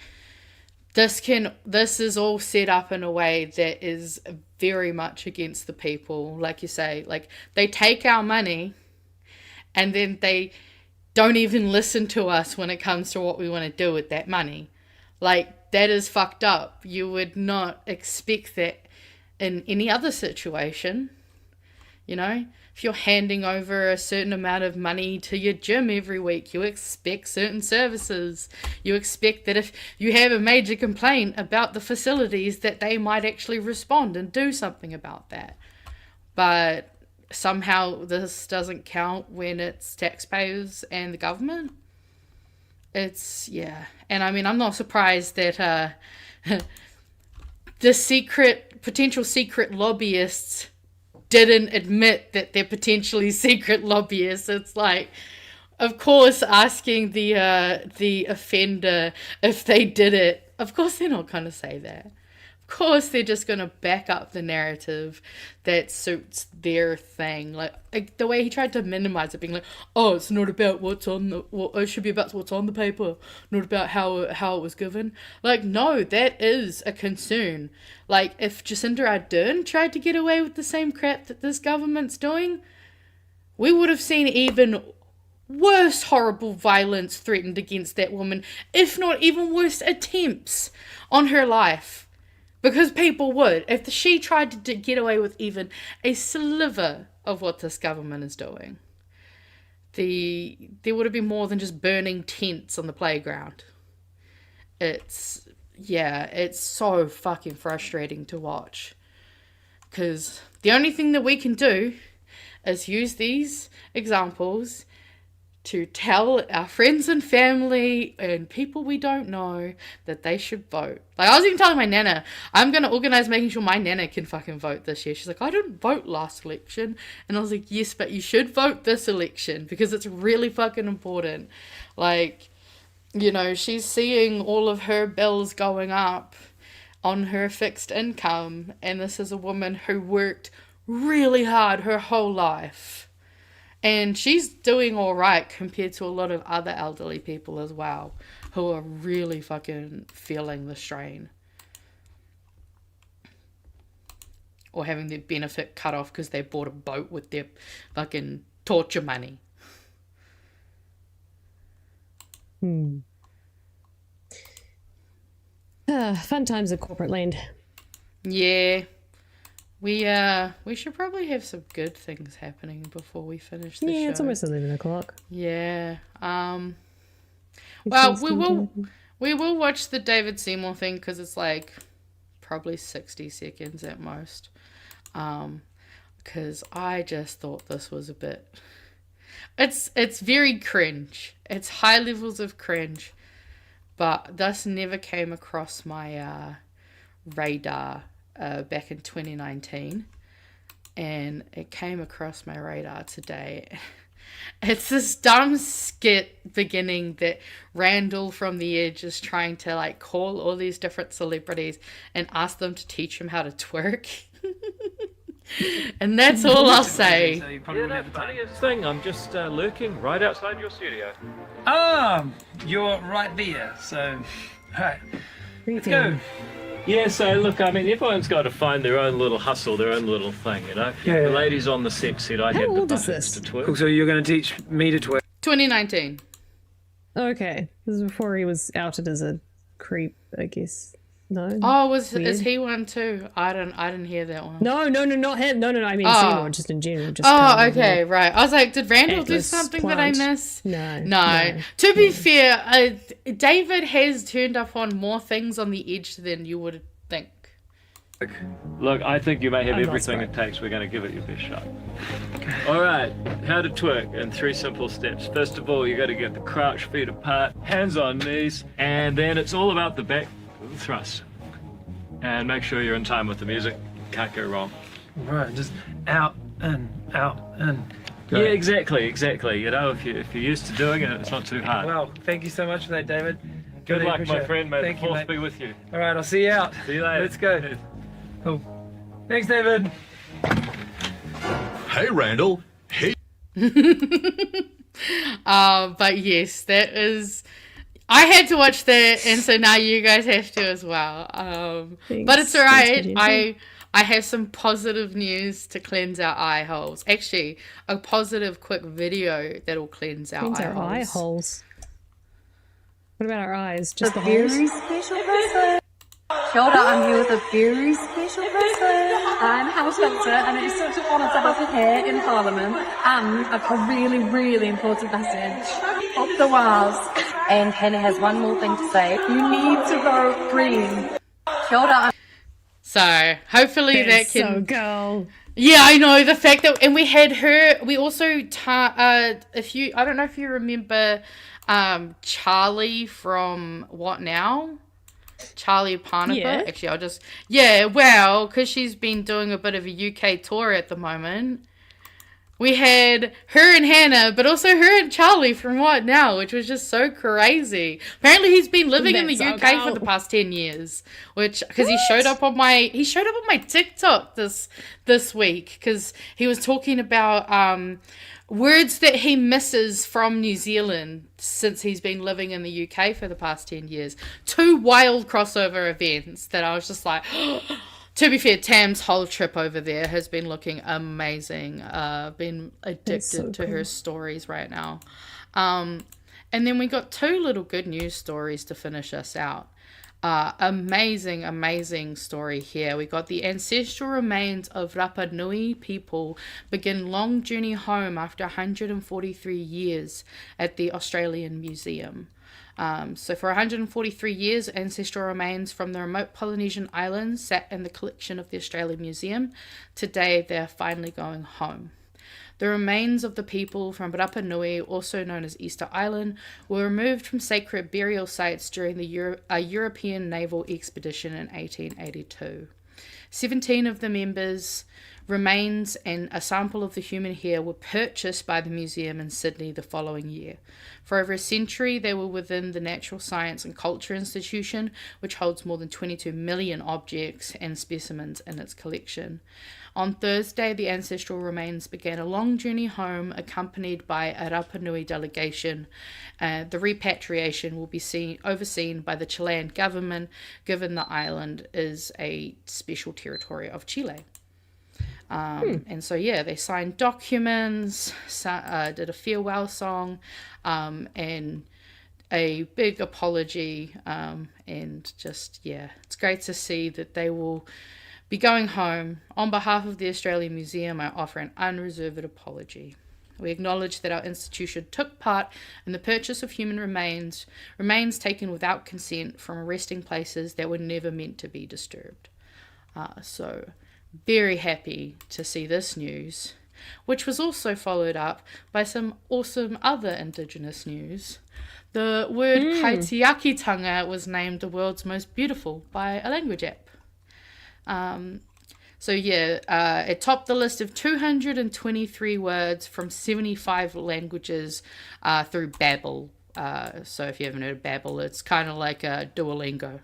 [SPEAKER 2] this is all set up in a way that is very much against the people. Like you say, like, they take our money and then they don't even listen to us when it comes to what we want to do with that money. Like, that is fucked up. You would not expect that in any other situation. You know, if you're handing over a certain amount of money to your gym every week, you expect certain services. You expect that if you have a major complaint about the facilities, that they might actually respond and do something about that. But somehow this doesn't count when it's taxpayers and the government. It's, yeah. And I mean, I'm not surprised that the potential secret lobbyists didn't admit that they're potentially secret lobbyists. It's like, of course, asking the offender if they did it, of course they're not going to say that. Of course they're just going to back up the narrative that suits their thing. Like the way he tried to minimize it, being like, oh, it's not about what's on the, it should be about what's on the paper, not about how it was given. Like, no, that is a concern. Like, if Jacinda Ardern tried to get away with the same crap that this government's doing, we would have seen even worse horrible violence threatened against that woman, if not even worse attempts on her life. Because people would. If she tried to get away with even a sliver of what this government is doing, there would have been more than just burning tents on the playground. It's so fucking frustrating to watch. Because the only thing that we can do is use these examples to tell our friends and family and people we don't know that they should vote. Like, I was even telling my nana, I'm going to organise making sure my nana can fucking vote this year. She's like, I didn't vote last election. And I was like, yes, but you should vote this election because it's really fucking important. Like, you know, she's seeing all of her bills going up on her fixed income. And this is a woman who worked really hard her whole life. And she's doing all right compared to a lot of other elderly people as well, who are really fucking feeling the strain. Or having their benefit cut off because they bought a boat with their fucking torture money.
[SPEAKER 1] Fun times at corporate land.
[SPEAKER 2] Yeah. We should probably have some good things happening before we finish the show.
[SPEAKER 1] Yeah, it's almost 11 o'clock.
[SPEAKER 2] Yeah. Well, we will watch the David Seymour thing because it's like probably 60 seconds at most. Because I just thought this was a bit... It's very cringe. It's high levels of cringe. But this never came across my radar back in 2019, and it came across my radar today. It's this dumb skit beginning that Randall from The Edge is trying to like call all these different celebrities and ask them to teach him how to twerk. And that's all I'll say.
[SPEAKER 11] So you probably wouldn't have the funniest thing, I'm just lurking right outside your studio.
[SPEAKER 12] You're right there, so alright,
[SPEAKER 1] Let's
[SPEAKER 12] go.
[SPEAKER 11] Yeah, so look, I mean, everyone's got to find their own little hustle, their own little thing, you know?
[SPEAKER 12] Yeah.
[SPEAKER 11] The ladies on the set said I
[SPEAKER 1] How
[SPEAKER 11] had the
[SPEAKER 1] old is
[SPEAKER 11] buttons
[SPEAKER 1] this?
[SPEAKER 11] to twerk.
[SPEAKER 12] Cool, so you're going to teach me to twerk.
[SPEAKER 2] 2019.
[SPEAKER 1] Okay. This is before he was outed as a creep, I guess. No?
[SPEAKER 2] Oh, is
[SPEAKER 1] Weird.
[SPEAKER 2] he one too? I didn't hear that one.
[SPEAKER 1] No, not him. No, I mean Seymour, just in general. Just
[SPEAKER 2] Okay, right. I was like, did Randall do
[SPEAKER 1] Atlas
[SPEAKER 2] something
[SPEAKER 1] plant.
[SPEAKER 2] that I missed?
[SPEAKER 1] No.
[SPEAKER 2] To be fair, David has turned up on more things on The Edge than you would think.
[SPEAKER 11] Look, I think you may have
[SPEAKER 1] I'm not
[SPEAKER 11] everything it takes. We're going to give it your best shot. All right, how to twerk in 3 simple steps. First of all, you got to get the crouch, feet apart, hands on knees, and then it's all about the back thrust. And make sure you're in time with the music. Can't go wrong.
[SPEAKER 12] Right, just out, in.
[SPEAKER 11] Yeah,
[SPEAKER 12] Great.
[SPEAKER 11] exactly. You know, if you're used to doing it, it's not too hard.
[SPEAKER 12] Well, thank you so much for that, David.
[SPEAKER 11] Good
[SPEAKER 12] Really
[SPEAKER 11] luck,
[SPEAKER 12] appreciate
[SPEAKER 11] my
[SPEAKER 12] it.
[SPEAKER 11] friend. May
[SPEAKER 12] Thank
[SPEAKER 11] the
[SPEAKER 12] you,
[SPEAKER 11] force
[SPEAKER 12] mate.
[SPEAKER 11] be with you.
[SPEAKER 12] All right, I'll see you out.
[SPEAKER 11] See you later.
[SPEAKER 12] Let's go. Cool. Thanks, David.
[SPEAKER 13] Hey, Randall. Hey.
[SPEAKER 2] But yes, that is... I had to watch that, and so now you guys have to as well. But it's alright. I have some positive news to cleanse our eye holes. Actually, a positive quick video that'll cleanse our eye holes.
[SPEAKER 1] What about our eyes? Just the
[SPEAKER 14] very
[SPEAKER 1] holes?
[SPEAKER 14] special person. Kia ora, I'm here with a very special person. I'm Hannah Spencer, and it's such an honour to have her here in Parliament. And I've got a really, really important message. Up the wires. And Hannah has one more thing to say. You need to vote Green. Kia ora.
[SPEAKER 2] So hopefully that can.
[SPEAKER 1] So go.
[SPEAKER 2] Yeah, I know the fact that, and we had her. We also I don't know if you remember, Charlie from What Now. Charlie Parniper.
[SPEAKER 1] Yeah.
[SPEAKER 2] Actually, well, because she's been doing a bit of a UK tour at the moment. we had her and Hannah, but also her and Charlie from What Now, which was just so crazy. Apparently, he's been living in the UK for the past 10 years, which because he showed up on my TikTok this week because he was talking about words that he misses from New Zealand since he's been living in the UK for the past 10 years. 2 wild crossover events that I was just like. To be fair, Tam's whole trip over there has been looking amazing. Been addicted to her stories right now. And then we got 2 little good news stories to finish us out. Amazing story here. We got the ancestral remains of Rapa Nui people begin long journey home after 143 years at the Australian Museum. So for 143 years, ancestral remains from the remote Polynesian islands sat in the collection of the Australian Museum. Today, they're finally going home. The remains of the people from Rapa Nui, also known as Easter Island, were removed from sacred burial sites during a European naval expedition in 1882. 17 of the members' remains and a sample of the human hair were purchased by the museum in Sydney the following year. For over a century, they were within the Natural Science and Culture Institution, which holds more than 22 million objects and specimens in its collection. On Thursday, the ancestral remains began a long journey home, accompanied by a Rapa Nui delegation. The repatriation will be overseen by the Chilean government, given the island is a special territory of Chile. And so, they signed documents, did a farewell song, and a big apology. And just, it's great to see that they will be going home. On behalf of the Australian Museum, I offer an unreserved apology. We acknowledge that our institution took part in the purchase of human remains taken without consent from resting places that were never meant to be disturbed. So very happy to see this news, which was also followed up by some awesome other Indigenous news. The word kaitiakitanga was named the world's most beautiful by a language app. It topped the list of 223 words from 75 languages through Babbel. So if you haven't heard of Babbel, it's kind of like a Duolingo.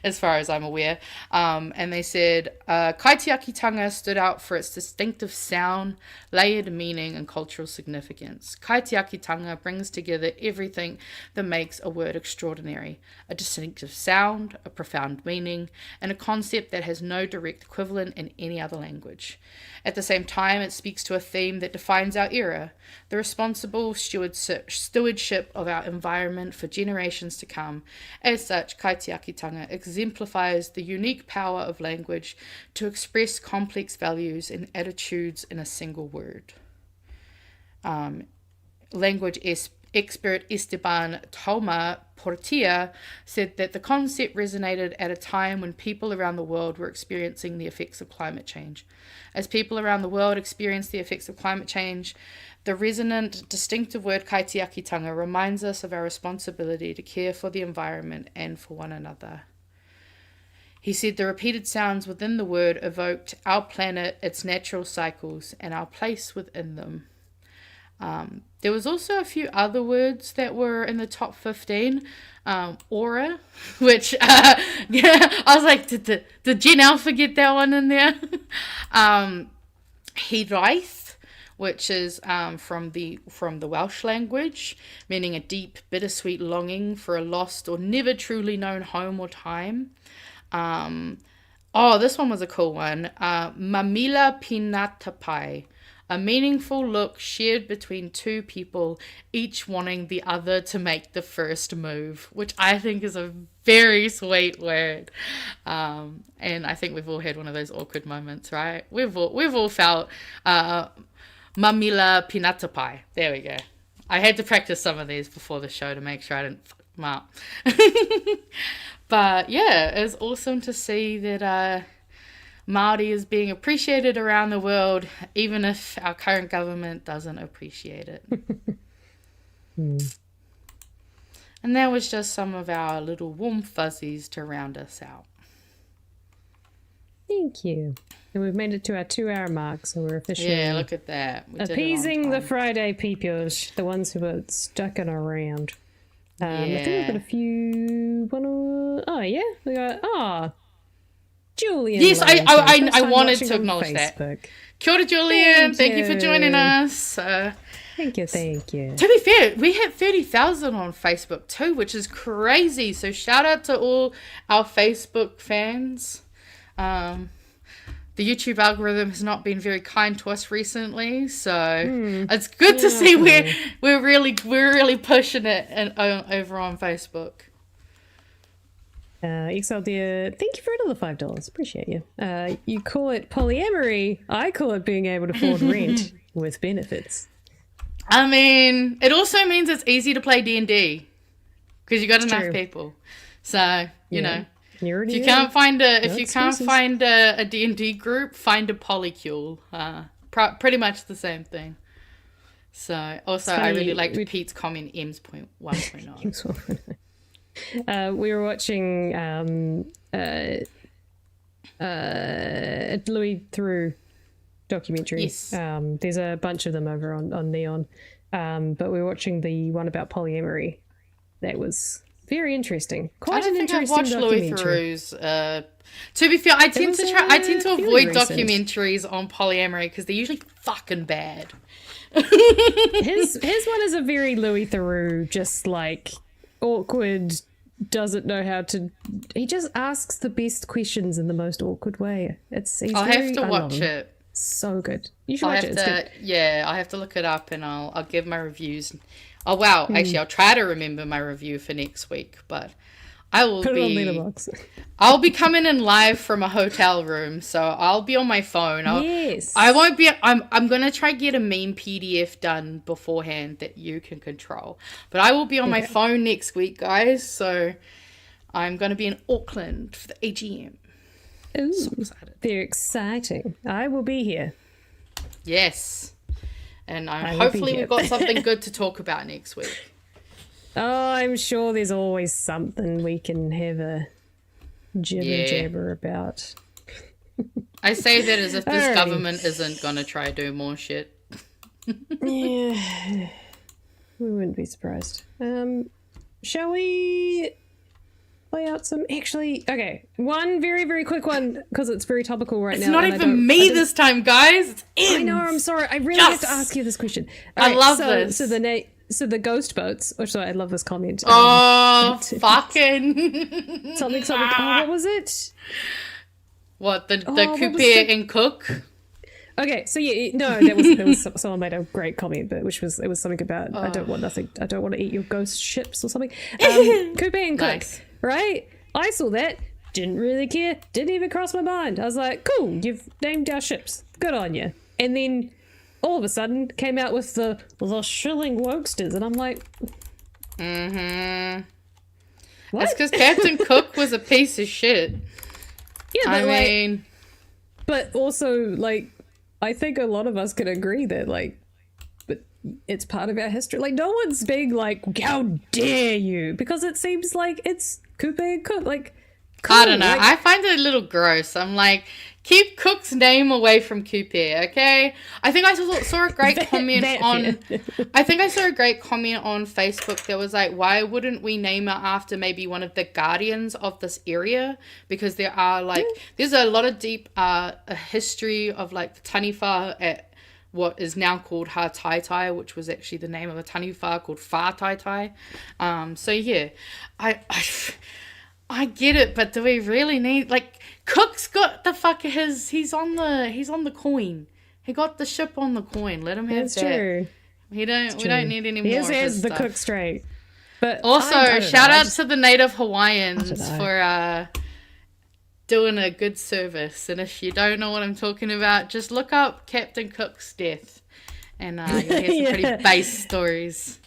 [SPEAKER 2] As far as I'm aware. And they said, Kaitiakitanga stood out for its distinctive sound, layered meaning, and cultural significance. Kaitiakitanga brings together everything that makes a word extraordinary: a distinctive sound, a profound meaning, and a concept that has no direct equivalent in any other language. At the same time, it speaks to a theme that defines our era: the responsible stewardship of our environment for generations to come. As such, Kaitiakitanga exemplifies the unique power of language to express complex values and attitudes in a single word. Language expert Esteban Toma Portilla said that the concept resonated at a time when people around the world were experiencing the effects of climate change. As people around the world experience the effects of climate change, the resonant, distinctive word kaitiakitanga reminds us of our responsibility to care for the environment and for one another. He said the repeated sounds within the word evoked our planet, its natural cycles, and our place within them. There was also a few other words that were in the top 15. Aura, which I was like, did Janelle forget that one in there? Hiraeth, which is from the Welsh language, meaning a deep, bittersweet longing for a lost or never truly known home or time. This one was a cool one. Mamila Pinatapai, a meaningful look shared between two people, each wanting the other to make the first move, which I think is a very sweet word. And I think we've all had one of those awkward moments, right? We've all felt Mamila Pinatapai. There we go. I had to practice some of these before the show to make sure I didn't fuck them up. But yeah, it was awesome to see that Māori is being appreciated around the world, even if our current government doesn't appreciate it. And that was just some of our little warm fuzzies to round us out.
[SPEAKER 1] Thank you. And we've made it to our 2-hour mark, so we're officially
[SPEAKER 2] look at that. We did it on
[SPEAKER 1] appeasing the
[SPEAKER 2] time.
[SPEAKER 1] Friday peoples, the ones who are stuck and around. I think we've got a few. We got Julian.
[SPEAKER 2] Yes, I
[SPEAKER 1] First time
[SPEAKER 2] wanted
[SPEAKER 1] watching
[SPEAKER 2] to
[SPEAKER 1] on
[SPEAKER 2] acknowledge that.
[SPEAKER 1] Facebook.
[SPEAKER 2] Kia ora, Julian. Thank you for
[SPEAKER 1] you.
[SPEAKER 2] joining us.
[SPEAKER 1] Thank you.
[SPEAKER 2] To be fair, we hit 30,000 on Facebook too, which is crazy. So shout out to all our Facebook fans. The YouTube algorithm has not been very kind to us recently, so it's good to see we're really pushing it over on Facebook.
[SPEAKER 1] XL dear, thank you for another $5. Appreciate you. You call it polyamory. I call it being able to afford rent with benefits.
[SPEAKER 2] I mean, it also means it's easy to play D&D because you got
[SPEAKER 1] It's
[SPEAKER 2] enough
[SPEAKER 1] true.
[SPEAKER 2] people. So you know,
[SPEAKER 1] if
[SPEAKER 2] you can't find a D&D group, find a polycule. Pretty much the same thing. So also, I really liked Pete's comment. M's point 1.9.
[SPEAKER 1] We were watching Louis Theroux documentary.
[SPEAKER 2] Yes.
[SPEAKER 1] There's a bunch of them over on Neon, but we were watching the one about polyamory. That was very interesting.
[SPEAKER 2] I don't think I've watched Louis Theroux's. To be fair, I tend to
[SPEAKER 1] fairly
[SPEAKER 2] avoid
[SPEAKER 1] recent.
[SPEAKER 2] documentaries on polyamory because they're usually fucking bad.
[SPEAKER 1] his one is a very Louis Theroux, just like awkward, doesn't know how to. He just asks the best questions in the most awkward way.
[SPEAKER 2] I'll have to watch it.
[SPEAKER 1] So good. You should watch it. It's good.
[SPEAKER 2] Yeah, I have to look it up and I'll give my reviews. Oh wow, actually I'll try to remember my review for next week, but I will
[SPEAKER 1] Put it on Letterboxd.
[SPEAKER 2] I'll be coming in live from a hotel room, so I'll be on my phone.
[SPEAKER 1] Yes.
[SPEAKER 2] I won't be. I'm gonna try get a meme PDF done beforehand that you can control, but I will be on my phone next week, guys. So I'm gonna be in Auckland for the AGM.
[SPEAKER 1] Ooh,
[SPEAKER 2] so excited.
[SPEAKER 1] Very exciting. I will be here.
[SPEAKER 2] Yes. And
[SPEAKER 1] I will
[SPEAKER 2] hopefully
[SPEAKER 1] be
[SPEAKER 2] we've
[SPEAKER 1] here.
[SPEAKER 2] got something good to talk about next week.
[SPEAKER 1] Oh, I'm sure there's always something we can have a jibber-jabber about.
[SPEAKER 2] I say that as if this
[SPEAKER 1] Alrighty.
[SPEAKER 2] government isn't going to try to do more shit.
[SPEAKER 1] Yeah. We wouldn't be surprised. Shall we play out some... Actually, okay. One very, very quick one, because it's very topical right
[SPEAKER 2] It's
[SPEAKER 1] now.
[SPEAKER 2] not
[SPEAKER 1] and
[SPEAKER 2] even me this time, guys. It's
[SPEAKER 1] I know,
[SPEAKER 2] Ems.
[SPEAKER 1] I'm sorry. I really
[SPEAKER 2] Yes.
[SPEAKER 1] have to ask you this question.
[SPEAKER 2] I love this.
[SPEAKER 1] So the ghost boats... Oh, sorry, I love this comment.
[SPEAKER 2] Oh, fucking...
[SPEAKER 1] something. Oh, what was it?
[SPEAKER 2] What, the
[SPEAKER 1] what was
[SPEAKER 2] coupe
[SPEAKER 1] the-
[SPEAKER 2] and cook?
[SPEAKER 1] Okay, so yeah, no, that was someone made a great comment, but it was something about I don't want to eat your ghost ships or something. Coupe and cook,
[SPEAKER 2] Nice.
[SPEAKER 1] right? I saw that, didn't really care, didn't even cross my mind. I was like, cool, you've named our ships, good on you. And then all of a sudden came out with the shilling wokesters, and I'm like,
[SPEAKER 2] Mm-hmm.
[SPEAKER 1] what?
[SPEAKER 2] That's because Captain Cook was a piece of shit.
[SPEAKER 1] Yeah, but
[SPEAKER 2] I mean...
[SPEAKER 1] but also, like, I think a lot of us can agree that, like, but it's part of our history. Like, no one's being like, how dare you? Because it seems like it's coupe and cook. Like, cool.
[SPEAKER 2] I don't know.
[SPEAKER 1] Like,
[SPEAKER 2] I find it a little gross. I'm like, keep Cook's name away from coupe, okay? I think I saw a great comment on... I think I saw a great comment on Facebook that was like, why wouldn't we name it after maybe one of the guardians of this area? Because there are, like... There's a lot of deep a history of, like, the Taniwha at what is now called Ha Tai Tai, which was actually the name of a Taniwha called Fa Tai Tai. So, yeah. I get it, but do we really need... Like, Cook's got the he's on the coin. He got the ship on the coin. Let him have
[SPEAKER 1] That's
[SPEAKER 2] that.
[SPEAKER 1] true.
[SPEAKER 2] We don't need any more.
[SPEAKER 1] He
[SPEAKER 2] of his
[SPEAKER 1] has the
[SPEAKER 2] stuff.
[SPEAKER 1] cook straight. But
[SPEAKER 2] Also,
[SPEAKER 1] I don't
[SPEAKER 2] shout
[SPEAKER 1] know,
[SPEAKER 2] out to the native Hawaiians
[SPEAKER 1] know.
[SPEAKER 2] for doing a good service. And if you don't know what I'm talking about, just look up Captain Cook's death, and you'll hear some pretty base stories.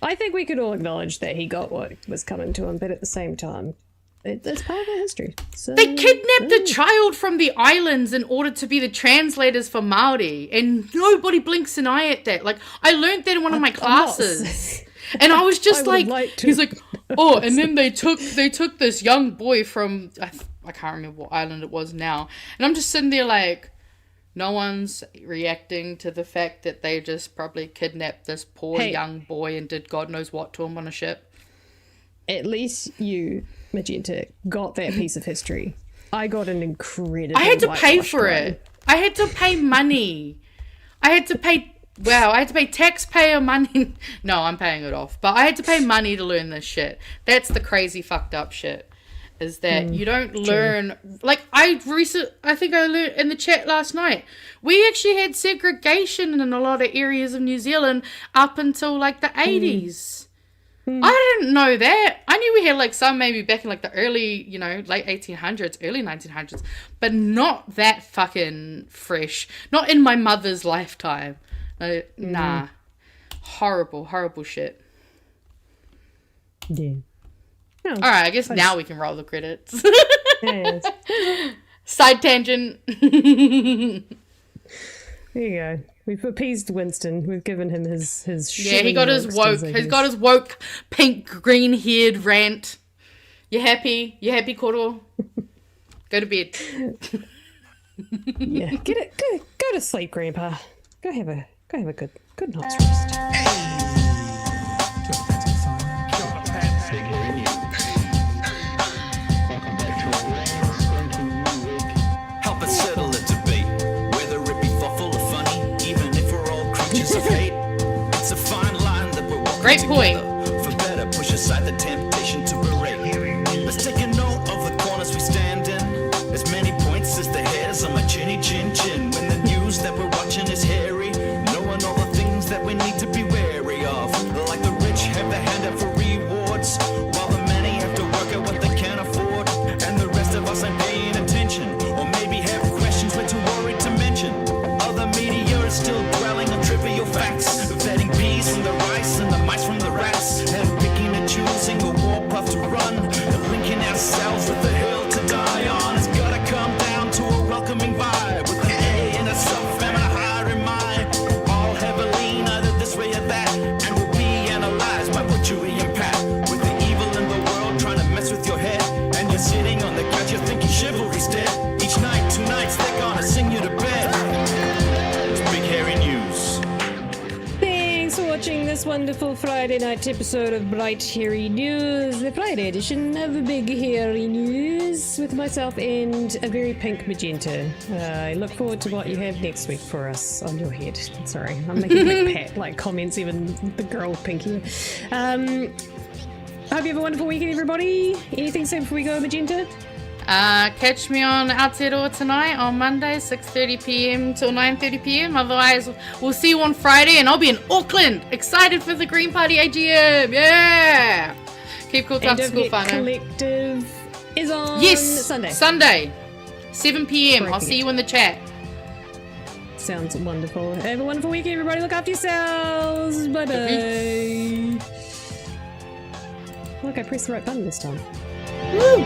[SPEAKER 1] I think we could all acknowledge that he got what was coming to him, but at the same time, it's part of our history. So,
[SPEAKER 2] They kidnapped a child from the islands in order to be the translators for Maori, and nobody blinks an eye at that. Like, I learned that in one of my classes, and I was just
[SPEAKER 1] I would
[SPEAKER 2] like
[SPEAKER 1] like to.
[SPEAKER 2] he's like, oh, and then they took this young boy from I can't remember what island it was now. And I'm just sitting there like, no one's reacting to the fact that they just probably kidnapped this poor young boy and did God knows what to him on a ship.
[SPEAKER 1] At least you, Magenta, got that piece of history. I got an incredible.
[SPEAKER 2] I had to pay for it. I had to pay money. I had to pay taxpayer money. No, I'm paying it off. But I had to pay money to learn this shit. That's the crazy fucked up shit. Is that you don't learn, like I think I learned in the chat last night, we actually had segregation in a lot of areas of New Zealand up until like the 80s. I didn't know that. I knew we had like some maybe back in like the early, late 1800s, early 1900s, but not that fucking fresh. Not in my mother's lifetime. Nah. Horrible, horrible shit.
[SPEAKER 1] Yeah. No,
[SPEAKER 2] all right, I guess now we can roll the credits.
[SPEAKER 1] Yes.
[SPEAKER 2] Side tangent.
[SPEAKER 1] There you go. We've appeased Winston. We've given him his
[SPEAKER 2] he got his woke. He's got his woke pink green haired rant. You happy? You happy, Koro? Go to bed.
[SPEAKER 1] Yeah, go to sleep, Grandpa. Go have a good night's rest.
[SPEAKER 2] Great point.
[SPEAKER 13] For better, push aside the temptation to berate. Let's take a note of the corners we stand in. As many points as the hairs on my chinny chin chin. When the news that we're watching is hairy, knowing all the things that we need to be wary of. Like the rich have the hand out for rewards, while the many have to work at what they can't afford. And the rest of us ain't paying attention, or maybe have questions we're too worried to mention. Other media is still dwelling on trivial facts, vetting peas from the rice and the mice from the rats, and picking and choosing a warpath to run, and linking ourselves with the hill to die on. It's gotta come down to a welcoming vibe, with an A and a sub and a higher in mind. All have a lean either this way or that, and will be analyzed by what you impact. With the evil in the world trying to mess with your head, and you're sitting on the couch, you're thinking chivalry's dead. Each night, 2 nights, they're gonna sing you to bed. It's Big Hairy News.
[SPEAKER 1] Thanks for watching this wonderful Friday night episode of Bright Hairy News, the Friday edition of Big Hairy News, with myself and a very pink Magenta. I look forward to what you have next week for us on your head. Sorry, I'm making like pat comments, even the girl with pink hair. Hope you have a wonderful weekend, everybody. Anything to say before we go, Magenta?
[SPEAKER 2] Catch me on Aotearoa tonight on Monday, 6:30 p.m. till 9:30 p.m. Otherwise, we'll see you on Friday, and I'll be in Auckland. Excited for the Green Party AGM. Yeah. Keep cool, tough, school fun.
[SPEAKER 1] Collective is on
[SPEAKER 2] Sunday, 7 p.m. I'll see you in the chat.
[SPEAKER 1] Sounds wonderful. Have a wonderful weekend, everybody. Look after yourselves. Bye-bye. Look, I pressed the right button this time.
[SPEAKER 2] Woo!